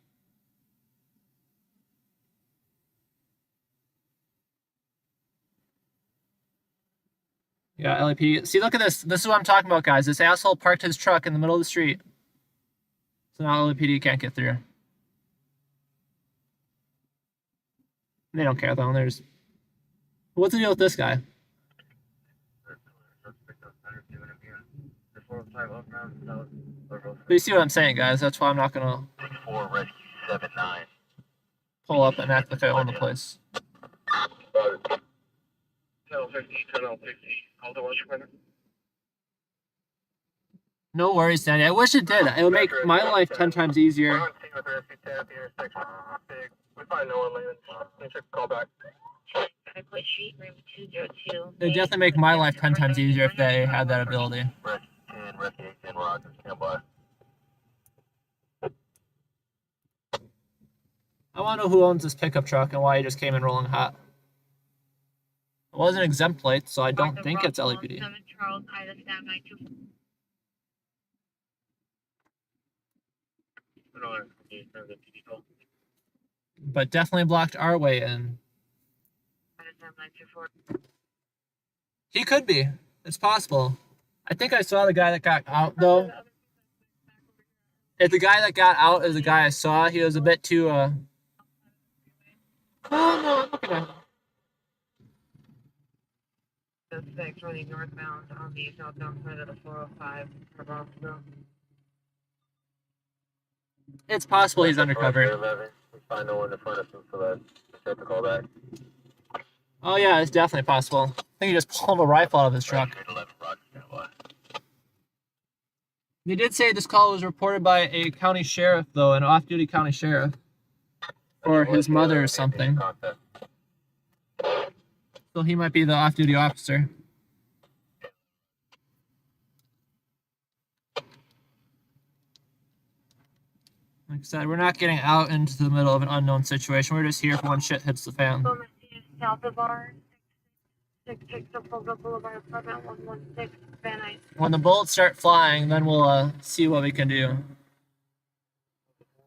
Yeah, LAPD. See, look at this. This is what I'm talking about, guys. This asshole parked his truck in the middle of the street. So now LAPD can't get through. They don't care, though. There's... What's the deal with this guy? But you see what I'm saying, guys. That's why I'm not going to 64 Rescue 79. pull up and act like I own the place. 1050, 1050. No worries, Danny. I wish it did. It would make my life 10 times easier. We find no one landing. Let me check the call back. It would definitely make my life 10 times easier if they had that ability. Rescue 10, Rescue 10, Roger, stand by. I want to know who owns this pickup truck and why he just came in rolling hot. It wasn't exempt plate, so I don't think it's LAPD. But definitely blocked our way in. He could be. It's possible. I think I saw the guy that got out, though. If the guy that got out is the guy I saw, he was a bit too, Oh, no, I'm looking at him. Suspect running northbound on the southbound side of the 405 for Bronxville. It's possible he's undercover. We find no one in front of him for that. Set the call back. Oh, yeah, it's definitely possible. I think he just pulled a rifle out of his truck. They did say this call was reported by a county sheriff, though, an off-duty county sheriff. Or his mother or something. So he might be the off-duty officer. Like I said, we're not getting out into the middle of an unknown situation. We're just here for when shit hits the fan. South of our 666 Boulevard, apartment 116, Van Nuys. When the bullets start flying, then we'll see what we can do.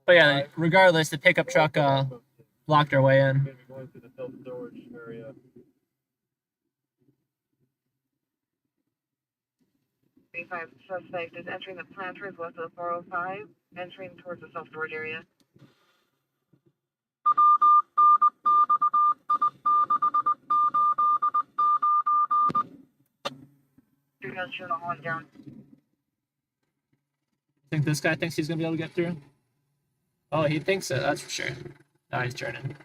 But yeah, regardless, the pickup truck blocked our way in. Going to the self-storage area. 35 suspect is entering the planters west of the 405, entering towards the self-storage area. Two guns shooting on one down. Think this guy thinks he's gonna be able to get through? Oh, he thinks it, that's for sure. Now he's turning.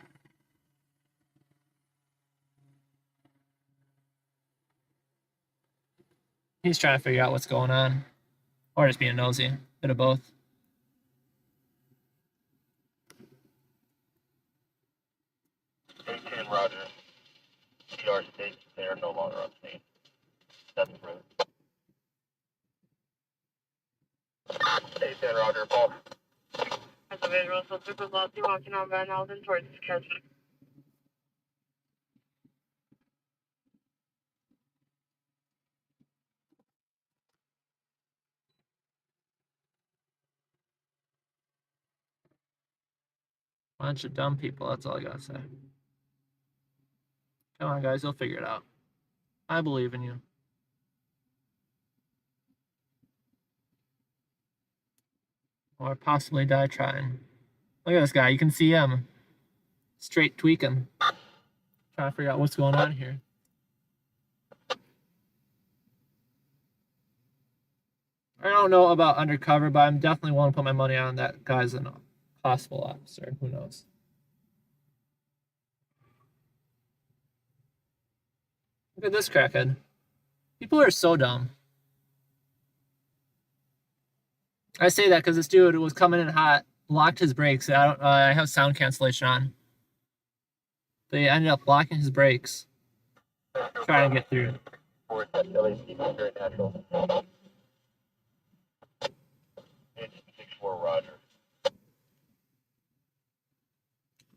He's trying to figure out what's going on. Or just being nosy. Bit of both. A10 Roger. PR states they are no longer on scene. That's approved. A10 Roger, Paul. As a visual, so super lofty walking on Van Alden towards CashApp. Bunch of dumb people, that's all I gotta say. Come on, guys, you'll figure it out. I believe in you. Or possibly die trying. Look at this guy, you can see him. Straight tweaking. Trying to figure out what's going on here. I don't know about undercover, but I'm definitely willing to put my money on that guy's a possible officer. Who knows? Look at this crackhead. People are so dumb. I say that because this dude was coming in hot, locked his brakes. I have sound cancellation on. They ended up blocking his brakes, trying to get through. Roger.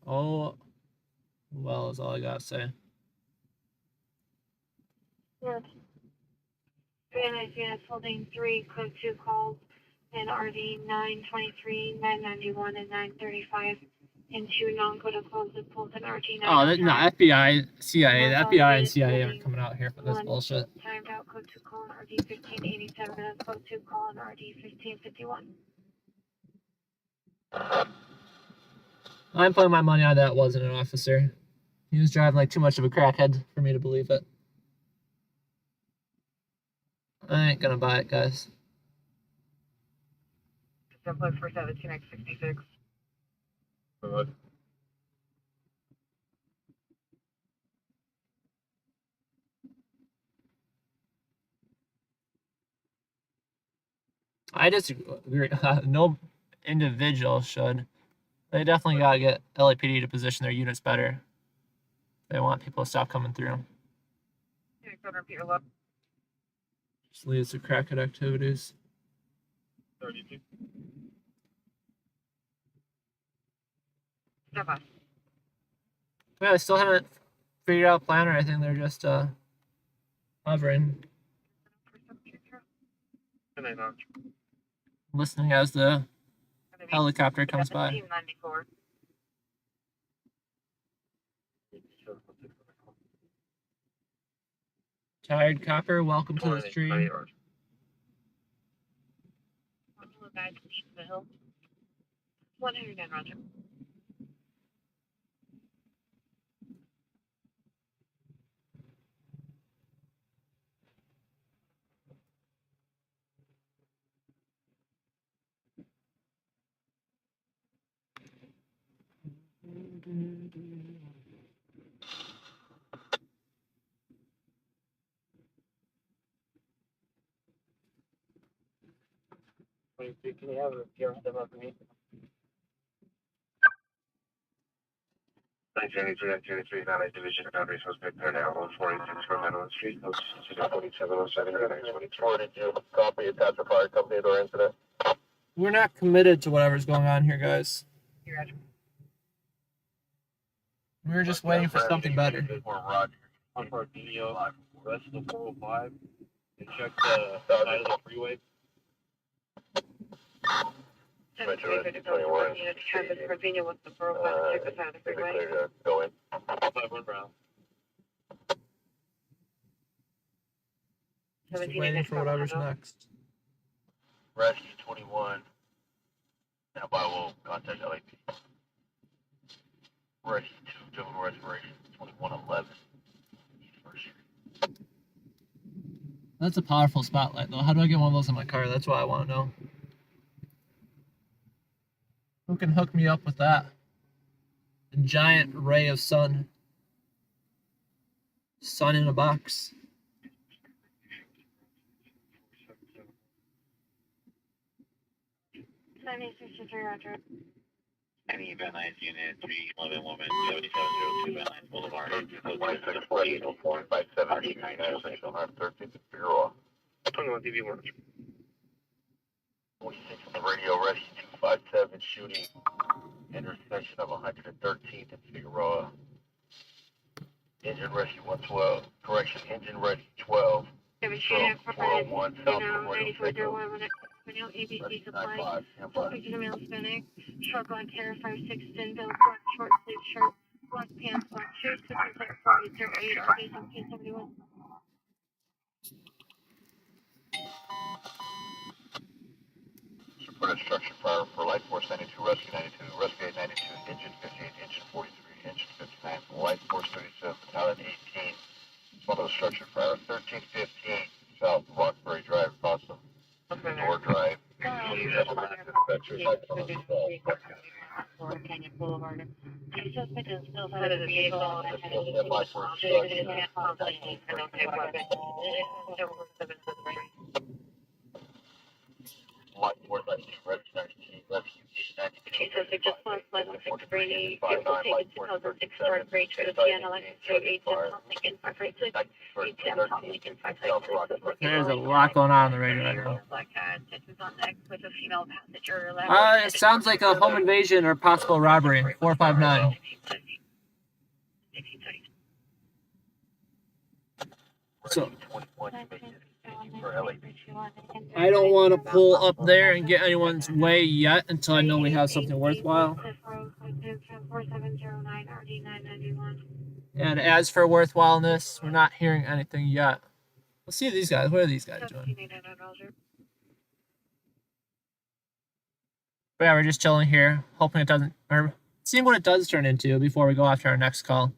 Oh, well, is all I gotta say. Yes. Van Nuys units holding 3 code 2 calls in RD 923, 991, and 935. And 2 non-code calls that pulled in RD 9. Oh, no, FBI, CIA. The FBI and CIA aren't coming out here for this bullshit. Timed out code 2 call in RD 1587 and code 2 call in RD 1551. I'm putting my money on that wasn't an officer. He was driving like too much of a crackhead for me to believe it. I ain't gonna buy it, guys. Simplex for 17x66. Good. I disagree. No individual should. They definitely gotta get LAPD to position their units better. They want people to stop coming through. Just leads to crackhead activities. 32. Step on. Yeah, I still haven't figured out a plan or anything. They're just hovering, listening as the helicopter comes by. 1794. Tired copper, welcome to the stream. 109, Roger. Can you have a PR step up to me? 1923, Valley Division, boundary suspect, there now on 486 from Madeline Street, code 4707, 42. Copy, attach a fire company door incident. We're not committed to whatever's going on here, guys. We're just waiting for something better. On for a video, rest of the 405, and check the side of the freeway. Virginia with the profile, check the side of the freeway. Go in. 5 round. Just waiting for whatever's next. Rescue 21. Now by will contact LAP. Rescue 2, Juvenile Restoration 2111. That's a powerful spotlight, though. How do I get one of those in my car? That's what I want to know. Who can hook me up with that? A giant ray of sun. Sun in a box. Any Van Nuys unit 311 woman 7702 Van Nuys Boulevard. 13th Bureau. 21 TV1. 26 on the radio, rescue 257 shooting intersection of 113th and Figueroa. Engine rescue 112, correction, engine rescue 12. 401 South Memorial ABC Supply, full picture mail Hispanic, short black hair, 5'6", thin build, short sleeve shirt, black pants, black shoes, 5608, RJ 1771. Support structure fire for Light Force 92, Rescue 92, Rescue 92, Engine 58, Engine 43, Engine 59, Light Force 37, Battalion 18. It's one of those structure fire, 1315 South Rockbury Drive, Possum, Door Drive. Canyon Boulevard. The suspect is still out of the vehicle and Light Force Light Force 92, Rescue 19, Rescue 92. Suspect just lost license to Brady, vehicle taken to 2006 Start Bridge for the Sienna, license to 8 Lincoln 556. There's a lot going on the radio right now. Black hat, tattoos on neck with a female passenger. It sounds like a home invasion or possible robbery. 459. So I don't want to pull up there and get anyone's way yet until I know we have something worthwhile. And as for worthwhileness, we're not hearing anything yet. Let's see these guys. What are these guys doing? But yeah, we're just chilling here, hoping it doesn't, or seeing what it does turn into before we go after our next call.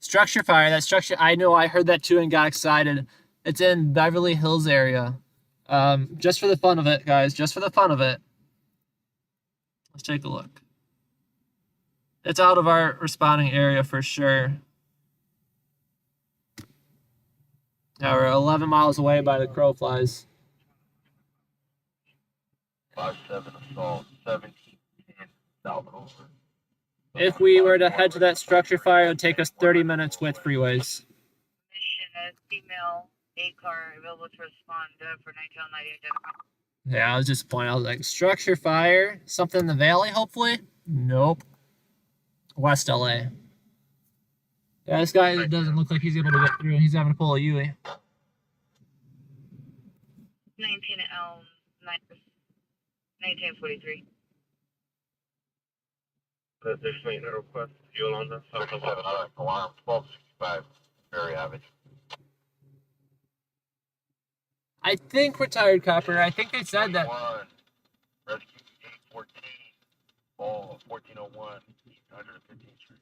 Structure fire. That structure, I know I heard that too and got excited. It's in Beverly Hills area. Just for the fun of it, guys. Just for the fun of it. Let's take a look. It's out of our responding area for sure. Yeah, we're 11 miles away by the crow flies. 57 assault, 1710 South Over. If we were to head to that structure fire, it would take us 30 minutes with freeways. Female A-car available to respond for 1990 identified. Yeah, I was just pointing. I was like, structure fire, something in the valley, hopefully. Nope. West LA. Yeah, this guy doesn't look like he's able to get through. He's having to pull a Yui. 19 Elm, 1943. There's maintenance request, fuel on this. 37 alarm, 1265, very average. I think retired copper. I think they said that. Rescue 814, ball 1401, 115th Street.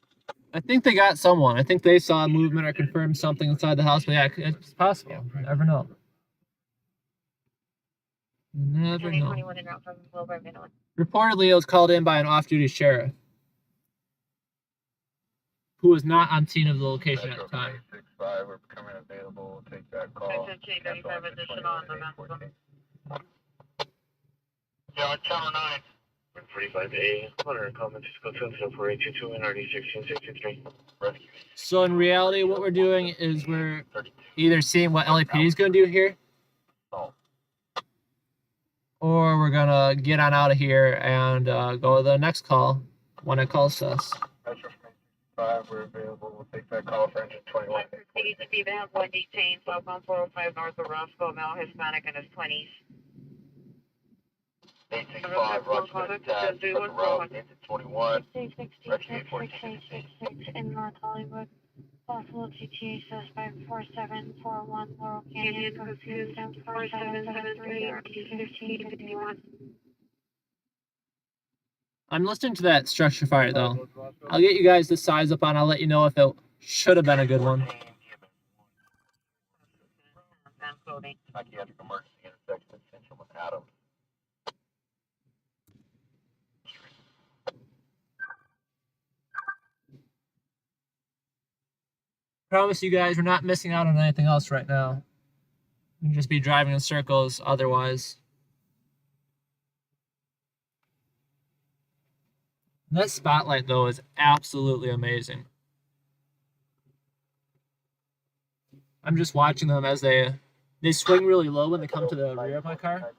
I think they got someone. I think they saw a movement or confirmed something inside the house. But yeah, it's possible. You never know. Never know. Reportedly, it was called in by an off-duty sheriff who was not on scene of the location at the time. 65, we're becoming available. We'll take that call. Yeah, on channel 9. 45A, 100 comments, go to 4822 NRD 1663. Rescue. So in reality, what we're doing is we're either seeing what LAPD is going to do here, or we're gonna get on out of here and go to the next call when it calls to us. Metro from 5, we're available. We'll take that call for engine 21. City to be that one detained, southbound 405 north of Roscoe, male Hispanic in his 20s. 865, Roger, Dad, road, engine 21. 666 in North Hollywood. Possible GTA suspect 4741 Laurel Canyon, confused 4773 or T1551. I'm listening to that structure fire though. I'll get you guys the size up on. I'll let you know if it should have been a good one. Psychiatric emergency intersection, Central with Adams. Promise you guys, we're not missing out on anything else right now. We can just be driving in circles otherwise. That spotlight though is absolutely amazing. I'm just watching them as they swing really low when they come to the rear of my car,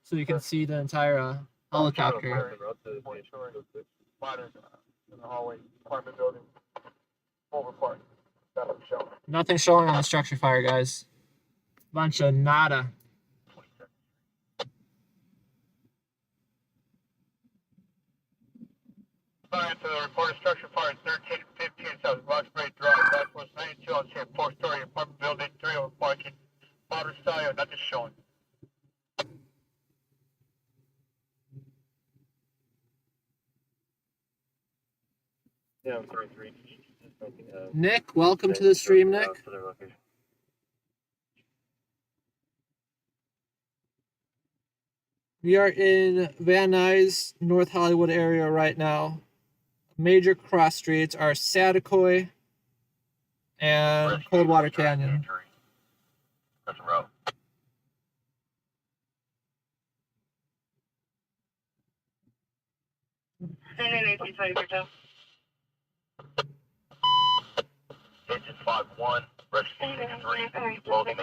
so you can see the entire helicopter. In the hallway, apartment building, over park. Nothing showing. Nothing showing on the structure fire, guys. Bunch of nada. Fire to the reported structure fire 1315 South Roxbury Drive. That was 92 on 10, 4-story apartment building, 3 over parking. Water style, nothing showing. Yeah, 33. Nick, welcome to the stream, Nick. We are in Van Nuys, North Hollywood area right now. Major cross streets are Saticoy and Coldwater Canyon. That's a route. Engine 5-1, rescue 63, loading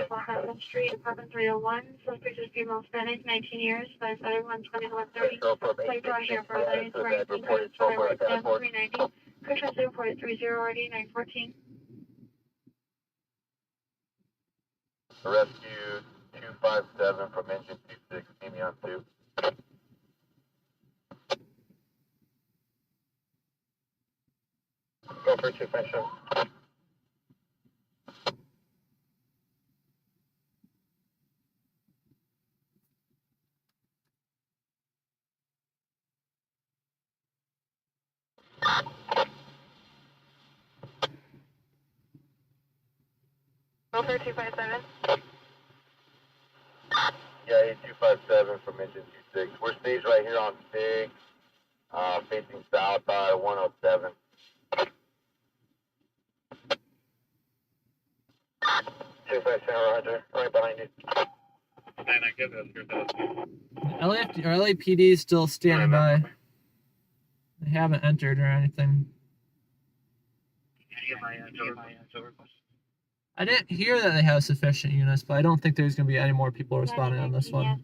Apartment Street, apartment 301. Suspect is female Hispanic, 19 years, size 121-130. Plate draw here for lanes, wearing 390. Cushion 0.30 RD 914. Rescue 257 from engine 26, Nemeon 2. Go for 2 finish up. Go for 257. Yeah, 8257 from engine 26. We're staged right here on Big, facing south by 107. 257, Roger, right behind you. And I give this your LAPD is still standing by. They haven't entered or anything. I didn't hear that they have sufficient units, but I don't think there's going to be any more people responding on this one.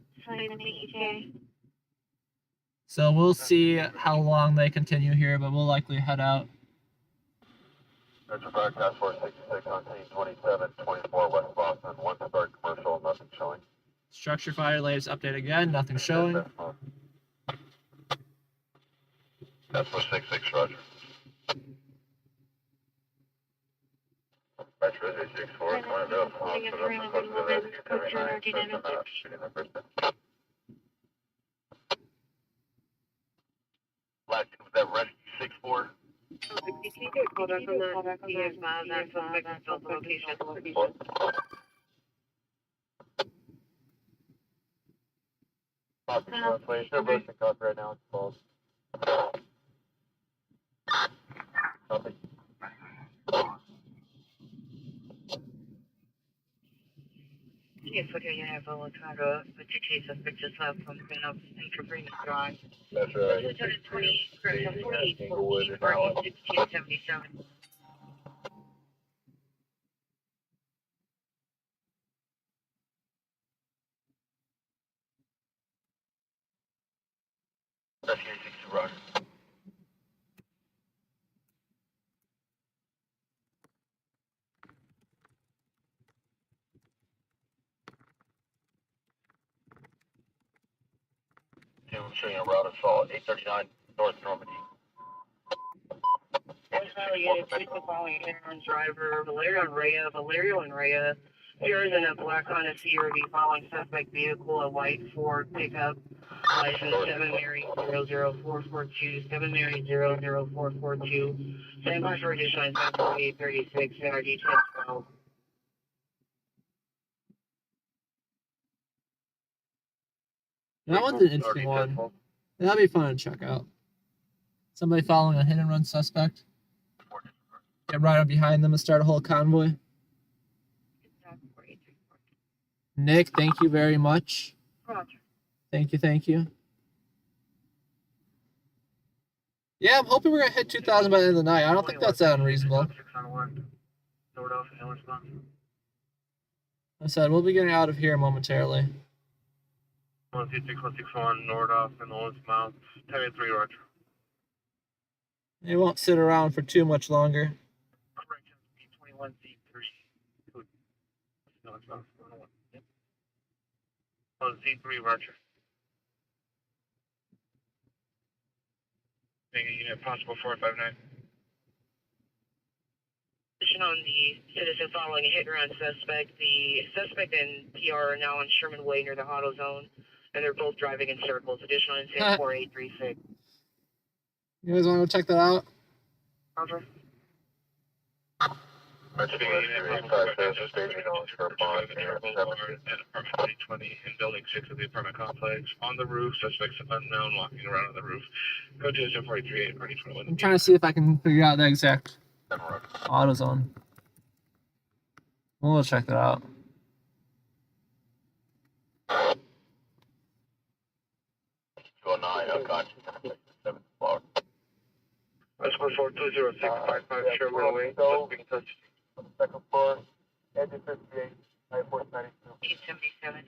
So we'll see how long they continue here, but we'll likely head out. Metro Park, Task Force 66 on scene 2724 West Boston, 1-star commercial, nothing showing. Structure fire, latest update again, nothing showing. Task Force 66, Roger. Metro 864, Cornerville, Last was that rescue 64? Call back on that. He is not. That suspect is still the location. Copy, place. They're roasting cops right now. It's false. Copy. Yes, okay, you have a Wakanda, but your case suspect just left from Greenup Intravenous Drive. That's right. 220, correction, 4814, parking 1677. Rescue 62, Roger. I'm showing a route assault 839 North Normandy. Following driver Valerio and Rhea. Here is in a black Honda CRV following suspect vehicle, a white Ford pickup, license 7 Mary 00442, 7 Mary 00442. Same by for additional 74836, NRD 1012. That one's an interesting one. That'd be fun to check out. Somebody following a hit and run suspect. Get right up behind them and start a whole convoy. Nick, thank you very much. Roger. Thank you. Yeah, I'm hoping we're going to hit 2,000 by the end of the night. I don't think that's that unreasonable. I said, we'll be getting out of here momentarily. 161 Nordoff and Lawrence Mount, 10-3, Roger. They won't sit around for too much longer. Correction, B21Z3. No, it's not. 1Z3, Roger. Being a unit possible 459. On the citizen following a hit and run suspect. The suspect and PR are now on Sherman Way near the auto zone, and they're both driving in circles. Additional incident 4836. You guys want to go check that out? Roger. Being a unit possible for bond and apartment 2020 in building 6 of the apartment complex. On the roof, suspects unknown walking around on the roof. Go to 1043 party 21. I'm trying to see if I can figure out the exact AutoZone. We'll check that out. That's 420655 Sherman Way. Second floor, engine 58, 9492. 877.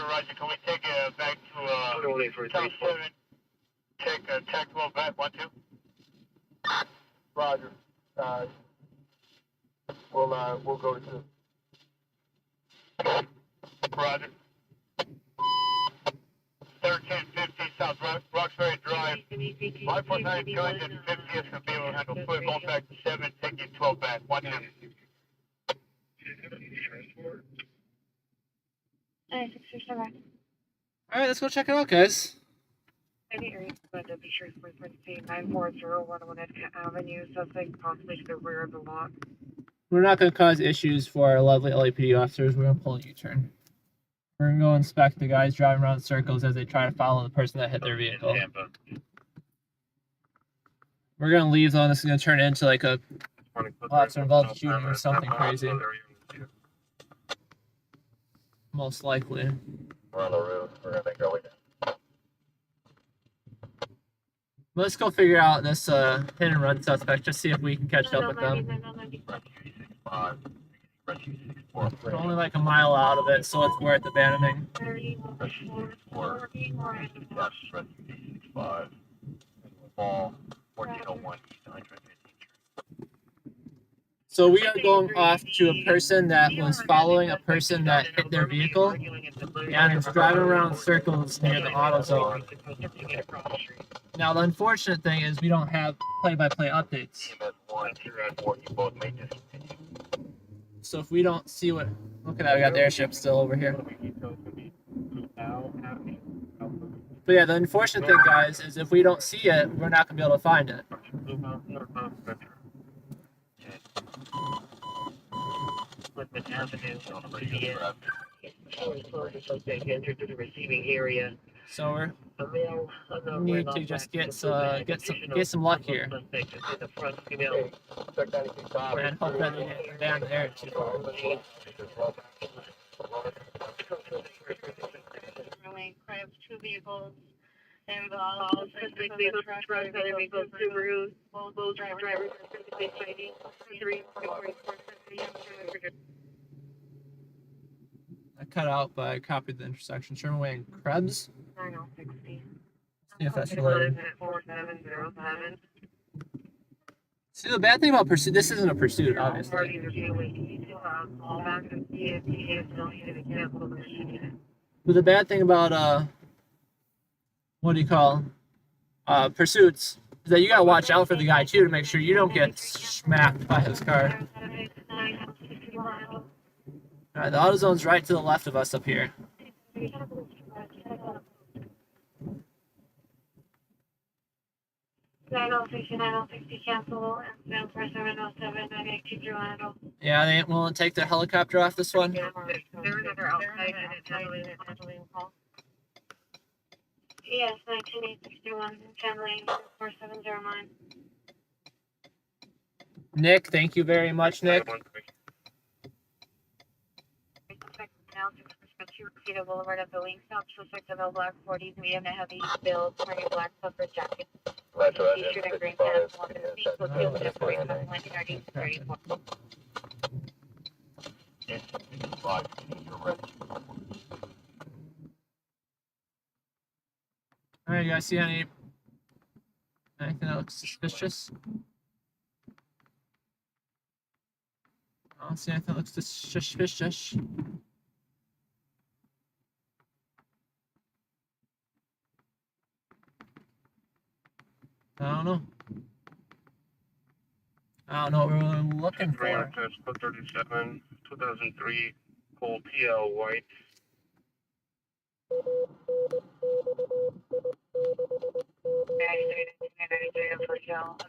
Roger, can we take it back to South 7? Take tactical back 1-2. Roger. We'll go to 2. Roger. 1350 South Roxbury Drive. 549 guns and 50 is going to be able to handle foot. Going back to 7, taking 12 back. 1-2. All right, let's go check it out, guys. 94011 Avenue, suspect possibly to the rear of the lot. We're not going to cause issues for our lovely LAPD officers. We're going to pull a U-turn. We're going to go inspect the guys driving around in circles as they try to follow the person that hit their vehicle. We're going to leave though, and this is going to turn into like a officer involved shooting or something crazy. Most likely. We're on the roof. We're going to make our way down. Let's go figure out this hit and run suspect, just see if we can catch up with them. We're only like a mile out of it, so it's worth abandoning. So we are going off to a person that was following a person that hit their vehicle and is driving around in circles near the auto zone. Now the unfortunate thing is we don't have play-by-play updates. So if we don't see what, look at that, we got the airship still over here. But yeah, the unfortunate thing, guys, is if we don't see it, we're not gonna be able to find it. Receiving area. So we need to just get some luck here. And hope that they get down there too. Two vehicles involved. Truck, other vehicles, Subarus. Both drivers are physically fighting. 3, 4, 4, 4, 4, 4, 4, 4, 4. cut out, but I copied the intersection. Sherman Way and Krebs. 9060. See if that's Live right. at 4707. See, the bad thing about pursuit, this isn't a pursuit, obviously. Parties are due waiting to call back and see if TAs don't need to be canceled or needed. But the bad thing about what do you call pursuits is that you gotta watch out for the guy too to make sure you don't get smacked by his car. Alright, the AutoZone's right to the left of us up here. 9060 cancel and stand for 707 982 Yeah, they ain't willing to take their helicopter off this one. They're never outside and it's handling call. Yes, 19861 handling 4709. Nick, thank you very much, Nick. Now, 6 Cedar Boulevard at the Wing Stop, suspect of a black 40s, medium to heavy build, wearing a black puffer jacket. T-shirt and green pants, walking the seat, so feel just for landing RD 34. Alright, you guys see anything that looks suspicious? I don't see anything that looks suspicious. I don't know. I don't know what we're looking for. 37, 2003, Cole PL White.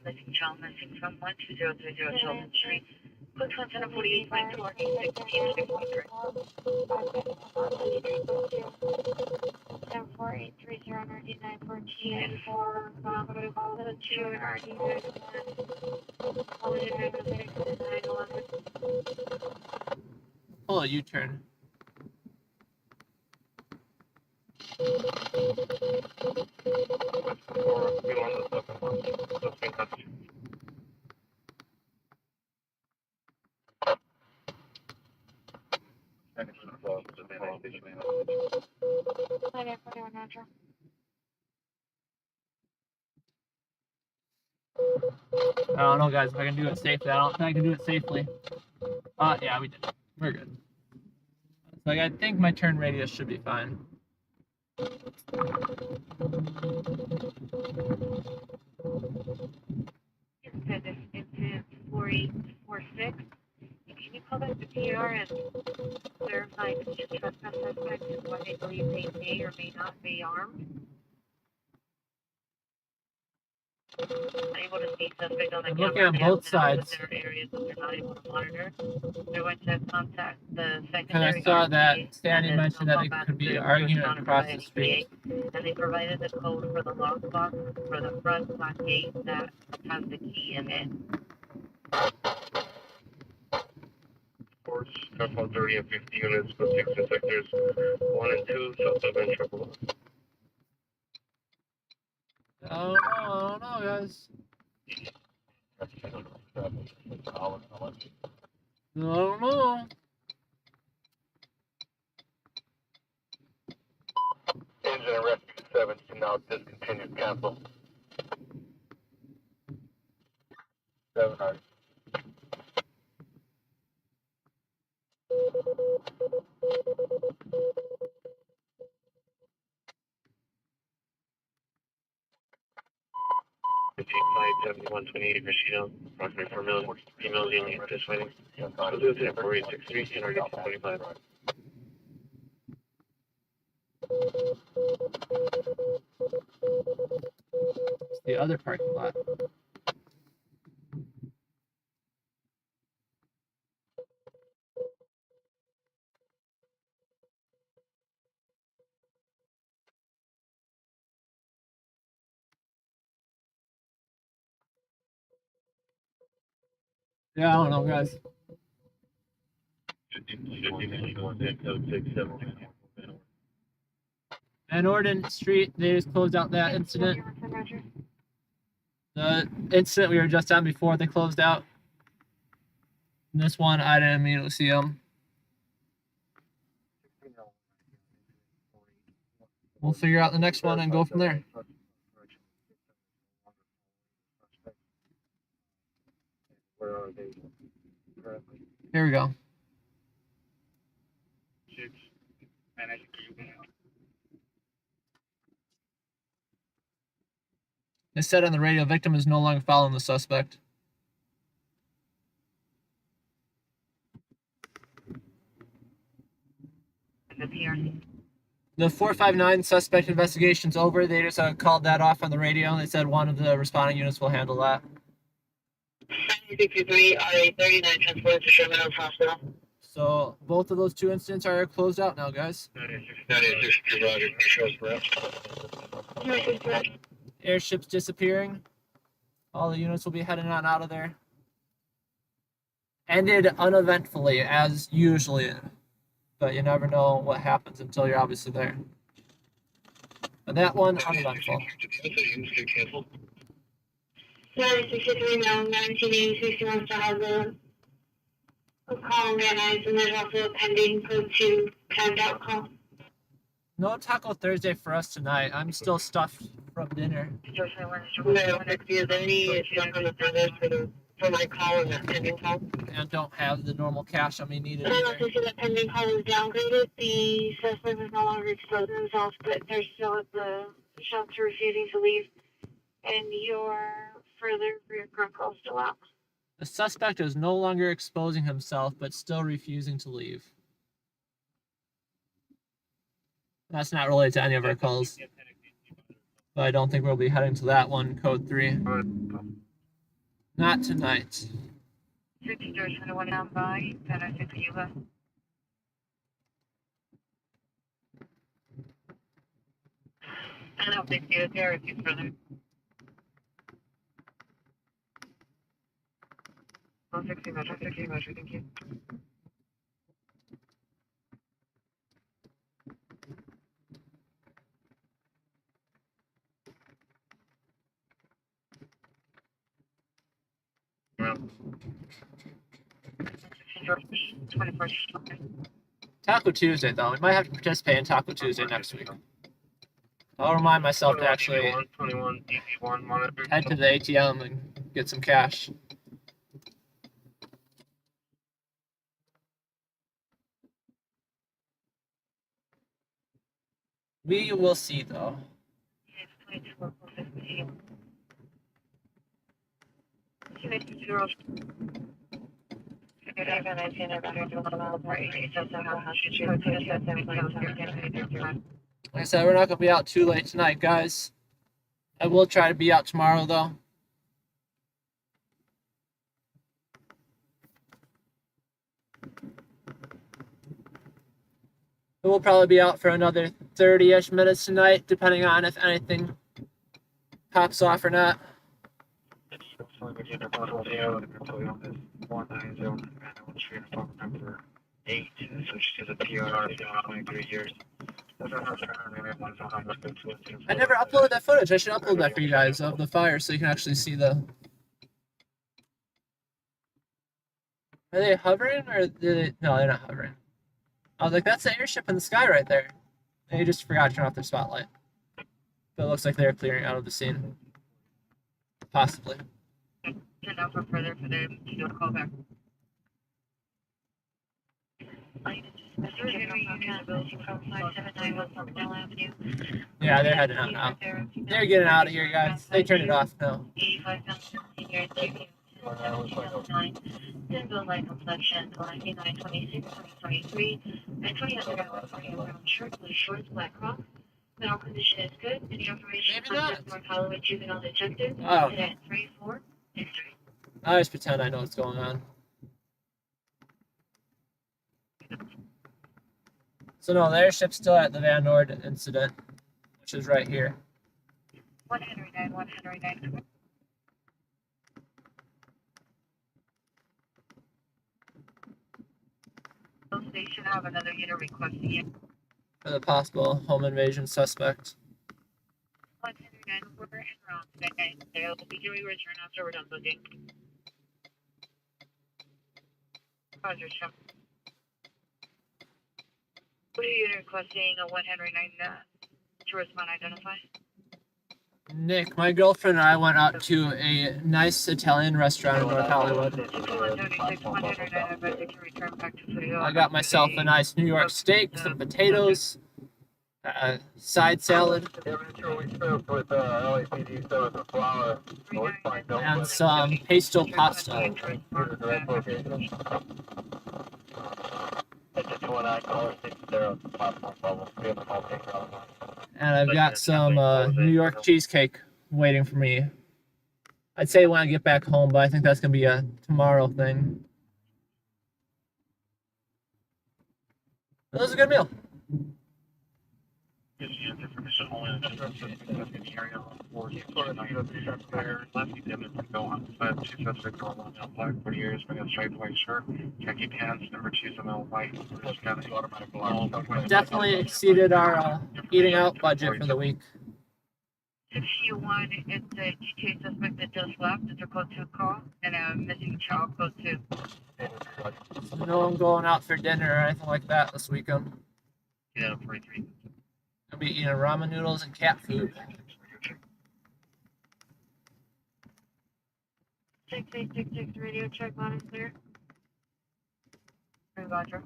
Missing child missing from 12030 Children's Street. Quick 148 by 216 4830 RD 914 and 4 2 RD 911. Pull a U-turn. I don't know, guys, if I can do it safely. I don't think I can do it safely. Yeah, we did. We're good. Like, I think my turn radius should be fine. Incident 4846. Can you call back the PR and clarify the trespass suspect and what they believe they may or may not be armed? Able to see suspect on the I'm camera. looking at both sides. There are areas that they're not able to monitor. They're going to contact the Because secondary. I saw that RTA Sandy mentioned that they could be arguing across the street. And they provided the code for the lockbox for the front lock gate that has the key in it. Force, F 30 and 50 units, but 6 in sectors 1 and 2, south of Ventrable. I don't know, guys. I don't know. Engine and rescue 7 now discontinued, cancel. 7 are. Rashida, approximately 4 million, female alien anticipating. So do it at 4863 and RD 25. It's the other parking lot. Yeah, I don't know, guys. And Orden Street, they just closed out that incident. The incident we were just on before they closed out. And this one, I didn't immediately see them. We'll figure out the next one and go from there. Where are they currently? Here we go. They said on the radio, victim is no longer following the suspect. The 459 suspect investigation's over. They just called that off on the radio. They said one of the responding units will handle that. 63 RA 39 transported to Sherman Oaks Hospital. So both of those two incidents are closed out now, guys. 96, Roger. Shows correct. Airship's disappearing. All the units will be heading on out of there. Ended uneventfully, as usually. But you never know what happens until you're obviously there. But that one, uneventful. 63 now, 1986 wants to have a call organized, and there's also a pending code 2 timed out call. No Taco Thursday for us tonight. I'm still stuffed from dinner. Is there any on the service for my call and that pending call? And don't have the normal cash on me needed I don't know either. if you see that pending call is downgraded. The suspect is no longer exposing themselves, but they're still at the shelter refusing to leave. And your further rear front call still out. The suspect is no longer exposing himself, but still refusing to leave. That's not related to any of our calls. But I don't think we'll be heading to that one, code 3. Not tonight. 60-21 down by, and I think you left. I don't think you there if you further. 160 measure, thank you. Taco Tuesday, though. We might have to participate in Taco Tuesday next week. I'll remind myself to actually 21 DP1 monitor. head to the ATM and get some cash. We will see, though. Like I said, we're not going to be out too late tonight, guys. I will try to be out tomorrow, though. We'll probably be out for another 30-ish minutes tonight, depending on if anything pops off or not. I never uploaded that footage. I should upload that for you guys of the fire so you can actually see the... Are they hovering or did they... No, they're not hovering. I was like, that's the airship in the sky right there. They just forgot to turn off their spotlight. But it looks like they're clearing out of the scene. Possibly. Turn out for further for them to do a call back. Yeah, they're heading out now. They're getting out of here, guys. They turned it off now. 10 bill light complexion, 9926, 2023, and 20 brown shirt, blue shorts, black crocs. Mental condition is good. Any information contact North Hollywood Juvenile Detective Oh. at 3463. I just pretend I know what's going on. So no, the airship's still at the Van Noord incident, which is right here. 109, 109. Station have another unit requesting it. For the possible home invasion suspect. 109, we're en route. They'll be doing return after we're done booking. Roger, Chef. What are you requesting a 109 to respond identify? Nick, my girlfriend and I went out to a nice Italian restaurant in North Hollywood. 6176, 109, I bet they can return back to Toledo. I got myself a nice New York steak, some potatoes, side salad, and some pesto pasta. And I've got some New York cheesecake waiting for me. I'd say when I get back home, but I think that's going to be a tomorrow thing. That was a good meal. Definitely exceeded our eating out budget for the week. 601, it's a GTA suspect that just left. It's a code 2 call, and a missing child code 2. So no one going out for dinner or anything like that this weekend. Yeah, 43. I'll be eating ramen noodles and cat food. 6866 radio check line is clear. Roger.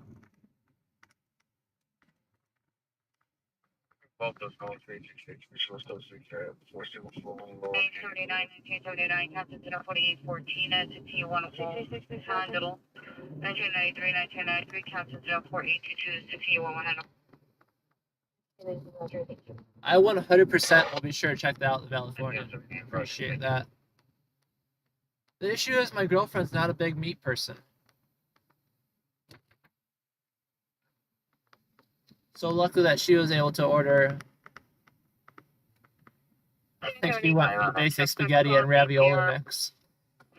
Both those calls 366, specialist 06, 4741 low. 879, 1979, Captain 4814 at T1 handle. 1993, 1993, Captain 4822, T1 handle. I 100% will be sure to check that out, the California. Appreciate that. The issue is my girlfriend's not a big meat person. So luckily that she was able to order, I think she went for the basic spaghetti and ravioli mix.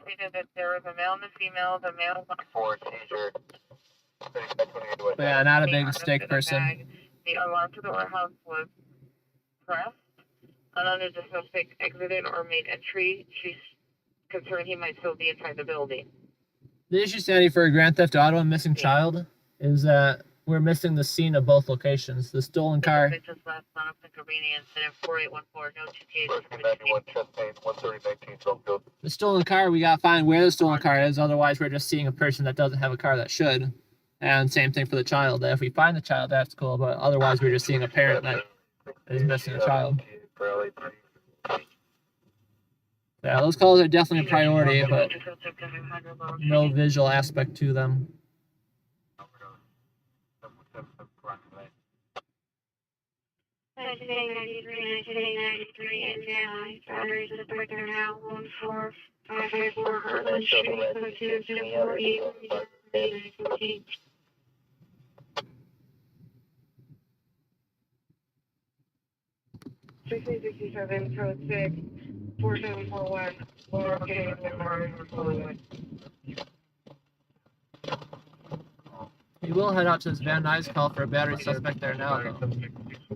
Stated that there was a male and a female. The male was For t-shirt. But yeah, not a big steak person. The alarm to the warehouse was pressed. None of the suspect exited or made entry. She's concerned he might still be inside the building. The issue, Sandy, for a Grand Theft Auto and missing child is that we're missing the scene of both locations. The stolen car. The just left on a Pennsylvania incident 4814, no 2K. The stolen car, we gotta find where the stolen car is. Otherwise, we're just seeing a person that doesn't have a car that should. And same thing for the child. If we find the child, that's cool. But otherwise, we're just seeing a parent that is missing a child. Yeah, those calls are definitely a priority, but no visual aspect to them. 1993, and now batteries of the breaker now 14554 Heartland Street, located in 4814. 6067 code 6 4741. We're okay with the car. We will head out to this Van Nuys call for a battery suspect there now, though.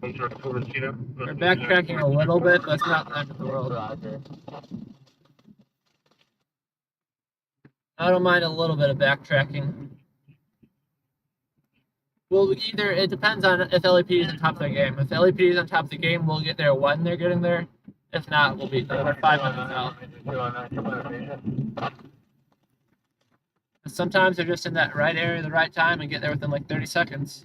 We're backtracking a little bit, but it's not the end of the world. I don't mind a little bit of backtracking. Well, either, it depends on if LAPD is on top of their game. If LAPD is on top of the game, we'll get there when they're getting there. If not, we'll be another 5 minutes out. Sometimes they're just in that right area at the right time and get there within like 30 seconds.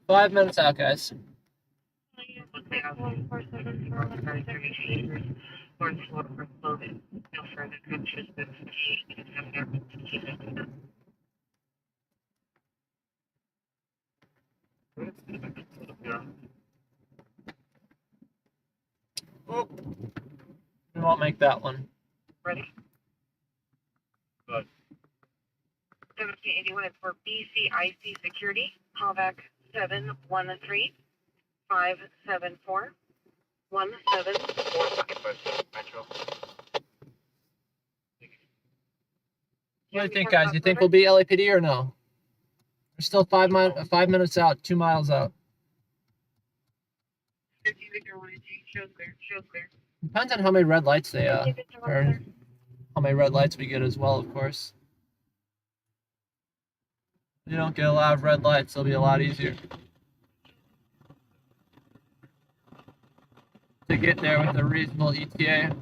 Five minutes out, guys. Oh, we won't make that one. Ready? Good. 1781 is for BCIC Security. Callback 713-574. 174 Metro. What do you think, guys? You think we'll be LAPD or no? We're still 5 minutes out, 2 miles out. Depends on how many red lights they turn. How many red lights we get as well, of course. If you don't get a lot of red lights, it'll be a lot easier to get there with a reasonable ETA.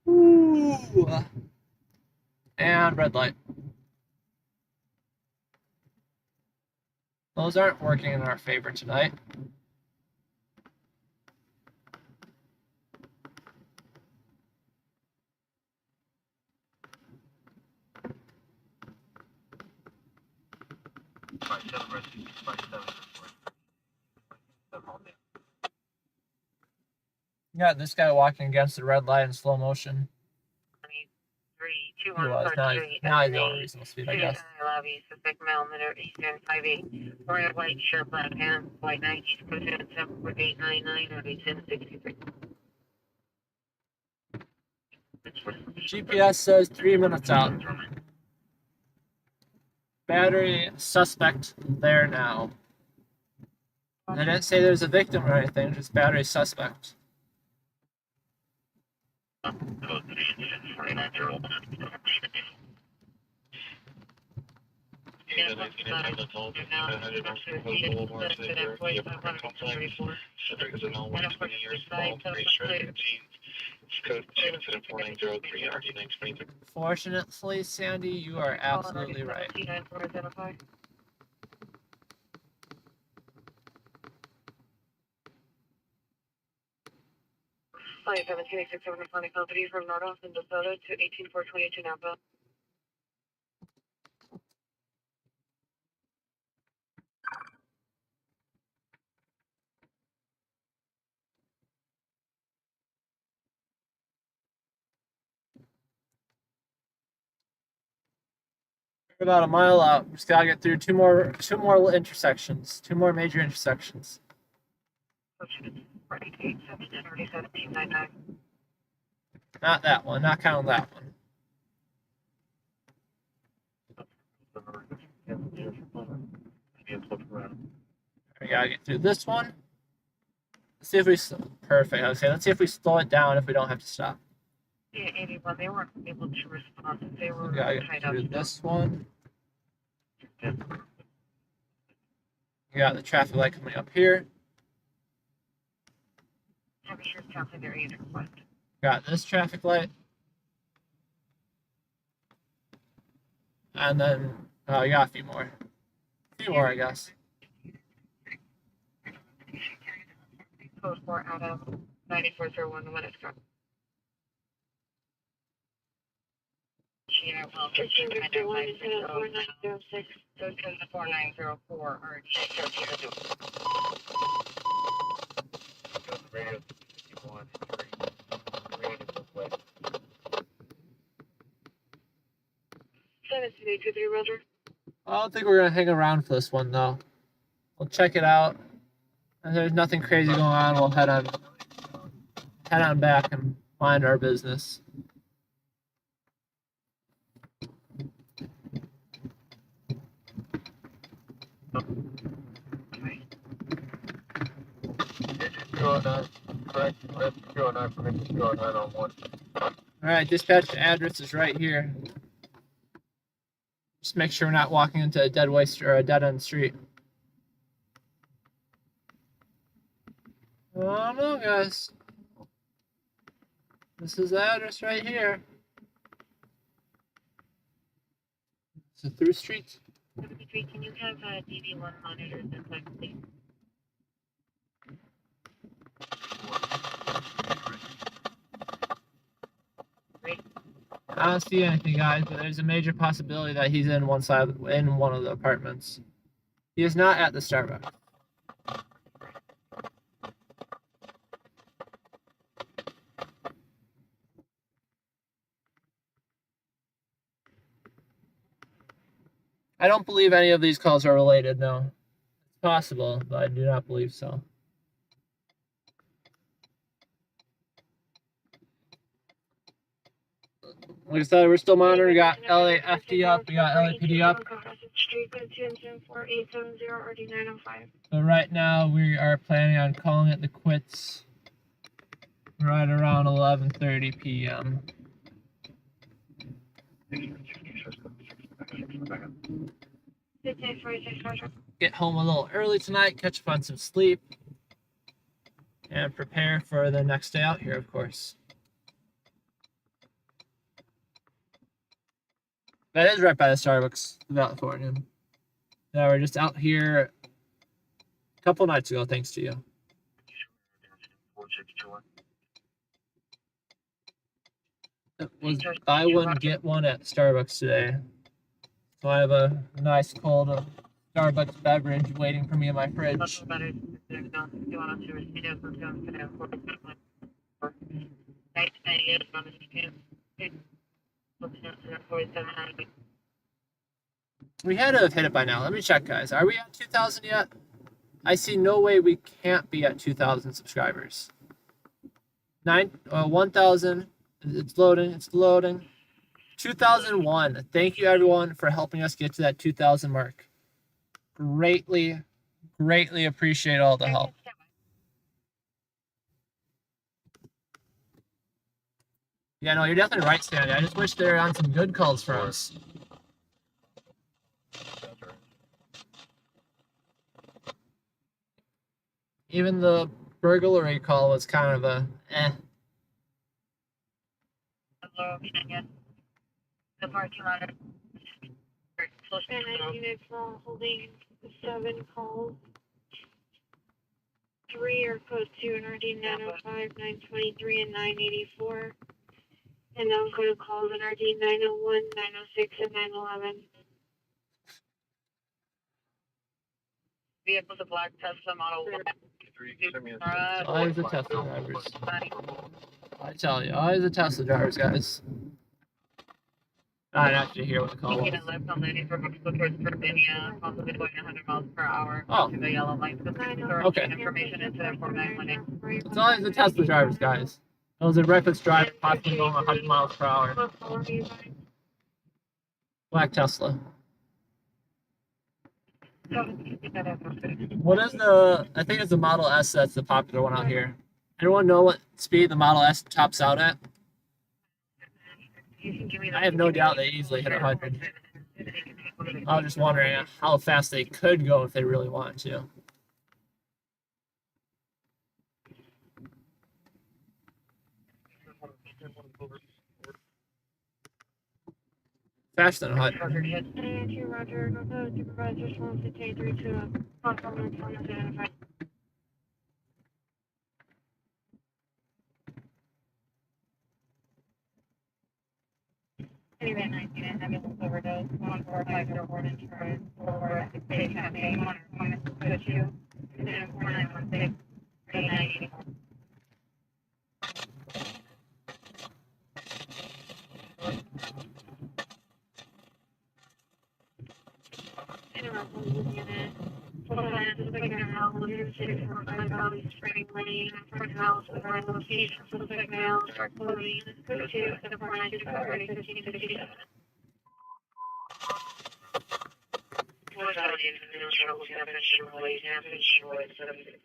Ooh. And red light. Those aren't working in our favor tonight. Yeah, this guy walking against the red light in slow motion. He was. Now he's going reasonable speed, I guess. Lobby, suspect male, middle eastern, 5'8", wearing white shirt, black pants, white Nikes, code 74899, or 1063. GPS says 3 minutes out. Battery suspect there now. They didn't say there's a victim or anything, just battery suspect. Code 34901. Fortunately, Sandy, you are absolutely right. 517-867 Atlantic Company from Nordoff and DeSoto to 18422 Napa. We're about a mile out. Just gotta get through two more intersections, 2 more major intersections. Not that one, not counting that one. We gotta get through this one. Let's see if we perfect. Okay, let's see if we slow it down if we don't have to stop. Yeah, 81. They weren't able to respond. They were We gotta tied get up. through this one. We got the traffic light coming up here. Got this traffic light. And then we got a few more. A few more, I guess. Code 4 out of 9401 when it's gone. Yeah, well, 1551 is 4906. So it's 4904 or Radio 61. Roger. I don't think we're gonna hang around for this one though. We'll check it out. If there's nothing crazy going on, we'll head on back and mind our business. Alright, dispatch address is right here. Just make sure we're not walking into a dead waste or a dead end street. I don't know, guys. This is the address right here. It's a through street. Can you have DD1 monitors and like please? I don't see anything, guys, but there's a major possibility that he's in one of the apartments. He is not at the Starbucks. I don't believe any of these calls are related, no. It's possible, but I do not believe so. Like I said, we're still monitoring. We got LAFD up, we got LAPD up. But right now, we are planning on calling it the quits right around 11:30 p.m. Get home a little early tonight, catch up on some sleep, and prepare for the next day out here, of course. That is right by the Starbucks in California. Yeah, we're just out here a couple nights ago, thanks to you. It was buy one, get one at Starbucks today. So I have a nice cold Starbucks beverage waiting for me in my fridge. We had to have hit it by now. Let me check, guys. Are we at 2,000 yet? I see no way we can't be at 2,000 subscribers. 1,000. It's loading. It's loading. 2001. Thank you, everyone, for helping us get to that 2,000 mark. Greatly, greatly appreciate all the help. Yeah, no, you're definitely right, Stanley. I just wish they were on some good calls for us. Even the burglary call was kind of a eh. Hello, can I get the parking lot? Holding 7 calls. 3 are code 2 and RD 905, 923, and 984. And non-code calls in RD 901, 906, and 911. Vehicle to black Tesla Model 1. Always the Tesla drivers. I tell you, always the Tesla drivers, guys. I'd actually hear what the call was. Taking a left on landing for Mexico towards Virginia, possibly going 100 miles per hour. Oh. To the yellow light. Okay. Information into their 4918. It's always the Tesla drivers, guys. Those are reckless drivers, possibly going 100 miles per hour. Black Tesla. What is the, I think it's the Model S that's the popular one out here. Anyone know what speed the Model S tops out at? I have no doubt they easily hit 100. I was just wondering how fast they could go if they really wanted to. Faster than 100. Roger, no code, supervisor, 12 to a platform identified. Anyway, 19 and ambulance overdose, 145 airborne insurance, for state campaign, 1.2, and then 4916, 8984. Unit. Plans is big now, limited to 45 Valley Spring Lane, front house, with our location, Pacific Mail, start clothing, code 2, 74925, ready 1567.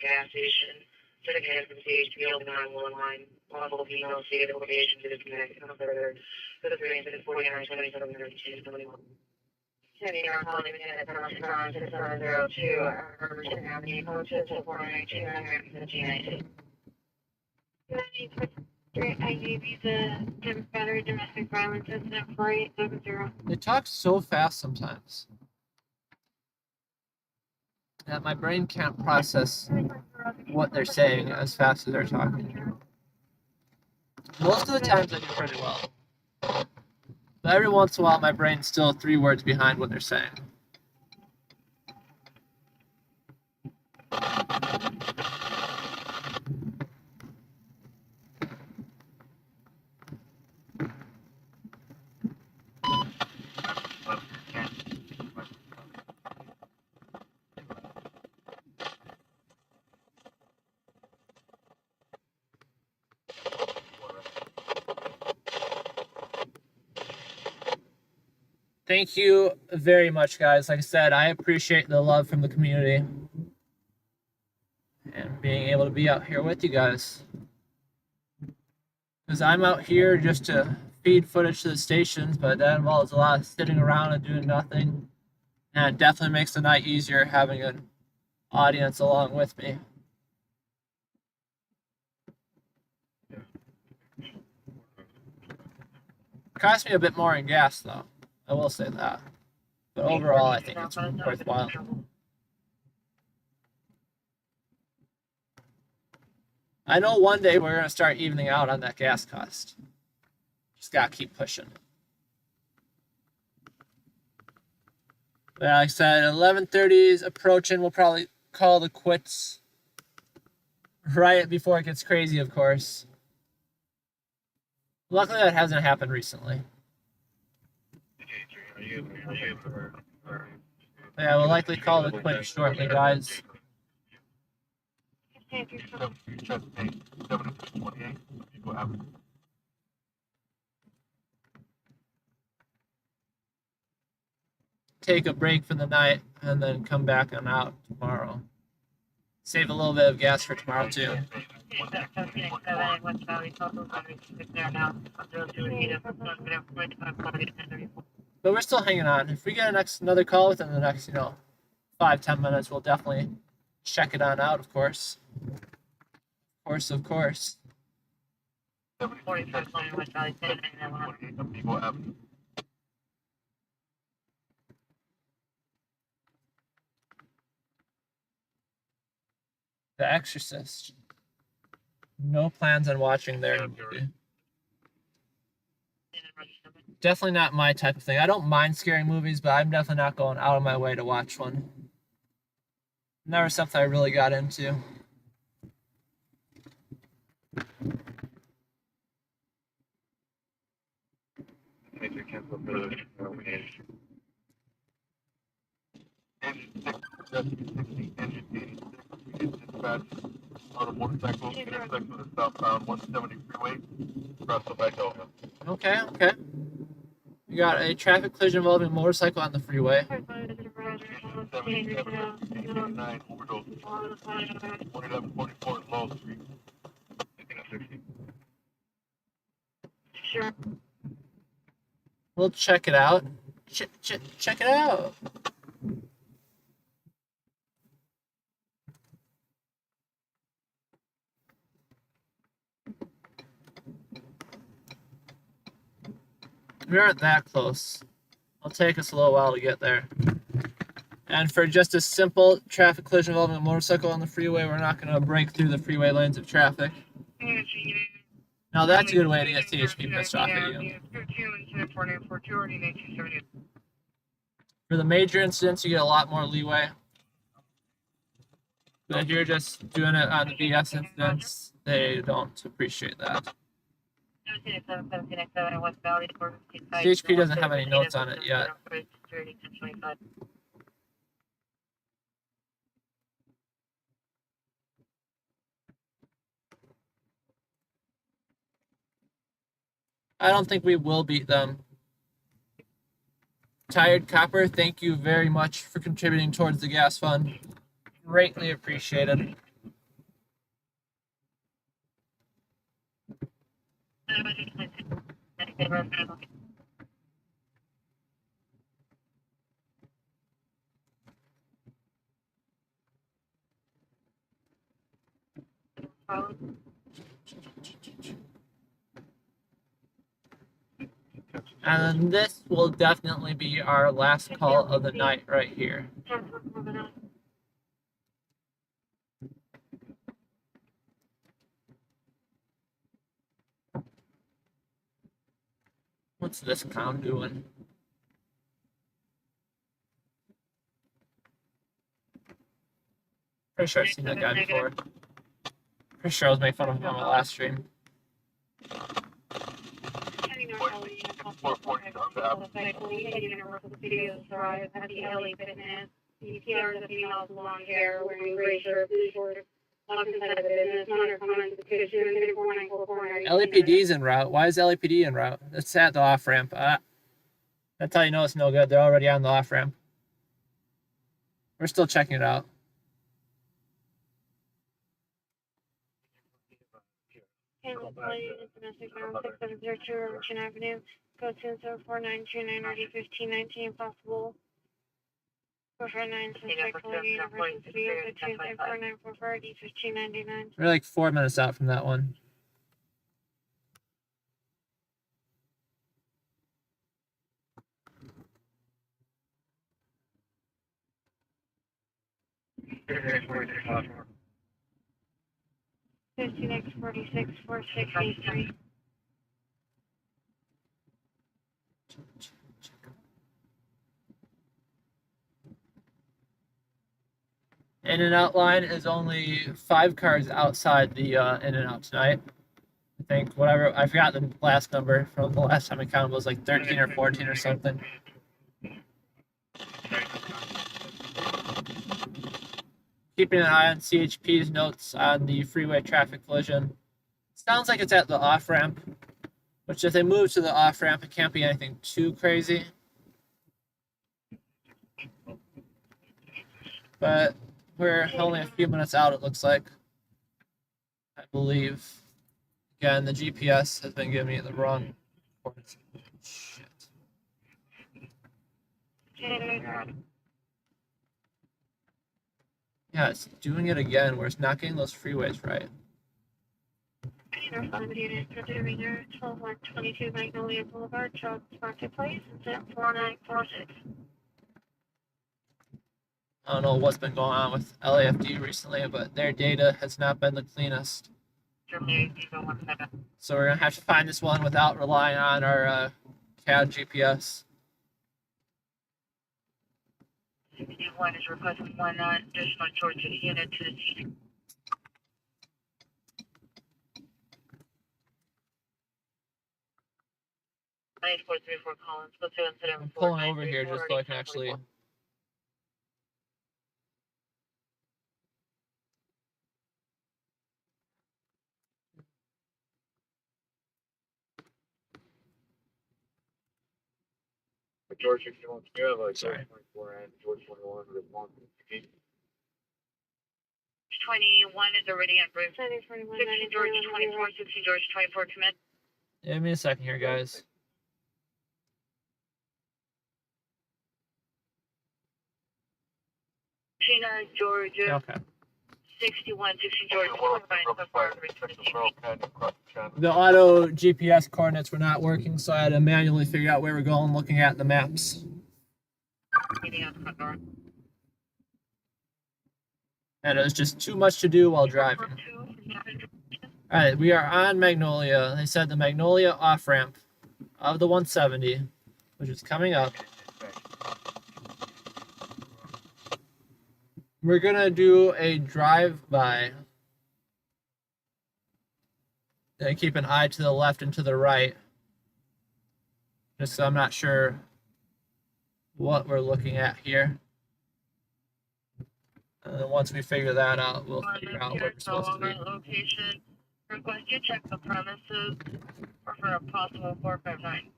Gas station, second hand from CHP 911, possible female state location to disconnect, no further, to the 349 27 32 21. City are calling in at 6702, Herberton Avenue, Coaches, 492, I gave you the battery domestic violence incident 4870. They talk so fast sometimes that my brain can't process what they're saying as fast as they're talking. Most of the times I do pretty well. But every once in a while my brain's still 3 words behind what they're saying. Thank you very much, guys. Like I said, I appreciate the love from the community and being able to be out here with you guys. Because I'm out here just to feed footage to the stations, but that involves a lot of sitting around and doing nothing. And it definitely makes the night easier having an audience along with me. Cost me a bit more in gas, though. I will say that. But overall, I think it's worthwhile. I know one day we're going to start evening out on that gas cost. Just got to keep pushing. But like I said, 11:30 is approaching. We'll probably call the quits right before it gets crazy, of course. Luckily, that hasn't happened recently. Yeah, we'll likely call the quits shortly, guys. Take a break for the night and then come back on out tomorrow. Save a little bit of gas for tomorrow too. But we're still hanging on. If we get another call within the next, 5-10 minutes, we'll definitely check it on out, of course. Of course. The Exorcist. No plans on watching their movie. Definitely not my type of thing. I don't mind scary movies, but I'm definitely not going out of my way to watch one. Never something I really got into. On a motorcycle, intersection with the southbound 170 freeway, across the back over. Okay. We got a traffic collision involving a motorcycle on the freeway. 889 overdose. 1144 Low Street. Sure. We'll check it out. Check it out. We aren't that close. It'll take us a little while to get there. And for just a simple traffic collision involving a motorcycle on the freeway, we're not going to break through the freeway lanes of traffic. Now that's a good way to get CHP pissed off at you. For the major incidents, you get a lot more leeway. But if you're just doing it on the BS incidents, they don't appreciate that. CHP doesn't have any notes on it yet. I don't think we will beat them. Tired Copper, thank you very much for contributing towards the gas fund. Greatly appreciated. And this will definitely be our last call of the night right here. What's this clown doing? Pretty sure I've seen that guy before. Pretty sure I was making fun of him on my last stream. LAPD's en route. Why is LAPD en route? It's at the off ramp. That's how you know it's no good. They're already on the off ramp. We're still checking it out. Domestic ground 6702 Riverton Avenue. Go to 04929 possible. 449 suspect quality University of the Tuesday 4944 D1599. We're like 4 minutes out from that one. X 46 4683. In and out line is only 5 cars outside the in and out tonight. I think whatever, I forgot the last number from the last time I counted, was like 13 or 14 or something. Keeping an eye on CHP's notes on the freeway traffic collision. Sounds like it's at the off ramp, which if they move to the off ramp, it can't be anything too crazy. But we're only a few minutes out, it looks like. I believe. Again, the GPS has been giving me the wrong coordinates. Shit. Yeah, it's doing it again where it's not getting those freeways right. 12122 Magnolia Boulevard, Charles Marketplace, 4946. I don't know what's been going on with LAFD recently, but their data has not been the cleanest. So we're going to have to find this one without relying on our CAD GPS. 61 is requesting one additional Georgia unit to the scene. Collins. I'm pulling over here just so I can actually. George 61, we have like Sorry. George 24 and George 21 with 1. 21 is already en route. 16 Georgia 24, 16 Georgia 24, commit. Give me a second here, guys. Georgia. Okay. 61, 16 Georgia 25 so far. The auto GPS coordinates were not working, so I had to manually figure out where we're going looking at the maps. And it was just too much to do while driving. Alright, we are on Magnolia. They said the Magnolia off-ramp of the 170, which is coming up. We're gonna do a drive-by. And keep an eye to the left and to the right. Just so I'm not sure what we're looking at here. And then once we figure that out, we'll figure out where we're supposed to be. Location. Request you check the premises or for a possible 459.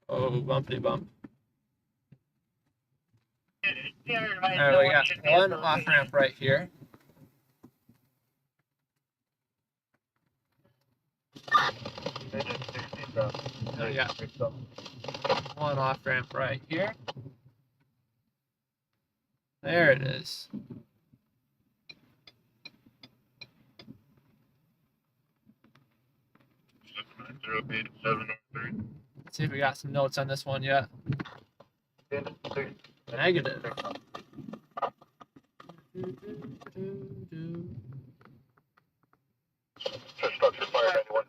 Oh, bumpity bump. Alright, Alright, we got one off ramp right here. We got one off ramp right here. There it is. Let's see if we got some notes on this one yet. Negative. Structure fire 91%.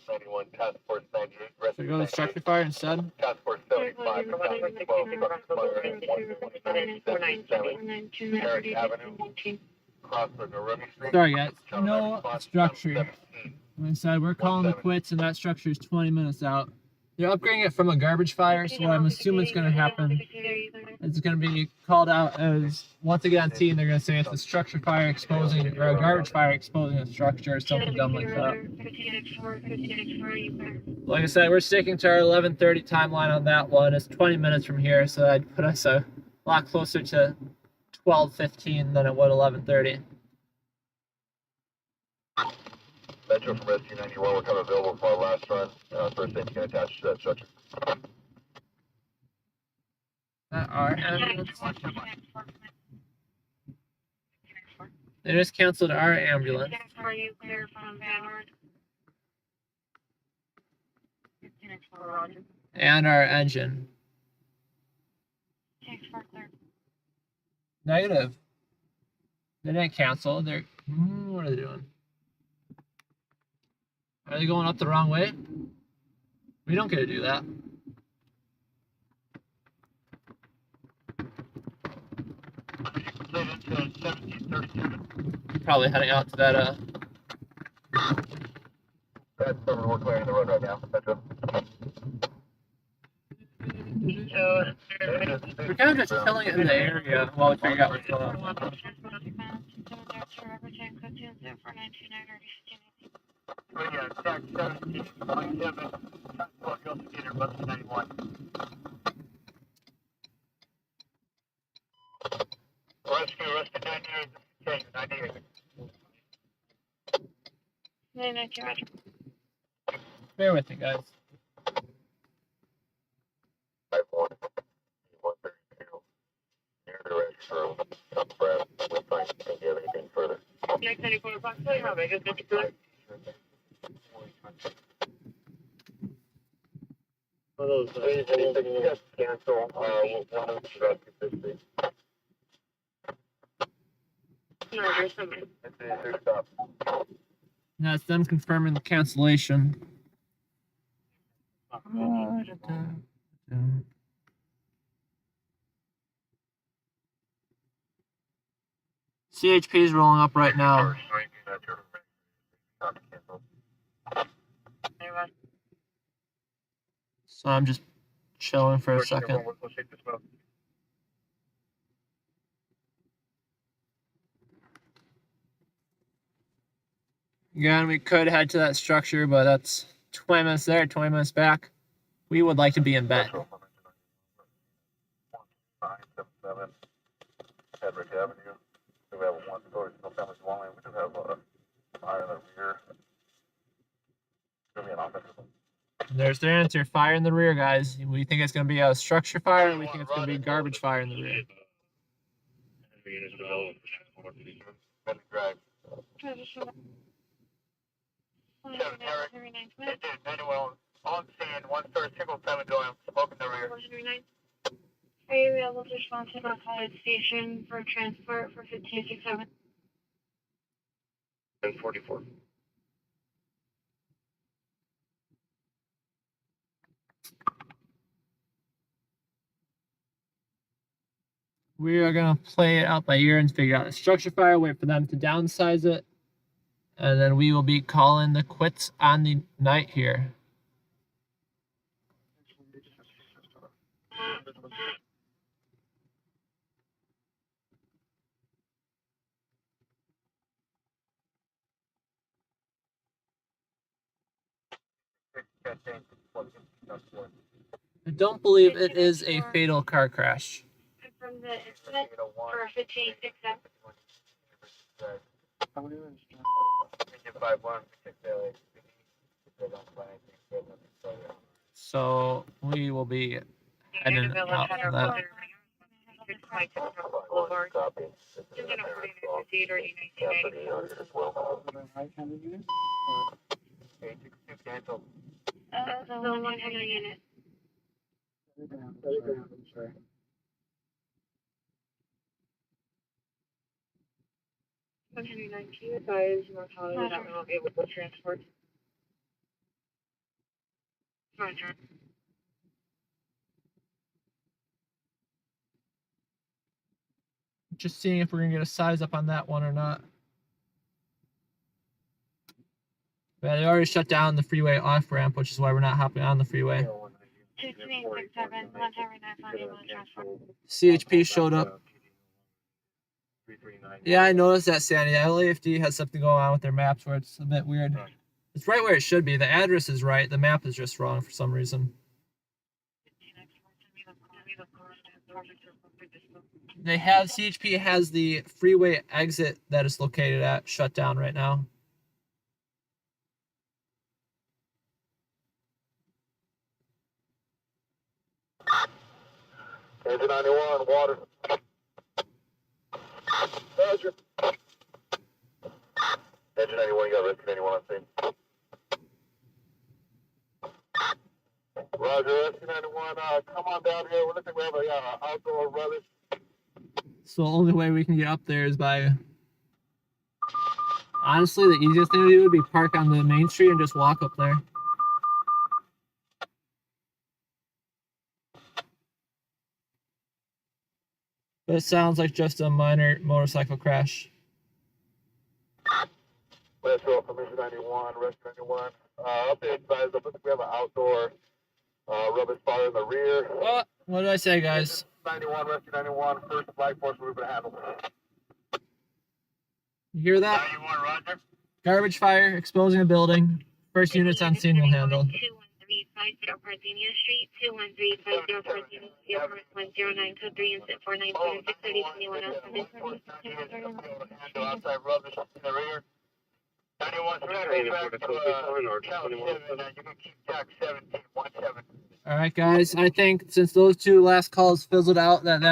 91, task force 98. Should we go to structure fire instead? Task force 75. Eric Avenue. Crossroad Naromi Street. Sorry guys, no structure. Like I said, we're calling it quits and that structure is 20 minutes out. They're upgrading it from a garbage fire, so what I'm assuming is going to happen It's going to be called out as, once again on scene, they're going to say it's a structure fire exposing, or a garbage fire exposing a structure, or something dumb like that. Like I said, we're sticking to our 11:30 timeline on that one. It's 20 minutes from here, so that'd put us a lot closer to 12:15 than it would 11:30. Metro from Rescue 91, we're coming available for our last run. First aid can attach to that structure. Our ambulance. They just canceled our ambulance. Are you clear from Vanward? And our engine. Negative. They didn't cancel. They're what are they doing? Are they going up the wrong way? We don't get to do that. Probably heading out to that That's covered, we're clearing the road right now. Metro. So, we're kind of just chilling in the area while we figure out what's going on. Yeah, tax 17, 27, Go Theater, bus 91. Rescue 98. Bear with me, guys. 5-1, 132. Near the restroom. Up breath. We're trying to think of anything further. next 94 o'clock, so how big is it? Just cancel. We'll rescue 50. No, there's something. It's stop. That's them confirming the cancellation. CHP is rolling up right now. So I'm just chilling for a second. Again, we could head to that structure, but that's 20 minutes there, 20 minutes back. We would like to be in bed. Hedrick Avenue. We have a one-story single-family dwelling. We just have a fire in the rear. It's gonna be an offensive. There's the answer. Fire in the rear, guys. We think it's going to be a structure fire, or we think it's going to be garbage fire in the rear. Drive. Kevin Herrick. Manuel on scene, one-story single-family dwelling, smoke in the rear. Are you available to respond to the college station for transport for 1567? And 44. We are going to play it out by ear and figure out a structure fire, wait for them to downsize it, and then we will be calling the quits on the night here. I don't believe it is a fatal car crash. From the incident for 1567. So we will be heading out for that. The 100 unit. Sorry. Guys, mortality that we won't be able to transport. Roger. Just seeing if we're going to get a size up on that one or not. Yeah, they already shut down the freeway off ramp, which is why we're not hopping on the freeway. 2367. CHP showed up. Yeah, I noticed that, Sandy. LAFD has something going on with their maps where it's a bit weird. It's right where it should be. The address is right. The map is just wrong for some reason. They have, CHP has the freeway exit that is located at shut down right now. Engine 91, water. Roger. Engine 91, you got rescue 91 on scene. Roger, rescue 91, come on down here. We're looking, we have a outdoor rubbish. So the only way we can get up there is by... Honestly, the easiest thing to do would be park on the main street and just walk up there. But it sounds like just a minor motorcycle crash. Let's go from Engine 91, rescue 91. Update size, I think we have an outdoor rubbish fire in the rear. What did I say, guys? 91, rescue 91, first flight force movement handle. You hear that? 91, roger. Garbage fire, exposing a building. First units on scene will handle. 21350 Parthenia Street, 21350 Parthenia Street, 1092 and 492 Outside rubbish in the rear. 91, you can keep Jack 17, 17. All right, guys. I think since those two last calls fizzled out, that